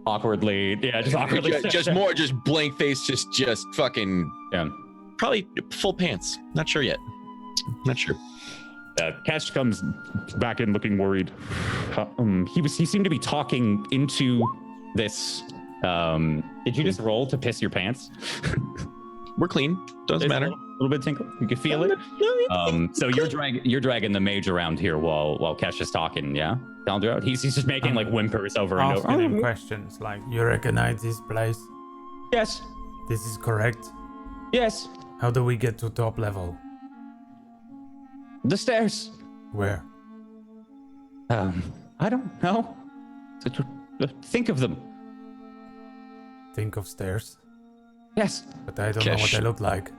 Awkwardly. Yeah, just awkwardly. Just blank face, just fucking. Yeah. Probably full pants. Not sure yet. Not sure. Cash comes back in looking worried. He seemed to be talking into this. Did you just roll to piss your pants? We're clean. Doesn't matter. A little bit tinkle. You can feel it. So you're dragging the mage around here while Kesh is talking. Yeah, Daldro. He's just making like whimpers over and over. Asking him questions like, you recognize this place? Yes. This is correct. Yes. How do we get to top level? The stairs. Where? I don't know. Think of them. Think of stairs. Yes. But I don't know what they look like.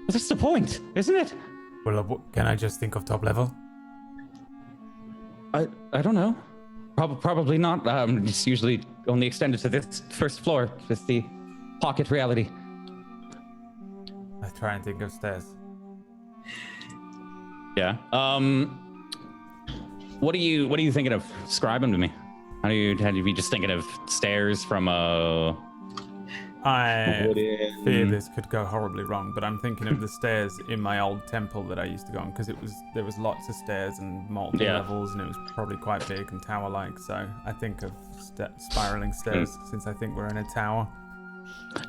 That's the point, isn't it? Well, can I just think of top level? I don't know. Probably not. It's usually only extended to this first floor with the pocket reality. I try and think of stairs. Yeah. What are you thinking of? Describe them to me. How do you be just thinking of stairs from a? I fear this could go horribly wrong, but I'm thinking of the stairs in my old temple that I used to go on because there was lots of stairs and multiple levels, and it was probably quite big and tower-like. So I think of spiraling stairs since I think we're in a tower.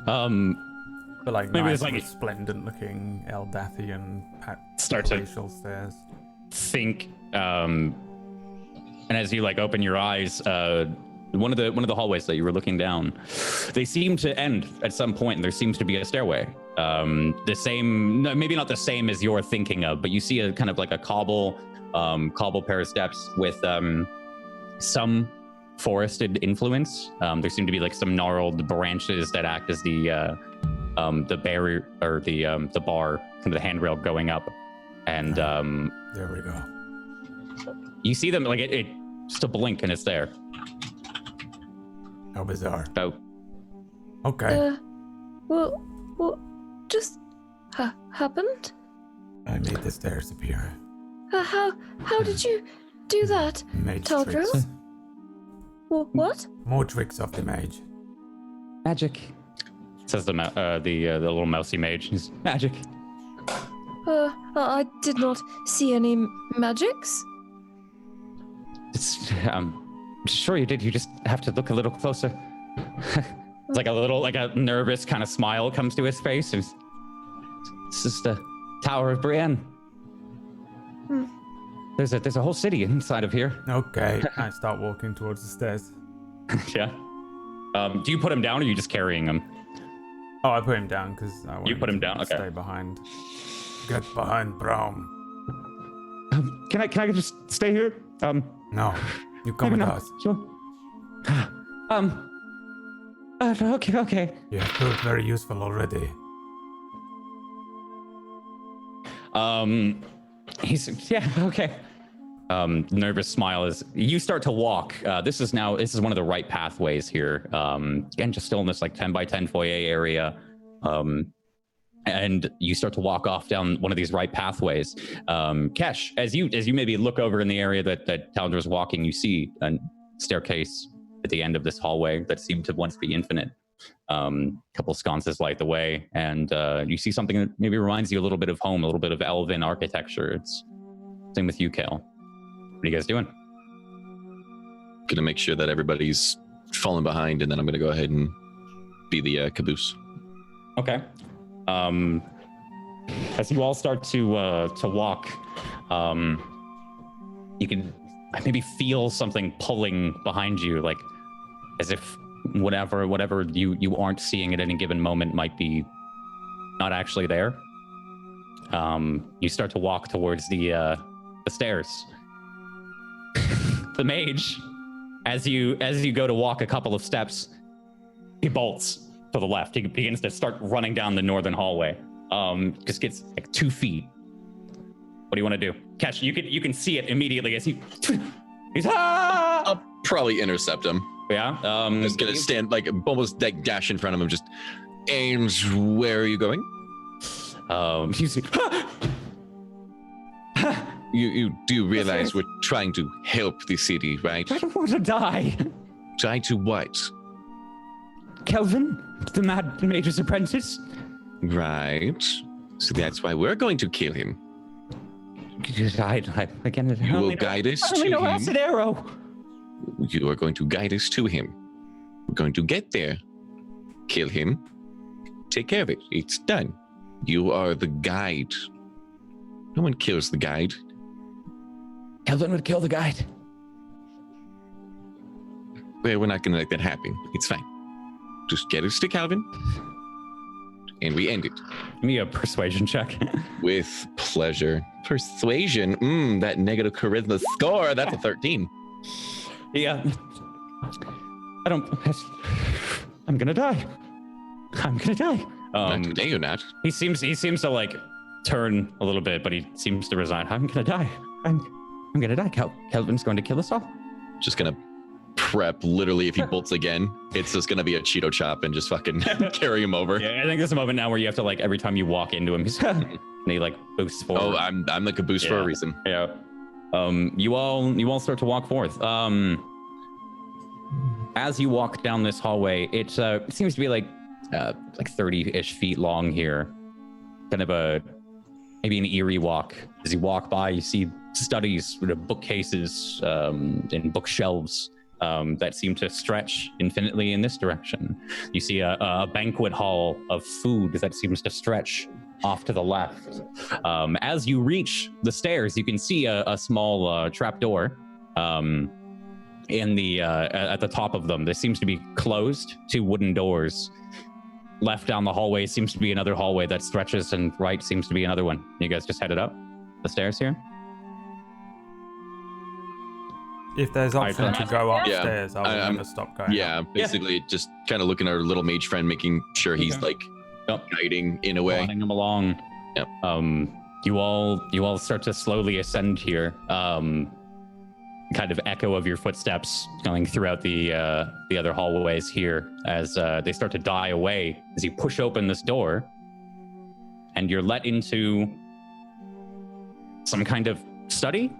But like maybe nice, it's like resplendent-looking Eldathian Start to palatial stairs. think. And as you like open your eyes, one of the hallways that you were looking down, they seem to end at some point, and there seems to be a stairway. The same, no, maybe not the same as you're thinking of, but you see a kind of like a cobble pair of steps with some forested influence. There seem to be like some gnarled branches that act as the barrier or the bar, kind of the handrail going up, and There we go. you see them like it just a blink and it's there. How bizarre. So Okay. Well, just happened? I made the stairs appear. How did you do that? Mage Taldril? tricks. What? More tricks of the mage. Magic. Says the little mousy mage. He's magic. I did not see any magics. It's, sure you did. You just have to look a little closer. It's like a nervous kind of smile comes to his face. This is the Tower of Brienne. There's a whole city inside of here. Okay, I start walking towards the stairs. Yeah. Do you put him down, or are you just carrying him? Oh, I put him down because I want You put him down, okay. Stay behind. Get behind Braum. Can I just stay here? No, you come with maybe not. us. Sure. Okay. You have proved very useful already. Okay. Nervous smile as you start to walk. This is one of the right pathways here. Again, just still in this like 10 by 10 foyer area. And you start to walk off down one of these right pathways. Kesh, as you maybe look over in the area that Taldra's walking, you see a staircase at the end of this hallway that seemed to once be infinite. Couple sconces light the way, and you see something that maybe reminds you a little bit of home, a little bit of elven architecture. It's same with you, Kale. What are you guys doing? Gonna make sure that everybody's falling behind, and then I'm gonna go ahead and be the caboose. Okay. As you all start to walk, You can maybe feel something pulling behind you, like as if whatever you aren't seeing at any given moment might be not actually there. You start to walk towards the stairs. The mage, as you go to walk a couple of steps, he bolts to the left. He begins to start running down the northern hallway. Just gets like 2 feet. What do you want to do? Catch, you can see it immediately as he's I'll probably intercept him. Yeah. I'm just gonna stand like almost like dash in front of him. Just, and where are you going? He's You do realize we're trying to help the city, right? I don't want to die. Try to what? Kelvin, the mad mage's apprentice. Right. So that's why we're going to kill him. Again, You will guide us to him. Acid arrow. You are going to guide us to him. We're going to get there, kill him, take care of it. It's done. You are the guide. No one kills the guide. Kelvin would kill the guide. Well, we're not going to let that happen. It's fine. Just get us to Calvin, and we end it. Give me a persuasion check. With pleasure. Persuasion. That negative charisma score. That's a 13. Yeah. I'm gonna die. Not today, you're not. He seems to like turn a little bit, but he seems to resign. I'm gonna die. I'm gonna die. Kelvin's going to kill us all. Just gonna prep. Literally, if he bolts again, it's just gonna be a Cheeto chop and just fucking carry him over. Yeah, I think there's a moment now where you have to like every time you walk into him, he's and he like boosts forward. Oh, I'm the caboose for a reason. Yeah. You all start to walk forth. As you walk down this hallway, it seems to be like 30-ish feet long here. Kind of maybe an eerie walk. As you walk by, you see studies, bookcases, and bookshelves that seem to stretch infinitely in this direction. You see a banquet hall of food that seems to stretch off to the left. As you reach the stairs, you can see a small trapdoor in the at the top of them. This seems to be closed. 2 wooden doors. Left down the hallway seems to be another hallway that stretches, and right seems to be another one. You guys just headed up the stairs here? If there's option to go Yeah. upstairs, I will never stop going. Yeah, basically just kind of looking at our little mage friend, making sure he's like guiding in a way. Running them along. Yep. You all start to slowly ascend here. Kind of echo of your footsteps going throughout the other hallways here as they start to die away. As you push open this door, and you're let into some kind of study.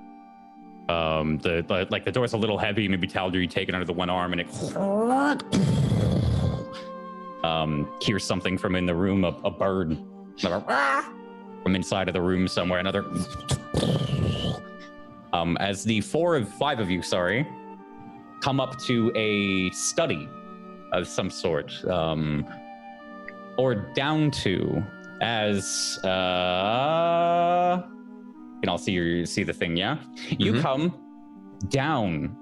The door's a little heavy. Maybe Taldir, you take it under the one arm, and it hears something from in the room. A bird. From inside of the room somewhere. Another. As the five of you, come up to a study of some sort, or down to as you can all see the thing, yeah? You come down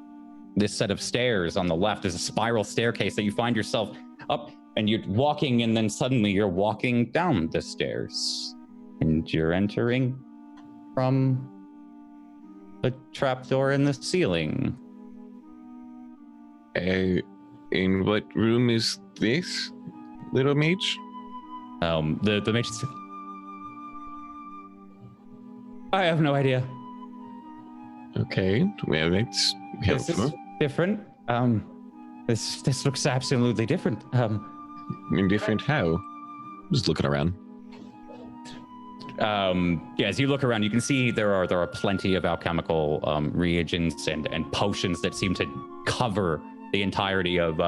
this set of stairs on the left. There's a spiral staircase that you find yourself up, and you're walking, and then suddenly you're walking down the stairs, and you're entering from a trapdoor in the ceiling. In what room is this, little mage? The mage. I have no idea. Okay, well, that's This is helpful. different. This looks absolutely different. Indifferent how? Just looking around. Yeah, as you look around, you can see there are plenty of alchemical reagents and potions that seem to cover the entirety of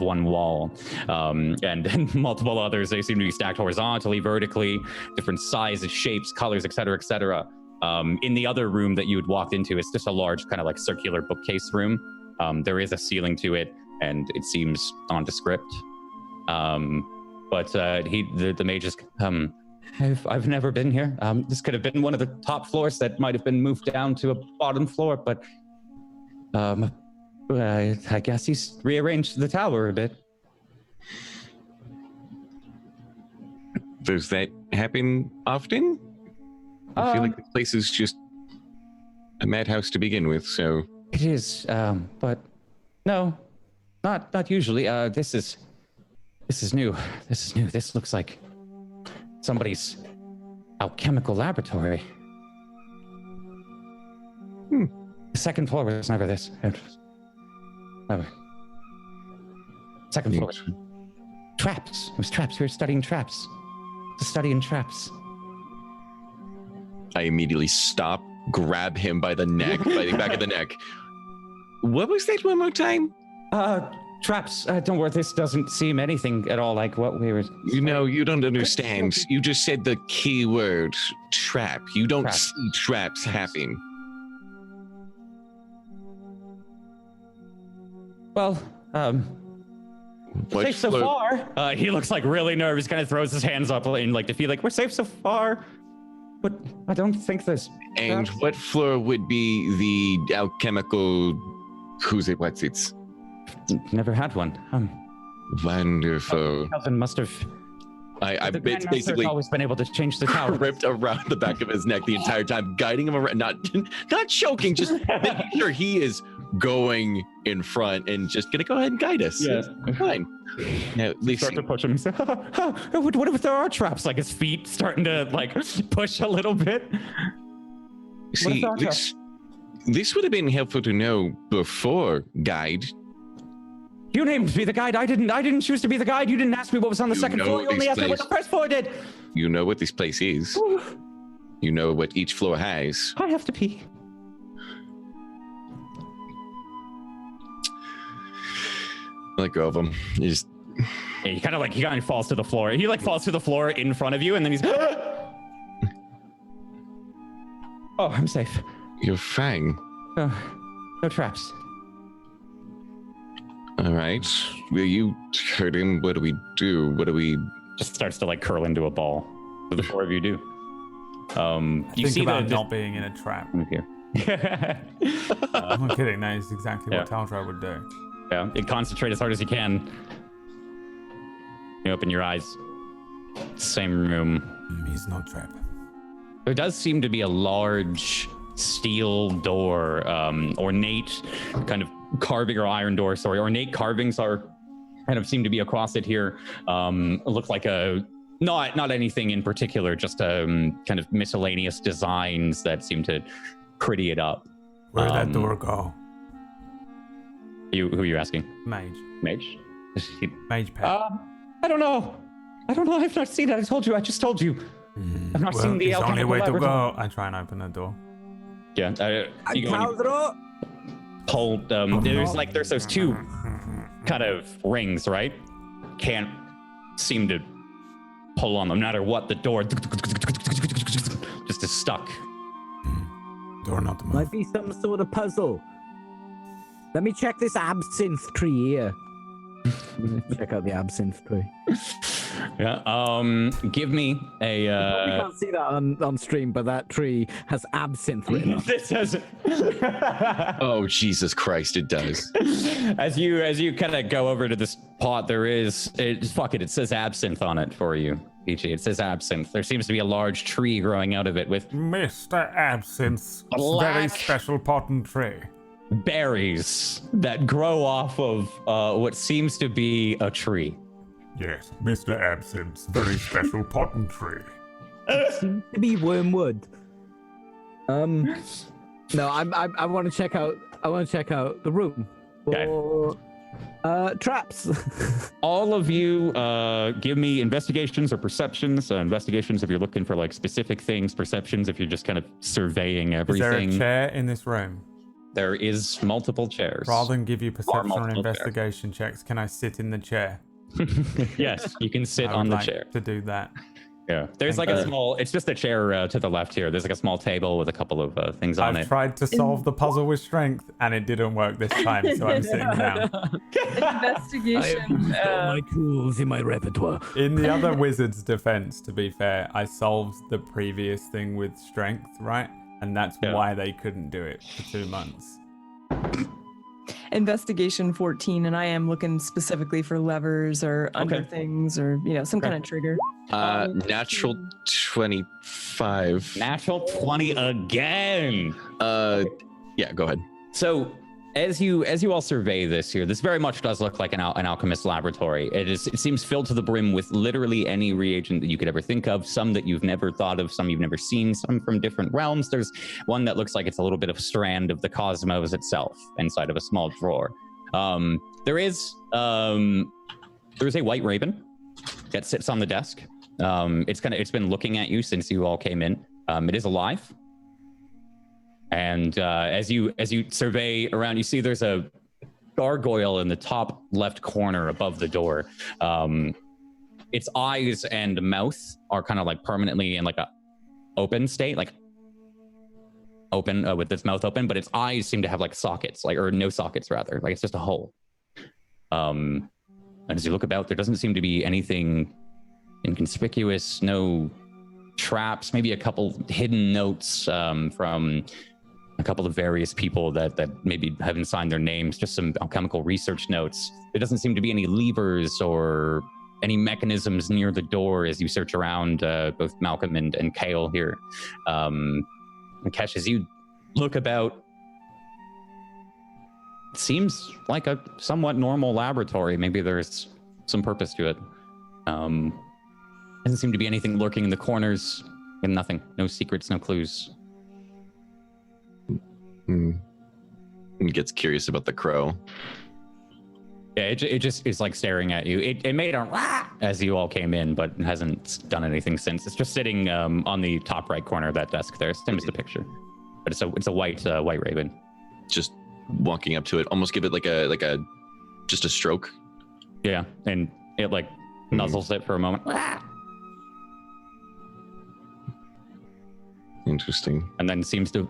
one wall, and multiple others. They seem to be stacked horizontally, vertically, different sizes, shapes, colors, etc., etc. In the other room that you had walked into, it's just a large kind of like circular bookcase room. There is a ceiling to it, and it seems nondescript. But the mage is I've never been here. This could have been one of the top floors that might have been moved down to a bottom floor, but I guess he's rearranged the tower a bit. Does that happen often? I feel like the place is just a madhouse to begin with, so... It is, but no, not usually. This is new. This is new. This looks like somebody's alchemical laboratory. The second floor was never this. Never. Second floor was traps. It was traps. We were studying traps. To study in traps. I immediately stop, grab him by the neck, by the back of the neck. What was that one more time? Traps. Don't worry, this doesn't seem anything at all like what we were... You know, you don't understand. You just said the key word, trap. You don't Trap. see traps happen. Well, What safe so floor- far. He looks like really nervous, kind of throws his hands up and like to feel like we're safe so far. But I don't think there's... And traps. what floor would be the alchemical... Who's it? What's it? Never had one. Wonderful. Cousin must have... I The Grandmaster's basically always been able to change the tower. ripped around the back of his neck the entire time, guiding him around, not choking, just making sure he is going in front and just gonna go ahead and guide us. Yeah. It's fine. Now, Start to listen, push him. He said, what if there are traps? Like his feet starting to like push a little bit. see, if there are this would have been helpful to know before, guide. You named me the guide. I didn't choose to be the guide. You didn't ask me what was on the You second know floor. You only this asked me what the place- first floor did. You know what this place is. You know what each floor has. I have to pee. Let go of him. You just Yeah, he kind of falls to the floor. He like falls to the floor in front of you, and then he's. Oh, I'm safe. you're fine. No traps. All right. Will you hurt him? What do we do? What do we? Just starts to like curl into a ball. What do the four of you do? You Think see about the not being in a trap. here. I'm kidding. That is exactly Yeah. what Taltra would do. Yeah, you concentrate as hard as you can. You open your eyes. Same room. He's not trap. There does seem to be a large steel door, ornate kind of carving or iron door. Sorry, ornate carvings are kind of seem to be across it here. It looks like a not anything in particular, just kind of miscellaneous designs that seem to pretty it up. Where'd that door go? Who are you asking? Mage. Mage? Mage pet. I don't know. I've not seen it. I just told you. I've not seen the it's only alchemical way to laboratory. go. I try and open the door. Yeah. You go and you pull. There's those two kind of rings, right? Can't seem to pull on them. No matter what, the door just is stuck. Door not to move. Might be some sort of puzzle. Let me check this absinthe tree here. Check out the absinthe tree. Yeah. Give me a. We can't see that on stream, but that tree has absinthe written on it. This has. Oh Jesus Christ! It does. As you kind of go over to this pot, it says absinthe on it for you, Peachy. It says absinthe. There seems to be a large tree growing out of it with Mr. Absinthe, Black. very special pot and tray. berries that grow off of what seems to be a tree. Yes, Mr. Absinthe, very special pot and tray. Seems to be wormwood. No, I want to check out. I want to check out the room for traps. All of you give me investigations or perceptions. Investigations if you're looking for like specific things. Perceptions if you're just kind of surveying everything. Is there a chair in this room? There is multiple chairs. Rather than give you perception or multiple investigation checks, can I sit in the chair? Yes, you can sit I on would the like chair. to do that. Yeah, there's like a small. It's just a chair to the left here. There's like a small table with a couple of things on I've it. tried to solve the puzzle with strength, and it didn't work this time, so I'm sitting down. Investigation. my tools in my repertoire. In the other wizard's defense, to be fair, I solved the previous thing with strength, right? And that's why they couldn't do it for 2 months. Investigation 14, and I am looking specifically for levers or under things or some kind of trigger. Natural 25. Natural 20 again. Yeah, go ahead. So as you all survey this here, this very much does look like an alchemist laboratory. It seems filled to the brim with literally any reagent that you could ever think of, some that you've never thought of, some you've never seen, some from different realms. There's one that looks like it's a little bit of a strand of the cosmos itself inside of a small drawer. There's a white raven that sits on the desk. It's been looking at you since you all came in. It is alive. And as you survey around, you see there's a gargoyle in the top left corner above the door. Its eyes and mouth are kind of like permanently in like a open state, like open with its mouth open, but its eyes seem to have like sockets, or no sockets rather, like it's just a hole. And as you look about, there doesn't seem to be anything inconspicuous, no traps, maybe a couple hidden notes from a couple of various people that maybe haven't signed their names, just some alchemical research notes. There doesn't seem to be any levers or any mechanisms near the door as you search around, both Malcolm and Kale here. And Kesh, as you look about, it seems like a somewhat normal laboratory. Maybe there's some purpose to it. Doesn't seem to be anything lurking in the corners, and nothing, no secrets, no clues. And gets curious about the crow. Yeah, it just is like staring at you. It made a rah as you all came in, but hasn't done anything since. It's just sitting on the top right corner of that desk there. Same as the picture, but it's a white raven. Just walking up to it, almost give it like a just a stroke. Yeah, and it like nuzzles it for a moment. Interesting. And then seems to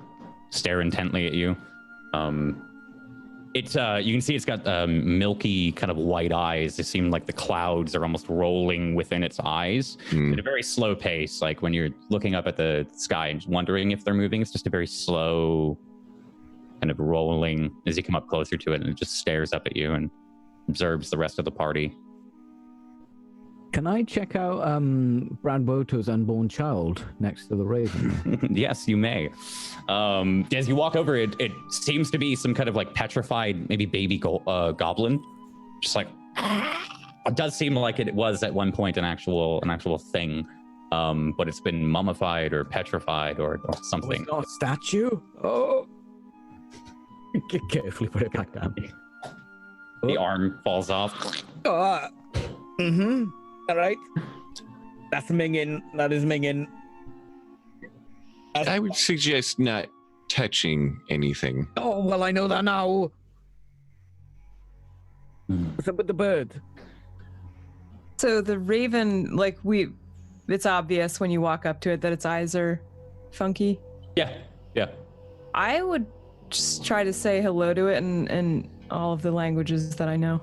stare intently at you. You can see it's got milky kind of white eyes. It seems like the clouds are almost rolling within its eyes at a very slow pace. Like when you're looking up at the sky and wondering if they're moving, it's just a very slow kind of rolling as you come up closer to it, and it just stares up at you and observes the rest of the party. Can I check out Brotatoe's unborn child next to the raven? Yes, you may. As you walk over, it seems to be some kind of like petrified, maybe baby goblin. Just like, it does seem like it was at one point an actual thing, but it's been mummified or petrified or something. Oh, it's not a statue? Oh. Carefully put it back down. The arm falls off. All right. That's Mingin. That is Mingin. I would suggest not touching anything. Oh, well, I know that now. What's up with the bird? So the raven, like it's obvious when you walk up to it that its eyes are funky. Yeah. I would just try to say hello to it in all of the languages that I know.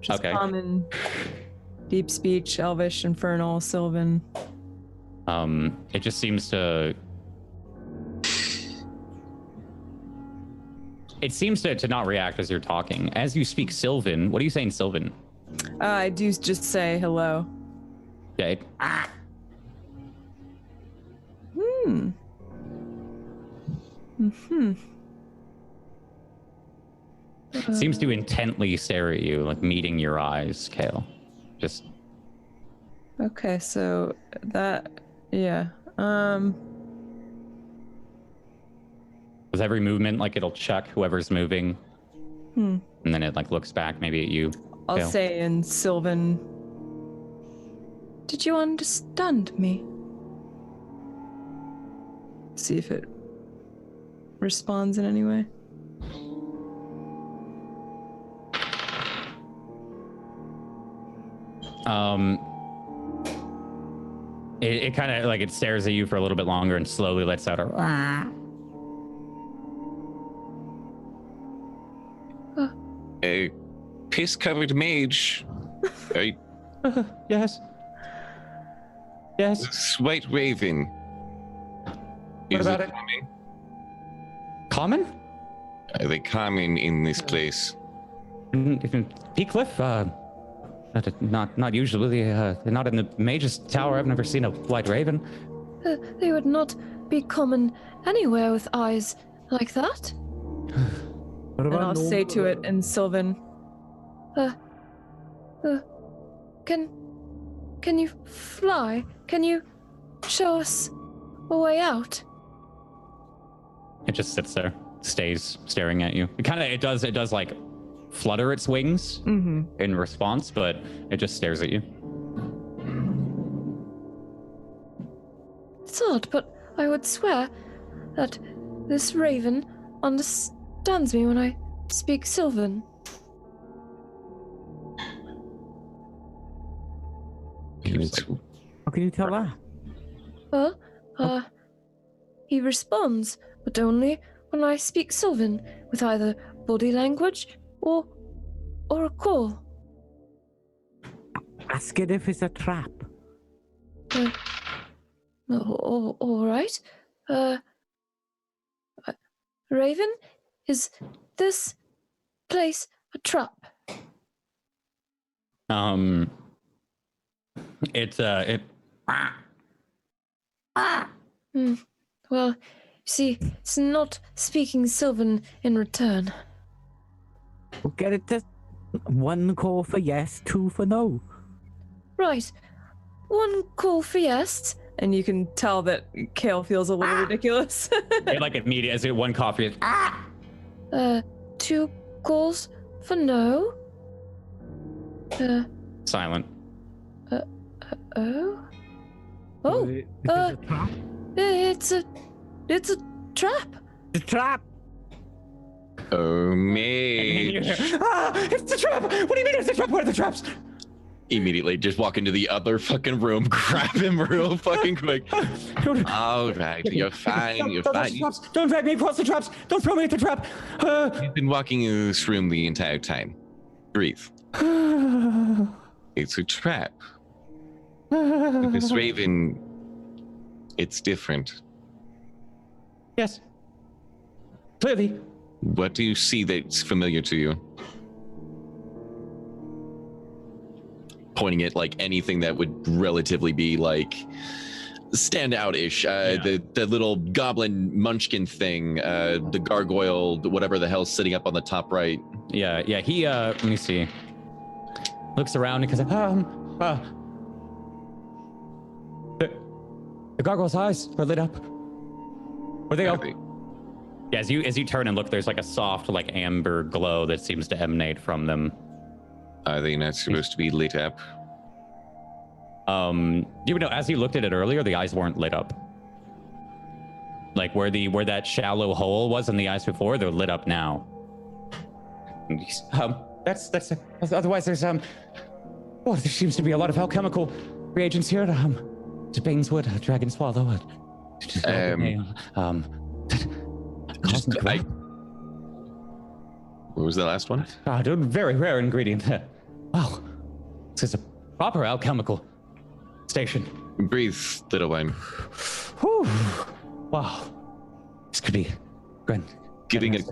Just Okay. common, deep speech, Elvish, Infernal, Sylvan. It just seems to. It seems to not react as you're talking. As you speak Sylvan, what are you saying, Sylvan? I do just say hello. Okay. It seems to intently stare at you, like meeting your eyes, Kale. Just. Okay, so that, yeah. With every movement, like it'll check whoever's moving. And then it like looks back maybe at you. I'll Kale. say in Sylvan, did you understand me? See if it responds in any way. It kind of like it stares at you for a little bit longer and slowly lets out a. A piss-covered mage. Right? Yes. Yes. This white raven. What about it? Common? Are they common in this place? Peakcliff? Not usually. Not in the Mage's Tower. I've never seen a white raven. They would not be common anywhere with eyes like that. And I'll say to it in Sylvan, Can you fly? Can you show us a way out? It just sits there, stays staring at you. It does like flutter its wings in response, but it just stares at you. It's odd, but I would swear that this raven understands me when I speak Sylvan. How can you tell that? Well, he responds, but only when I speak Sylvan, with either body language or a call. Ask it if it's a trap. All right. Raven, is this place a trap? Well, you see, it's not speaking Sylvan in return. We'll get it to 1 call for yes, 2 for no. Right. 1 call for yes. and you can tell that Kale feels a little ridiculous. It, like immediate as it one coffee. 2 calls for no. Silent. Oh. It's a trap. The trap. Oh, And mate. you hear, it's the trap! What do you mean it's the trap? What are the traps? Immediately just walk into the other fucking room, grab him real fucking quick. All right, you're fine. You're fine. Don't drag me across the traps. Don't throw me at the trap. You've been walking in this room the entire time. Breathe. It's a trap. With this raven, it's different. Yes. Clearly. What do you see that's familiar to you? Pointing at like anything that would relatively be like stand out-ish. The little goblin munchkin thing, the gargoyle, whatever the hell's sitting up on the top right. Yeah. He let me see. Looks around and goes, the gargoyle's eyes are lit up. Where they go? Yeah, as you turn and look, there's like a soft, like amber glow that seems to emanate from them. Are they not supposed to be lit up? You know, as you looked at it earlier, the eyes weren't lit up. like where that shallow hole was in the ice before, they're lit up now. That's otherwise there's there seems to be a lot of alchemical reagents here. Bane's wood, dragon swallow. What was the last one? Very rare ingredient. Wow, this is a proper alchemical station. Breathe, little one. Whew. Wow, this could be good. Giving a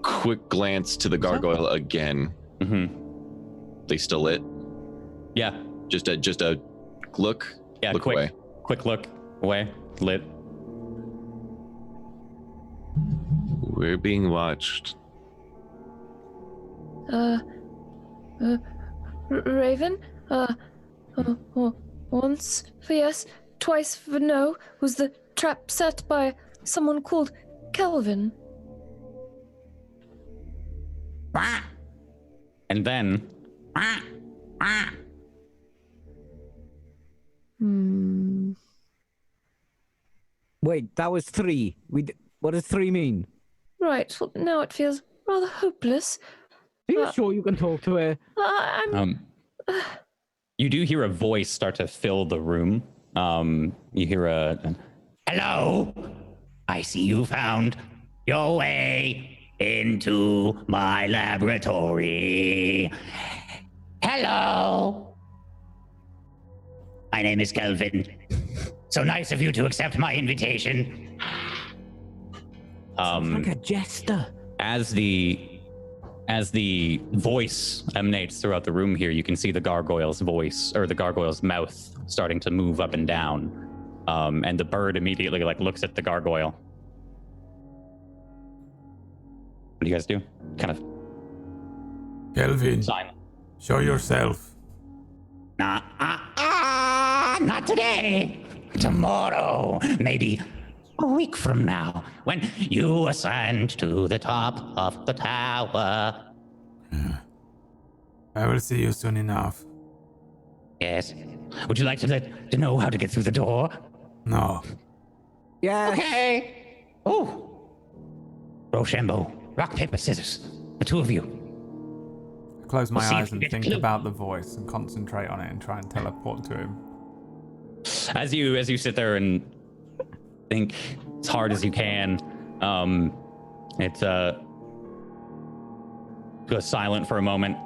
quick glance to the gargoyle again. Mm-hmm. They still lit? Yeah. Just a look. Yeah. Look away. Quick look away. Lit. We're being watched. Raven? Once for yes, twice for no. Was the trap set by someone called Kelvin? And then. Wait, that was 3. What does 3 mean? Right, well, now it feels rather hopeless. Are you sure you can talk to her? You do hear a voice start to fill the room. You hear a hello. I see you found your way into my laboratory. Hello. My name is Kelvin. So nice of you to accept my invitation. Sounds like a jester. As the voice emanates throughout the room here, you can see the gargoyle's voice, or the gargoyle's mouth, starting to move up and down. And the bird immediately looks at the gargoyle. What do you guys do? Kind of Kelvin, silent. show yourself. Not today. Tomorrow, maybe a week from now, when you ascend to the top of the tower. I will see you soon enough. Yes. Would you like to know how to get through the door? No. Yeah. Okay. Oh. Rochambeau, rock, paper, scissors. The two of you. I close my We'll see eyes if you and get think clue. about the voice and concentrate on it and try and teleport to him. As you sit there and think as hard as you can, it goes silent for a moment,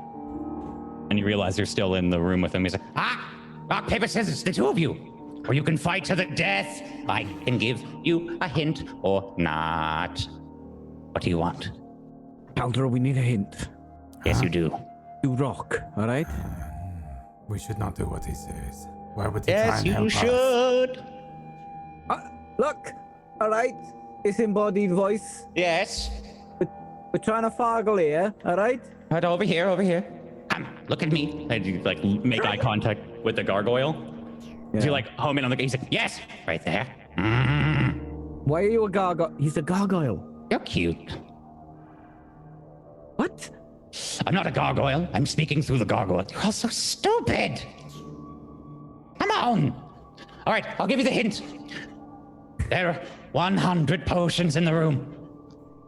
and you realize you're still in the room with him. He's like, rock, paper, scissors, the two of you, or you can fight to the death. I can give you a hint or not. What do you want? Caldera, we need a hint. Yes, you do. You rock, all right? We should not do what he says. Why would he try and help us? should. Look, all right? This embodied voice. Yes. We're trying to foggle here, all right? Right over here. Come, look at me. And you make eye contact with the gargoyle. Yeah. So you home in on the. He's like, yes, right there. Why are you a gargoyle? He's a gargoyle. You're cute. What? I'm not a gargoyle. I'm speaking through the gargoyle. You're all so stupid. Come on. All right, I'll give you the hint. There are 100 potions in the room.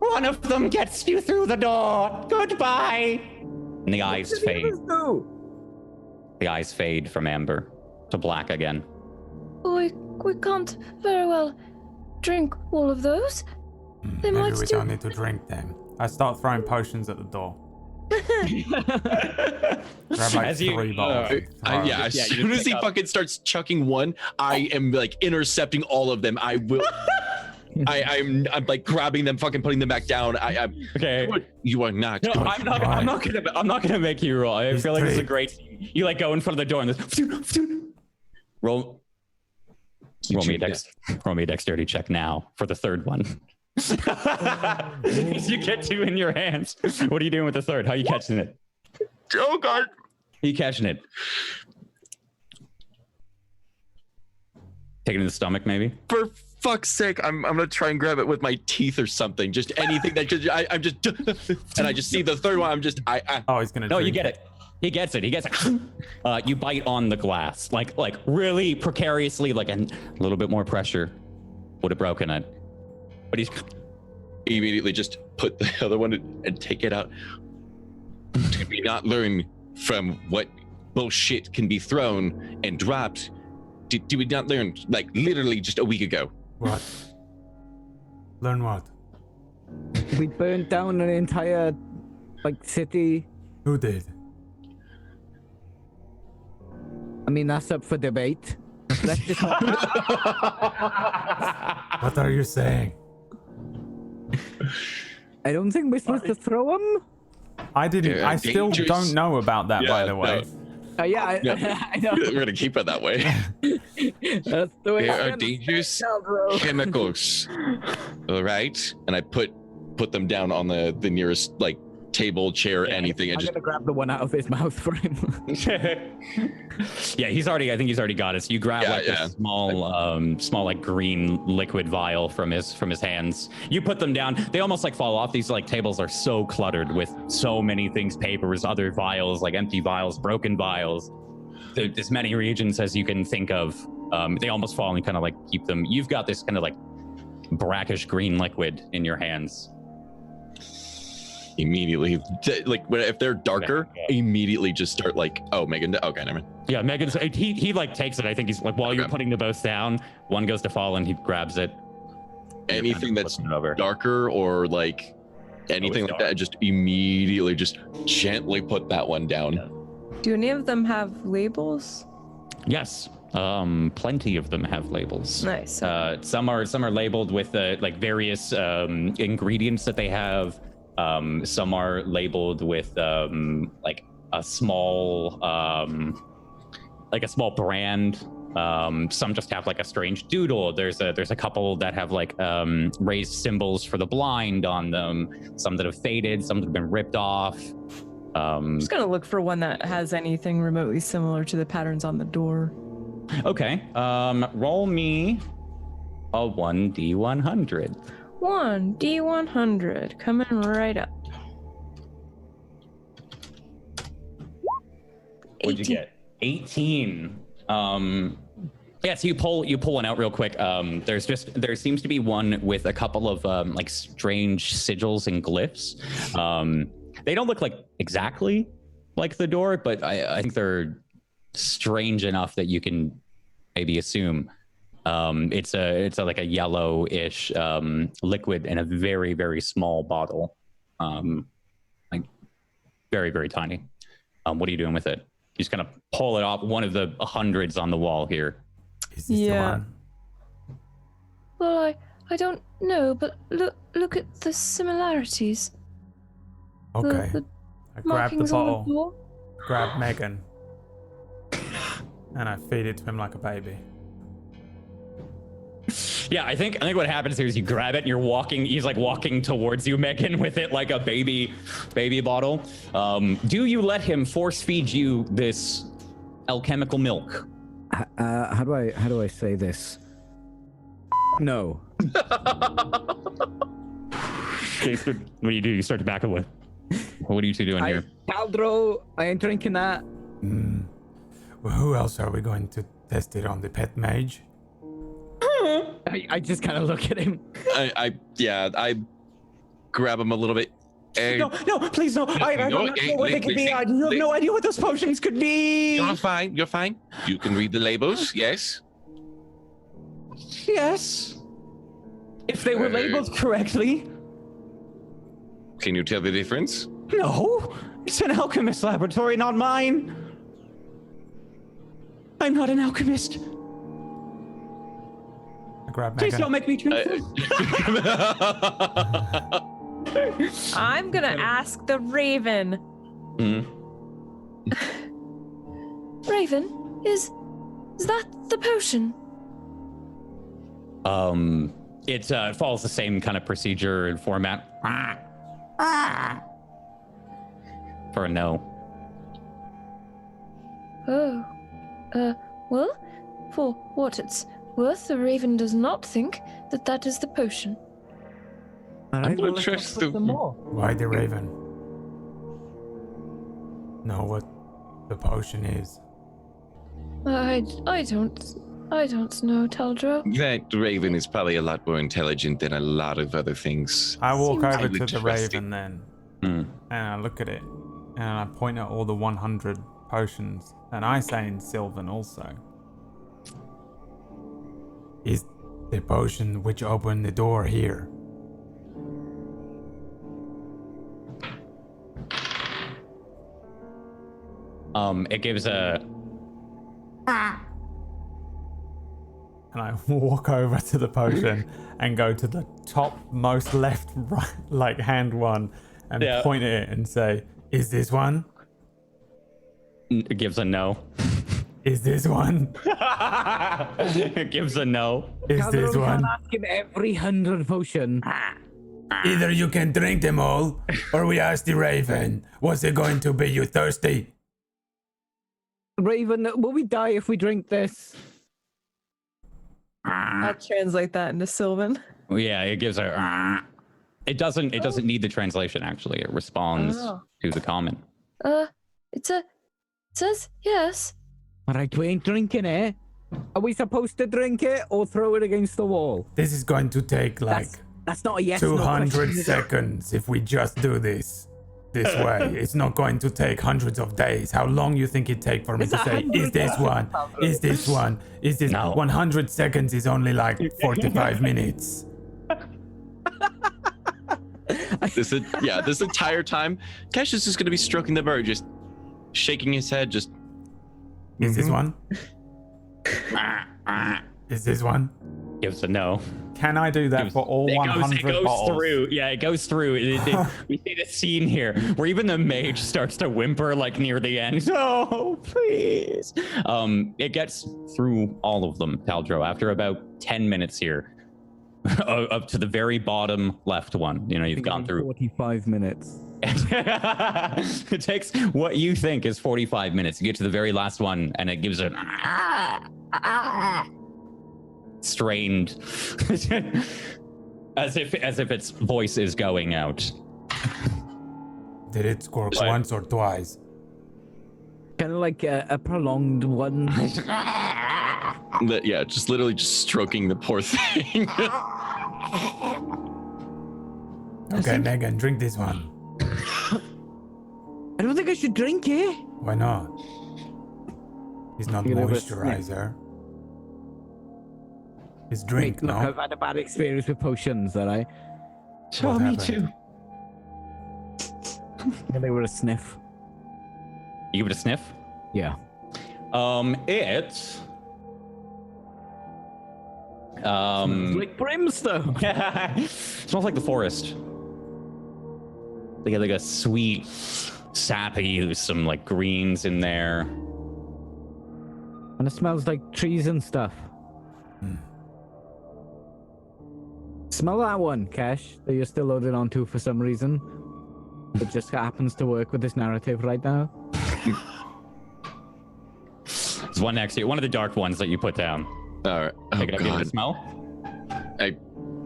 One of them gets you through the door. Goodbye. And the eyes fade. The eyes fade from amber to black again. We can't very well drink all of those. They Maybe might we still... don't need to drink them. I start throwing potions at the door. Grab As you- 3 bottles. As soon as he fucking starts chucking one, I am intercepting all of them. I will. I'm grabbing them, fucking putting them back down. Okay. You are not. No, going I'm not gonna make you roll. I feel like this is a great. great. You go in front of the door and this. Roll me a dexterity check now for the third one. You get 2 in your hands. What are you doing with the third? How are you catching it? Oh god. Are you catching it? Take it in the stomach, maybe? For fuck's sake, I'm gonna try and grab it with my teeth or something. Just anything that could. I'm just, and I just see the third one. I'm just. Oh, he's gonna. No, you drink get it. He gets it. You bite on the glass, like really precariously, and a little bit more pressure would have broken it. But he's Immediately just put the other one and take it out. Did we not learn from what bullshit can be thrown and dropped? Did we not learn, like, literally just a week ago? What? Learn what? We burned down an entire, like, city. Who did? I mean, that's up for debate. Let's just What are you saying? I don't think we're supposed to throw them. I didn't. Yeah, I still dangerous. don't know about that, by the way. Yeah, I know. We're gonna keep it that way. That's the way. There are dangerous chemicals. All right, and I put them down on the nearest like table, chair, anything, and I'm just gonna grab the one out of his mouth for him. yeah, I think he's already got it. So you grab a small like green liquid vial from his hands. You put them down. They almost like fall off. These like tables are so cluttered with so many things, papers, other vials, like empty vials, broken vials. As many regions as you can think of. They almost fall and kind of like keep them. You've got this kind of like brackish green liquid in your hands. immediately, like if they're darker, immediately just start like, oh, Megan, okay, never mind. Yeah, Megan's he like takes it. I think he's like, while you're putting the both down, one goes to fall and he grabs it. Anything that's darker or like anything like that, just immediately just gently put that one down. Do any of them have labels? Yes, plenty of them have labels. Nice. Some are labeled with like various ingredients that they have. Some are labeled with like a small brand. Some just have like a strange doodle. There's a couple that have like raised symbols for the blind on them. Some that have faded. Some that have been ripped off. I'm just gonna look for one that has anything remotely similar to the patterns on the door. Okay. Roll me a 1d100. 1d100 coming right up. What'd you get? 18. Yeah, so you pull one out real quick. There seems to be one with a couple of like strange sigils and glyphs. They don't look like exactly like the door, but I think they're strange enough that you can maybe assume. It's like a yellowish liquid in a very, very small bottle, like very, very tiny. What are you doing with it? You just kind of pull it off one of the hundreds on the wall here. Is this the one? Well, I don't know, but look at the similarities. Okay. The I grab the markings on bottle, door. grab Megan, and I feed it to him like a baby. Yeah, I think what happens here is you grab it and he's like walking towards you, Megan, with it like a baby bottle. Do you let him force feed you this alchemical milk? How do I say this? No. Okay, so what do? You start to back away. What are you two doing here? Caldro, I ain't drinking that. Well, who else are we going to test it on? The pet mage? I just kind of look at him. I grab him a little bit. No, please no. I'm not sure what they could be. You have no idea what those potions could be. You're fine. You're fine. You can read the labels. Yes. Yes. If they were labeled correctly. Can you tell the difference? No, it's an alchemist laboratory, not mine. I'm not an alchemist. I grab Please Megan. don't make me truthful. I'm gonna ask the Raven. Raven, is that the potion? It follows the same kind of procedure and format. For a no. Oh. Well, for what it's worth, the Raven does not think that is the potion. I'm not interested. Why the Raven? Know what the potion is. I don't I don't know, Teldro. That raven is probably a lot more intelligent than a lot of other things. I walk Seems- over I would to the trust it. raven then, Hmm. and I look at it, and I point at all the 100 potions, and I say in Sylvan also. Is the potion which opened the door here? It gives a. And I walk over to the potion and go to the top most left right like hand one and Yeah. point at it and say, is this one? It gives a no. Is this one? It gives a no. Is this Calderon one? can't ask him every 100 potion. Either you can drink them all, or we ask the raven, what's it going to be? You thirsty? Raven, will we die if we drink this? I'll translate that into Sylvan. Yeah, it gives a. It doesn't need the translation actually. It responds Oh. to the common. It says yes. All right, we ain't drinking it. Are we supposed to drink it or throw it against the wall? This is going to take like That's not a yes no 200 question, is it? seconds if we just do this way. It's not going to take hundreds of days. How long you think it take for me It's to say, 100 is this one? Is this one? Is this No. 100 seconds is only like 45 minutes. This entire time, Cash is just going to be stroking the bird, just shaking his head, just. Is this one? Is this one? Gives a no. Can I do that for all 100 it goes bottles? through. Yeah, it goes through. We see the scene here where even the mage starts to whimper like near the end. Oh, please. It gets through all of them, Taldro, after about 10 minutes here. Up to the very bottom left one. You know, you've gone through. 45 minutes. It takes what you think is 45 minutes. You get to the very last one, and it gives a strained, as if its voice is going out. Did it squawk once or twice? Kind of like a prolonged one. Yeah, just literally just stroking the poor thing. Okay, Megan, drink this one. I don't think I should drink it. Why not? It's not You can have a sniff. moisturizer. It's drink, Look, no? I've had a bad experience with potions, that I. What happened? Yeah, they were a sniff. You give it a sniff. Yeah. It. Like brimstone. Smells like the forest. They get like a sweet, sappy, with some like greens in there. And it smells like trees and stuff. Smell that one, Cash, that you're still loaded onto for some reason. It just happens to work with this narrative right now. There's one next to you, one of the dark ones that you put down. All right. Oh, Take it up, give it a God. smell. I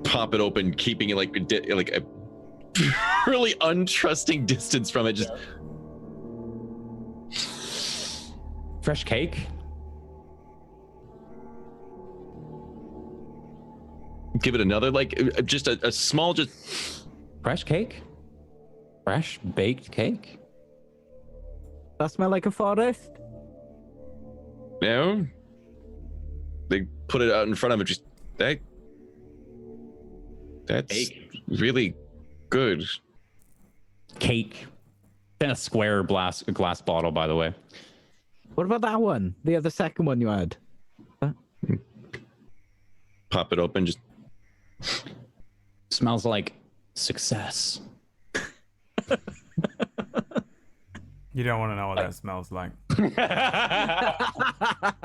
pop it open, keeping it like a really untrusting distance from it. Just Fresh cake. give it another, just a small, just. Fresh cake. Fresh baked cake. That smell like a forest? No. They put it out in front of it. Just that's Cake. really good. Cake. In a square glass bottle, by the way. What about that one? The other second one you had? Pop it open. Just Smells like success. You don't want to know what that smells like.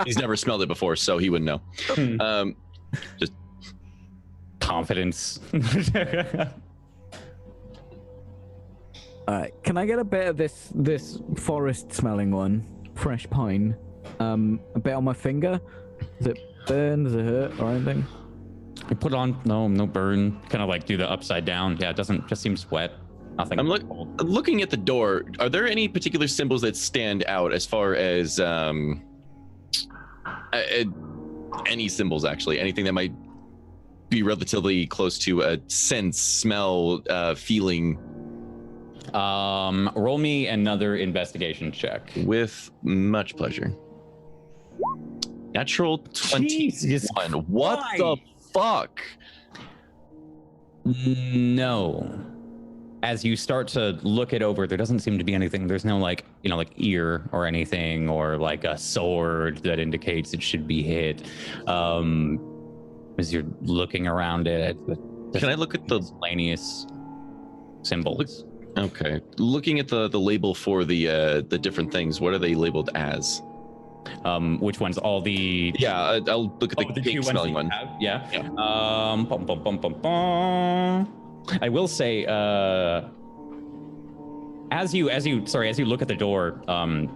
he's never smelled it before, so he wouldn't know. Just Confidence. Can I get a bit of this forest smelling one? Fresh pine. A bit on my finger. Does it burn? Does it hurt or anything? You put on no burn. Kind of like do the upside down. Yeah, it doesn't just seems wet. Nothing. I'm looking at the door. Are there any particular symbols that stand out as far as any symbols, actually. Anything that might be relatively close to a sense, smell, feeling. Roll me another investigation check. With much pleasure. Natural 21. Jesus What the fuck? No. As you start to look it over, there doesn't seem to be anything. There's no like, like ear or anything, or like a sword that indicates it should be hit. As you're looking around it, can I look at the miscellaneous symbols? Okay. Looking at the label for the different things, what are they labeled as? Which ones? All the I'll look at the cake smelling one. Yeah. I will say, as you look at the door,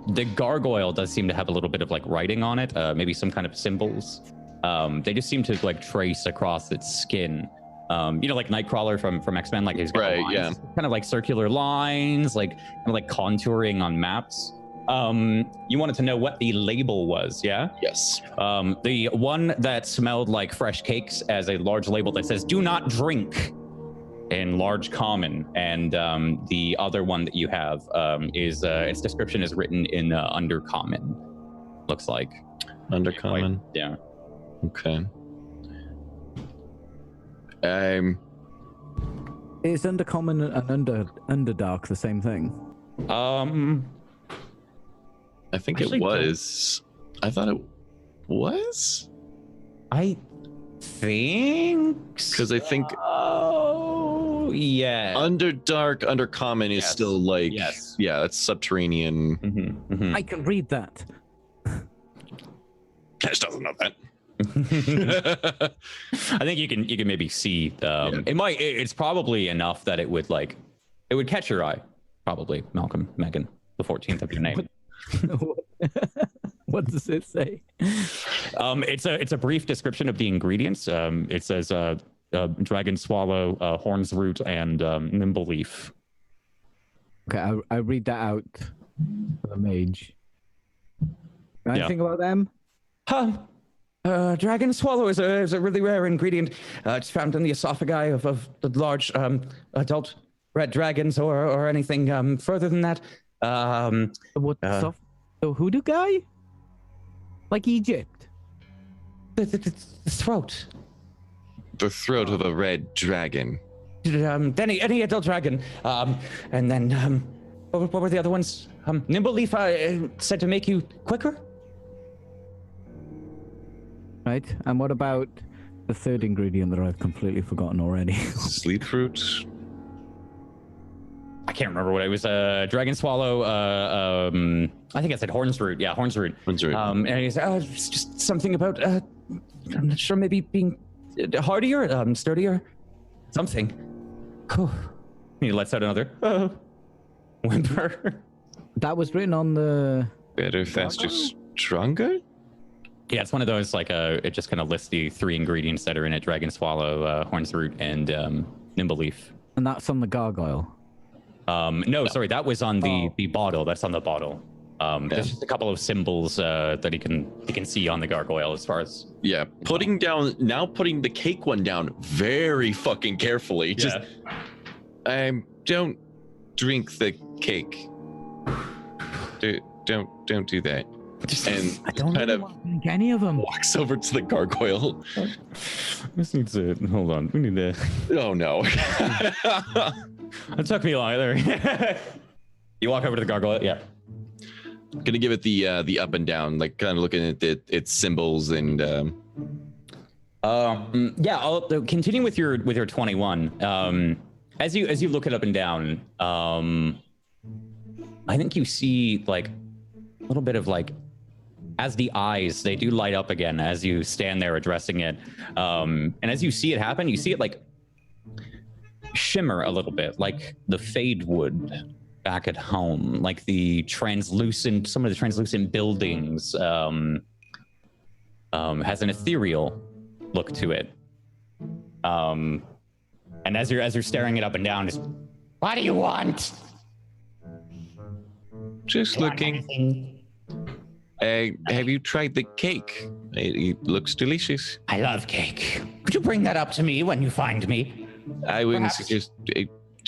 the gargoyle does seem to have a little bit of like writing on it, maybe some kind of symbols. They just seem to like trace across its skin. Like Nightcrawler from X-Men, like he's got lines, kind of like circular lines, like kind of like contouring on maps. You wanted to know what the label was, yeah? Yes. The one that smelled like fresh cakes as a large label that says "Do not drink" in large common, and the other one that you have is its description is written in undercommon. Looks like undercommon. Yeah. Okay. Is undercommon and underdark the same thing? I think it was. I thought it was. I think because I think. Oh yeah. Underdark, undercommon is still like. Yes. Yeah, that's subterranean. I can read that. Cash doesn't know that. I think you can maybe see. It's probably enough that it would catch your eye. Probably Malcolm, Megan, the 14th of your name. What does it say? It's a brief description of the ingredients. It says dragon swallow, horn's root, and nimble leaf. Okay, I read that out for the mage. Anything about them? Dragon swallow is a really rare ingredient. It's found in the esophagi of the large adult red dragons or anything further than that. What the hoodoo guy? Like Egypt? The throat. The throat of a red dragon. Any adult dragon. And then what were the other ones? Nimble leaf said to make you quicker. Right, and what about the third ingredient that I've completely forgotten already? Sleep fruit. I can't remember what it was. Dragon swallow. I think I said horn's root. Yeah, horn's root. Horn's root. And he said, it's just something about. I'm not sure. Maybe being hardier, sturdier, something. He lets out another whimper. That was written on the. Better, faster, stronger. Yeah, it's one of those it just kind of lists the 3 ingredients that are in it: dragon swallow, horn's root, and nimble leaf. And that's on the gargoyle. No, sorry, that was on the bottle. That's on the bottle. There's just a couple of symbols that he can see on the gargoyle as far as. Yeah, putting the cake one down very fucking carefully. Just, don't drink the cake. Don't do that. And I don't kind of drink any of them. Walks over to the gargoyle. This needs to hold on. We need to. Oh no. It took me long either. You walk over to the gargoyle. Yeah. Gonna give it the up and down, like kind of looking at its symbols and. Yeah. I'll continue with your 21. As you look it up and down, I think you see like a little bit of like, as the eyes, they do light up again as you stand there addressing it. And as you see it happen, you see it like shimmer a little bit, like the fade would back at home, like some of the translucent buildings has an ethereal look to it. And as you're staring it up and down, just, what do you want? Just looking. Have you tried the cake? It looks delicious. I love cake. Could you bring that up to me when you find me? I wouldn't Perhaps. suggest.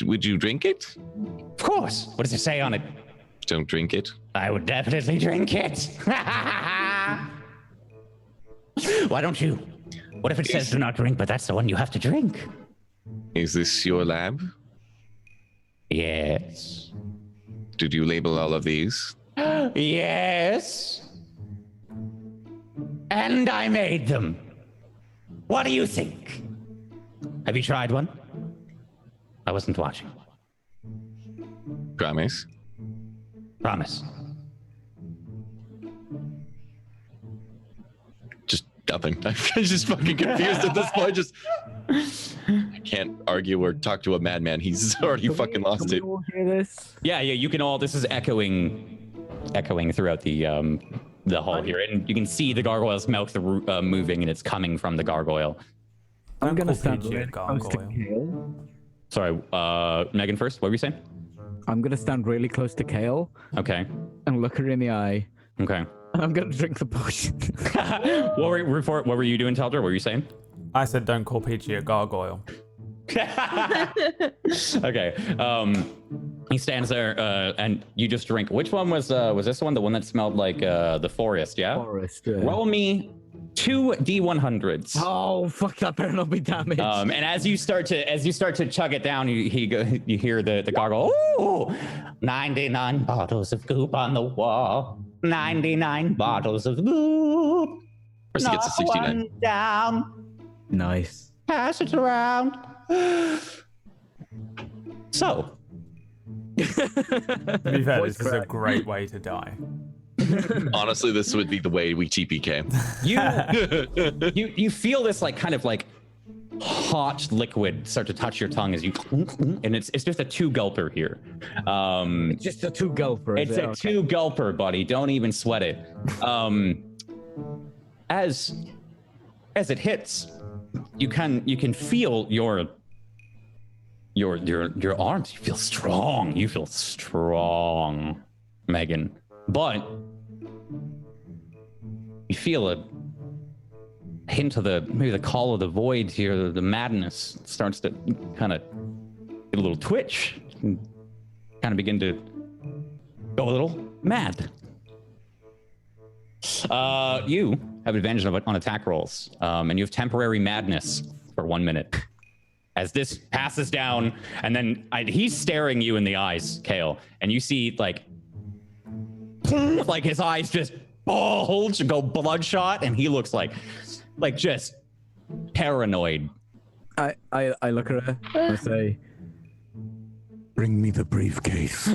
Would you drink it? Of course. What does it say on it? Don't drink it. I would definitely drink it. Why don't you? What if it says do not drink, but that's the one you have to drink? Is this your lab? Yes. Did you label all of these? Yes. And I made them. What do you think? Have you tried one? I wasn't watching. Promise. Promise. Just nothing. I'm just fucking confused at this point. Just I can't argue or talk to a madman. He's already fucking lost it. Hear this? Yeah, you can all. This is echoing throughout the hall here, and you can see the gargoyle's mouth moving, and it's coming from the gargoyle. I'm gonna Uncle stand Peachy, really close to gargoyle. Kale. Sorry, Megan first. What were you saying? I'm gonna stand really close to Kale Okay. and look her in the eye, Okay. and I'm gonna drink the potion. What were you doing, Taldra? What were you saying? I said don't call Peachy a gargoyle. Okay. He stands there, and you just drink. Which one was this one? The one that smelled like the forest? Yeah. Forest. Roll me 2 D100s. Oh fuck! That better not be damaged. And as you start to chug it down, you hear the gargle. Ooh, 99 bottles of goop on the wall. 99 bottles of goop. First, it gets to 69. One down. Nice. Pass it around. So, To be fair, this is a great way to die. Honestly, this would be the way we TPK. you feel this like kind of like hot liquid start to touch your tongue as you, and it's just a 2 gulper here. It's just a 2 gulper. It's a 2 gulper, buddy. Don't even sweat it. As it hits, you can feel your arms. You feel strong. You feel strong, Megan. But you feel a hint of maybe the call of the void here. The madness starts to kind of get a little twitch, and kind of begin to go a little mad. You have advantage on attack rolls, and you have temporary madness for 1 minute. As this passes down, and then he's staring you in the eyes, Kale, and you see like his eyes just bulge and go bloodshot, and he looks like just paranoid. I look at her and I say, "Bring me the briefcase."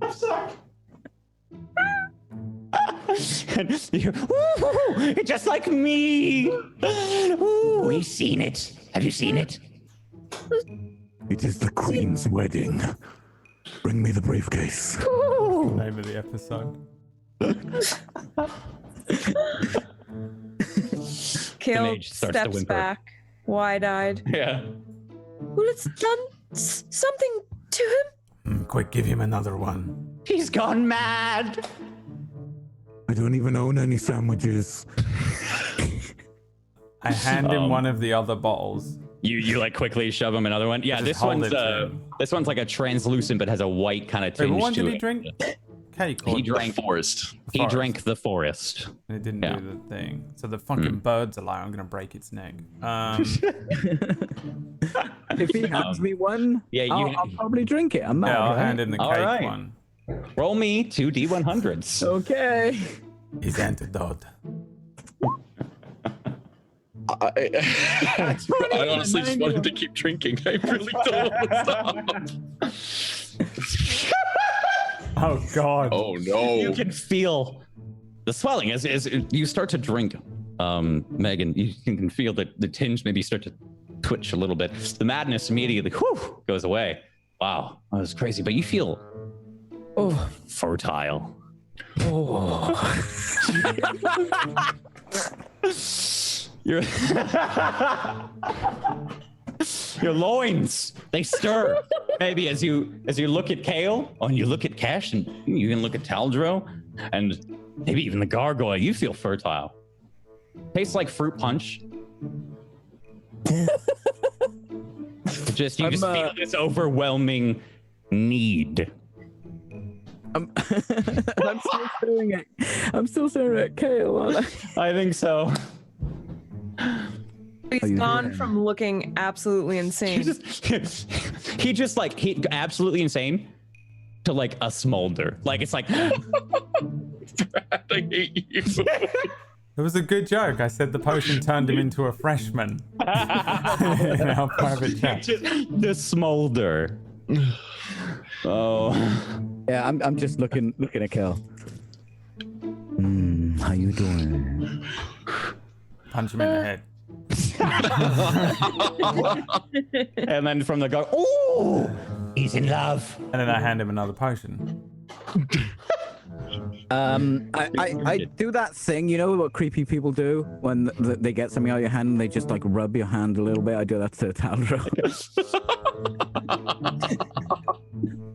I'm sorry. And you, ooh, just like me. Ooh, he's seen it. Have you seen it? It is the Queen's wedding. Bring me the briefcase. Name of the episode. Kale mage starts to steps whimper. back, wide-eyed. Yeah. Well, it's done something to him. Quick, give him another one. He's gone mad. I don't even own any sandwiches. I hand him one of the other bottles. You like quickly shove him another one. Yeah, Just this hold one's it to him. this one's like a translucent but has a white kind of Wait, tinge what one to did it. he drink? Cake. He Or drank Forest. He Forest. drank the forest. And it didn't Yeah. do the thing. So the fucking bird's alive. I'm gonna break its neck. If he hands me one, Yeah, I'll probably drink it. I'm mad. Yeah, I'll right? hand him the All cake right. one. Roll me 2 D100s. Okay. His antidote. I honestly just wanted to keep drinking. I really don't want to stop. Oh god. Oh no. You can feel the swelling as you start to drink, Megan. You can feel the tinge maybe start to twitch a little bit. The madness immediately goes away. Wow, that was crazy. But you feel fertile. Your your loins, they stir maybe as you look at Kale, and you look at Kesh, and you can look at Taldro, and maybe even the gargoyle, you feel fertile. Tastes like fruit punch. You just feel this overwhelming need. I'm still staring at. I'm still staring at Kale, aren't I? I think so. He's gone from looking absolutely insane. He absolutely insane to like a smolder. Like it's like Brad, I hate you. It was a good joke. I said the potion turned him into a freshman. In our private chat. the smolder. Oh. Yeah, I'm just looking at Kale. How you doing? Punch him in the head. And then from the guard, ooh, he's in love. And then I hand him another potion. I do that thing, you know what creepy people do when they get something out of your hand and they just like rub your hand a little bit. I do that to Taldro.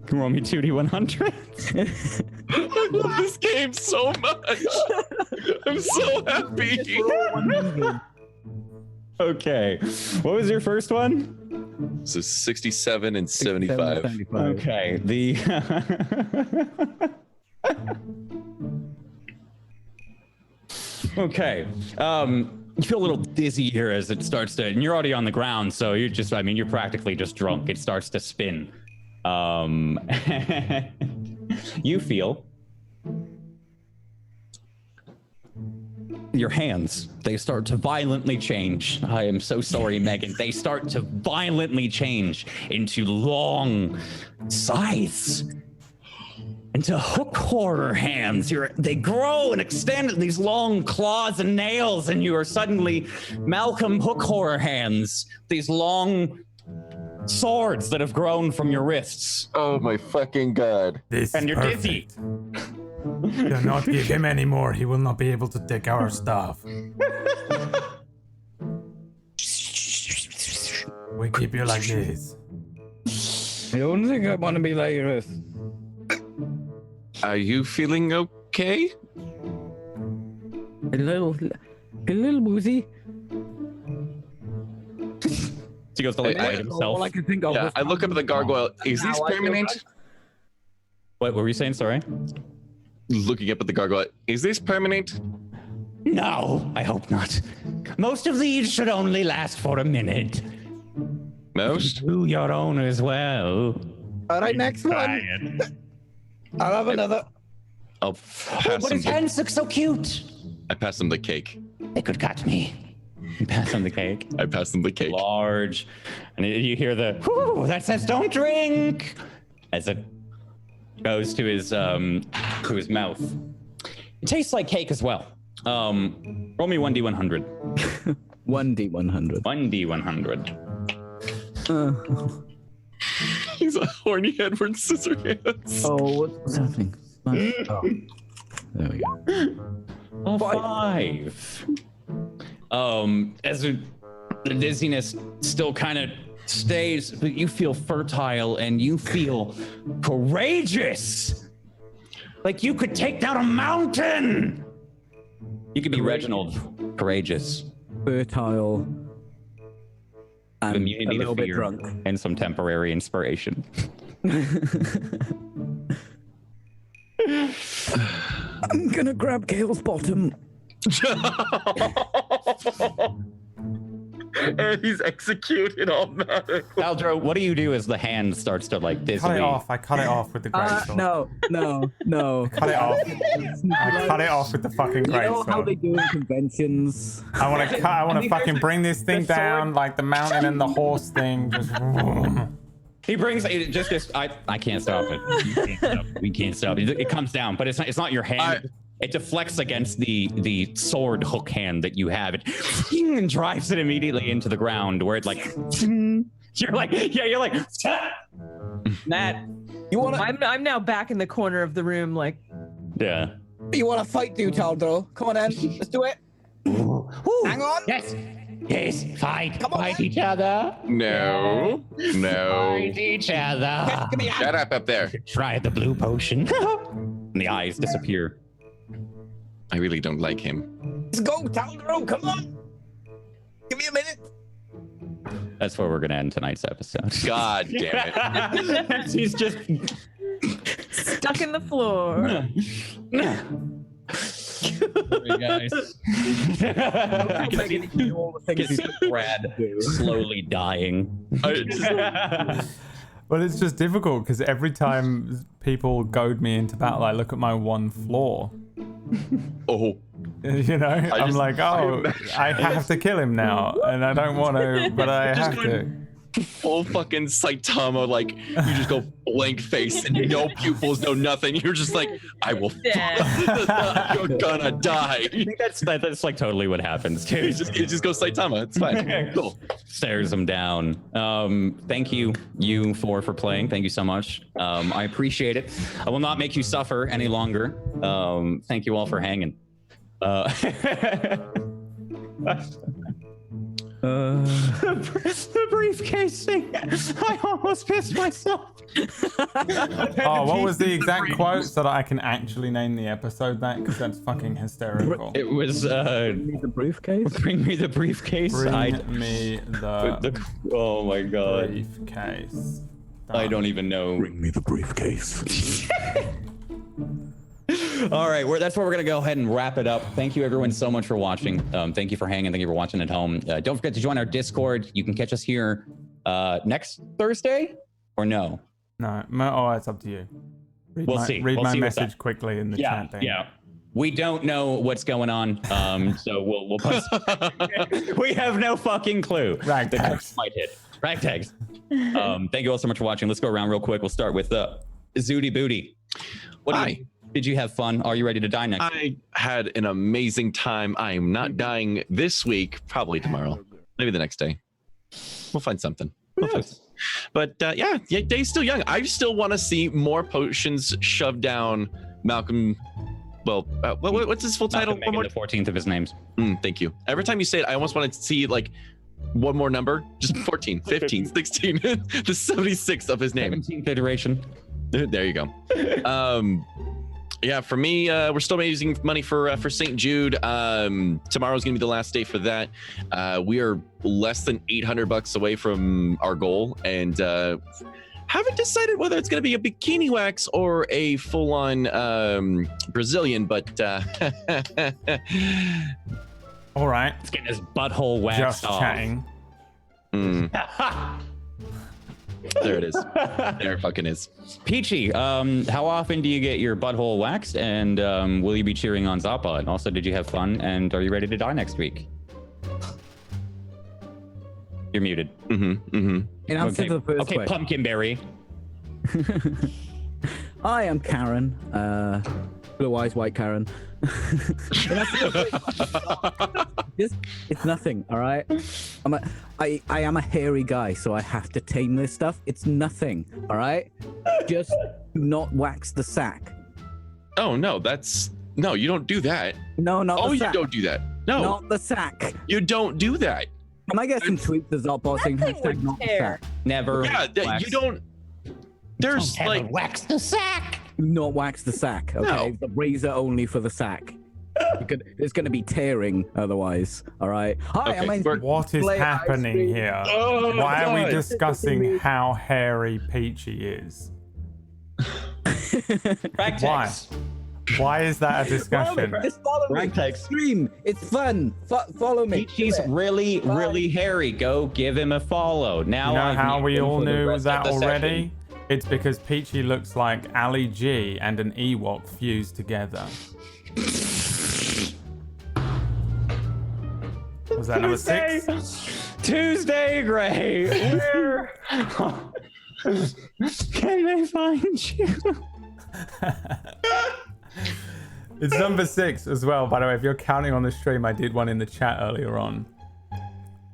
Can you roll me 2d100? I love this game so much. I'm so happy. Okay. What was your first one? So 67 and 75. 75. Okay. Okay. You feel a little dizzy here as it starts to, and you're already on the ground, so you're practically just drunk. It starts to spin. You feel your hands, they start to violently change. I am so sorry, Megan. They start to violently change into long scythes, into hook horror hands. They grow and extend these long claws and nails, and you are suddenly Malcolm Hook horror hands, these long swords that have grown from your wrists. Oh my fucking god. This And is you're perfect. Do not give him any more. He will not be able to take our stuff. We keep you like this. I don't think I want to be like this. Are you feeling okay? A little woozy. He goes to like light himself. All I can think of. Yeah, was- I look up at the gargoyle. Is this Now I feel permanent? What were you saying? Sorry. Looking up at the gargoyle. Is this permanent? No, I hope not. Most of these should only last for a minute. Most? Do your own as well. All right, next one. Trying. I'll have another. I'll Oh, pass but him his the, hands look so cute. I pass him the cake. They could cut me. You pass him the cake. I pass him the cake. Large. And you hear the, whoo, that says don't drink. As it goes to his mouth. It tastes like cake as well. Roll me 1d100. 1d100. 1d100. He's a horny Edward Scissorhands. Oh, what's happening? Oh. There we go. A 5. As the dizziness still kind of stays, but you feel fertile and you feel courageous. Like you could take down a mountain. You could be Reginald, courageous, Fertile. And immunity a little to bit fear, drunk. and some temporary inspiration. I'm gonna grab Kale's bottom. And he's executed automatically. Aldro, what do you do as the hand starts to like Cut dizzily? it off. I cut it off with the greatsword. No. Cut it off. I cut it off with the fucking You know how they greatsword. do in conventions? I want to fucking bring this thing down like the mountain and the horse thing. Just. He brings it just I can't stop it. We can't stop it. It comes down, but it's not your hand. It deflects against the sword hook hand that you have. It and drives it immediately into the ground where it like you're like Matt. You wanna I'm now back in the corner of the room, like fight, dude, Taldro? Come on, then. Let's do it. Hang on. Yes. Briefcase, fight each other. No. Fight each other. Shut up there. Try the blue potion. And the eyes disappear. I really don't like him. Let's go, Talgro. Come on. Give me a minute. That's where we're gonna end tonight's episode. God damn it. He's just Stuck in the floor. Sorry, guys. I can see Brad slowly dying. Well, it's just difficult because every time people goad me into battle, I look at my one flaw. Oh. You know, I'm like, oh, I have to kill him now, and I don't want to, but I have to. Full fucking Saitama, like you just go blank face and no pupils, no nothing. You're just like, I will. You're gonna die. I think that's like totally what happens too. It just goes Saitama. It's fine. Cool. Stares him down. Thank you for playing. Thank you so much. I appreciate it. I will not make you suffer any longer. Thank you all for hanging. The briefcase thing. I almost pissed myself. Oh, what was the exact quote so that I can actually name the episode that? Because that's fucking hysterical. It was The briefcase. bring me the briefcase. Bring me the oh my god. briefcase. I don't even know. Bring me the briefcase. All right, that's where we're going to go ahead and wrap it up. Thank you, everyone, so much for watching. Thank you for hanging. Thank you for watching at home. Don't forget to join our Discord. You can catch us here next Thursday or no? No, oh, it's up to you. We'll see. Read We'll my see what's message up. quickly in the chat thing. Yeah. We don't know what's going on, so we'll post. We have no fucking clue. RagTags. The curse might hit. RagTags. Thank you all so much for watching. Let's go around real quick. We'll start with Zooty Booty. Did you have fun? Are you ready to die next? I had an amazing time. I am not dying this week. Probably tomorrow. Maybe the next day. We'll find something. But yeah, Day's still young. I still want to see more potions shoved down Malcolm. Well, what's his full title? Malcolm Megan, the 14th of his names. Thank you. Every time you say it, I almost wanted to see like one more number. Just 14, 15, 16. The 76th of his name. 17th iteration. There you go. Yeah, for me, we're still raising money for St. Jude. Tomorrow's gonna be the last day for that. We are less than $800 away from our goal, and haven't decided whether it's gonna be a bikini wax or a full-on Brazilian. But all right, let's get his butthole waxed just off. Chatting. There it is. There it fucking is. Peachy, how often do you get your butthole waxed, and will you be cheering on Zappa? And also, did you have fun, and are you ready to die next week? You're muted. In answer to the first question. Pumpkinberry. Hi, I'm Karen. Blue eyes, white Karen. It's nothing, all right? I am a hairy guy, so I have to tame this stuff. It's nothing, all right? Just do not wax the sack. Oh no, no, you don't do that. No, not the sack. You don't do that. No, not the sack. You don't do that. Am I getting tweets as Zopbot saying hashtag not the sack? Never. Yeah, you don't. There's like wax the sack. Do not wax the sack, okay? No. The razor only for the sack. It's going to be tearing otherwise. All right. Hi, Okay, I'm What is happening here? Oh, Why are we God. discussing how hairy Peachy is? RagTags. Why is that a discussion? Just follow me. RagTags. Stream. It's fun. Follow me. Peachy's really, really hairy. Go give him a follow. Now You know I've how muted we him all for the knew rest that of the already? session. It's because Peachy looks like Ali G and an Ewok fused together. Was that number 6? Tuesday, Gray. Where can they find you? It's number 6 as well, by the way. If you're counting on the stream, I did one in the chat earlier on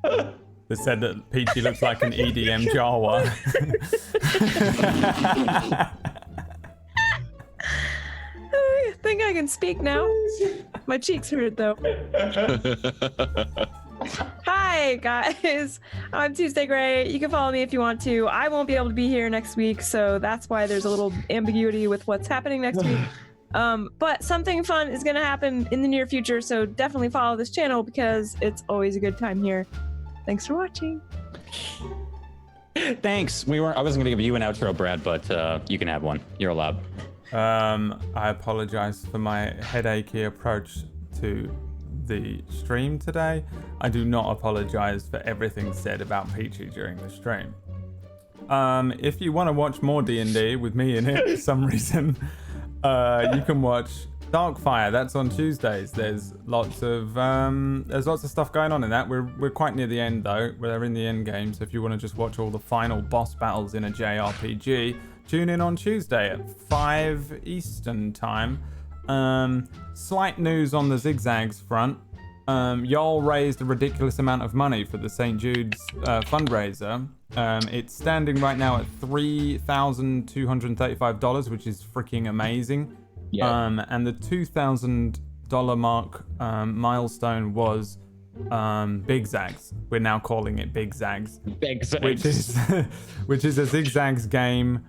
that said that Peachy looks like an EDM Jawa. I think I can speak now. My cheeks hurt though. Hi, Hi, guys. I'm Tuesday Gray. You can follow me if you want to. I won't be able to be here next week, so that's why there's a little ambiguity with what's happening next week. But something fun is going to happen in the near future, so definitely follow this channel because it's always a good time here. Thanks for watching. Thanks. I wasn't gonna give you an outro, Brad, but you can have one. You're allowed. I apologize for my headachy approach to the stream today. I do not apologize for everything said about Peachy during the stream. If you want to watch more D&D with me in it for some reason, you can watch Darkfire. That's on Tuesdays. There's lots of stuff going on in that. We're quite near the end though. We're in the end game. So if you want to just watch all the final boss battles in a JRPG, tune in on Tuesday at 5 Eastern time. Slight news on the Zigzags front. Y'all raised a ridiculous amount of money for the St. Jude's fundraiser. It's standing right now at $3,235, which is freaking amazing. Yeah. And the $2,000 mark milestone was Big Zags. We're now calling it Big Zags. Big Zags. Which is a Zigzags game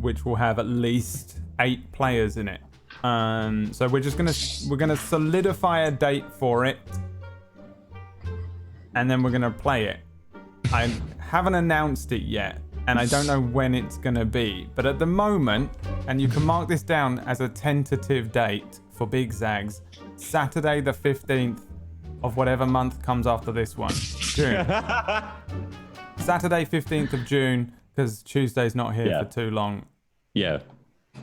which will have at least 8 players in it. So we're gonna solidify a date for it, and then we're gonna play it. I haven't announced it yet, and I don't know when it's gonna be, but at the moment, and you can mark this down as a tentative date for Big Zags, Saturday the 15th of whatever month comes after this one, June. Saturday 15th of June, because Tuesday's not here for too long. Yeah.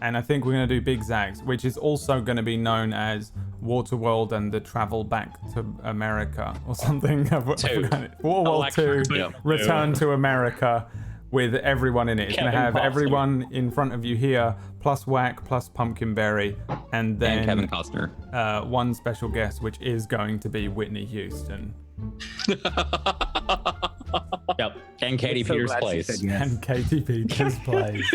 And I think we're going to do Big Zags, which is also going to be known as Waterworld and the Travel Back to America or something. Waterworld 2, Return to America with everyone in it. It's going to have everyone in front of you here, plus Whack, plus Pumpkinberry, and then Kevin Costner. One special guest, which is going to be Whitney Houston. Yep. And Katie Peters plays. Yes. And Katie Peters plays.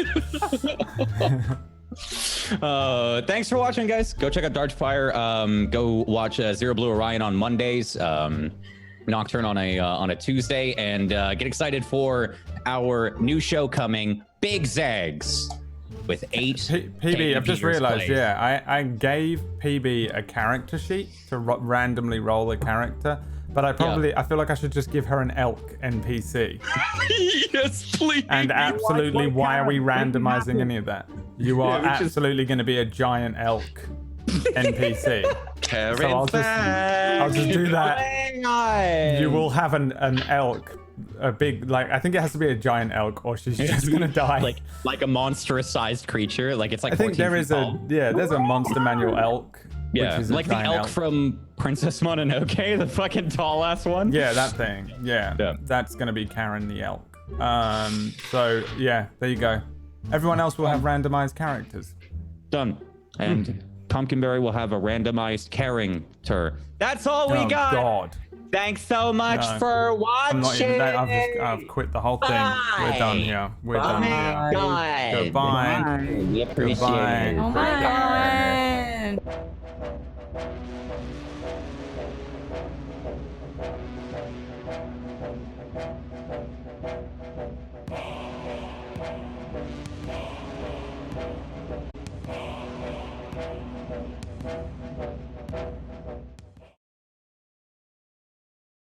Thanks for watching, guys. Go check out Darkfire. Go watch Zero Blue Orion on Mondays. Nocturne on a Tuesday, and get excited for our new show coming, Big Zags, with 8 PB. I've just realized. Plays. Yeah, I gave PB a character sheet to randomly roll a character. But I feel like I should just give her an elk NPC. Yes, please. And absolutely, why are we randomizing any of that? You are absolutely going to be a giant elk NPC. So I'll just do that. You will have an elk, a big, I think it has to be a giant elk, or she's just going to die. Like a monstrous-sized creature. Like it's like. I think there's a monster manual elk. Yeah, like the elk from Princess Mononoke, the fucking tall ass one. Yeah, that thing. Yeah. That's gonna be Karen the elk. So yeah, there you go. Everyone else will have randomized characters. Done. And Pumpkinberry will have a randomized character. That's all we got. God. Thanks so much for watching. I'm not even, I've quit the whole thing. We're done here. We're done here. God. Goodbye. We appreciate it. Bye.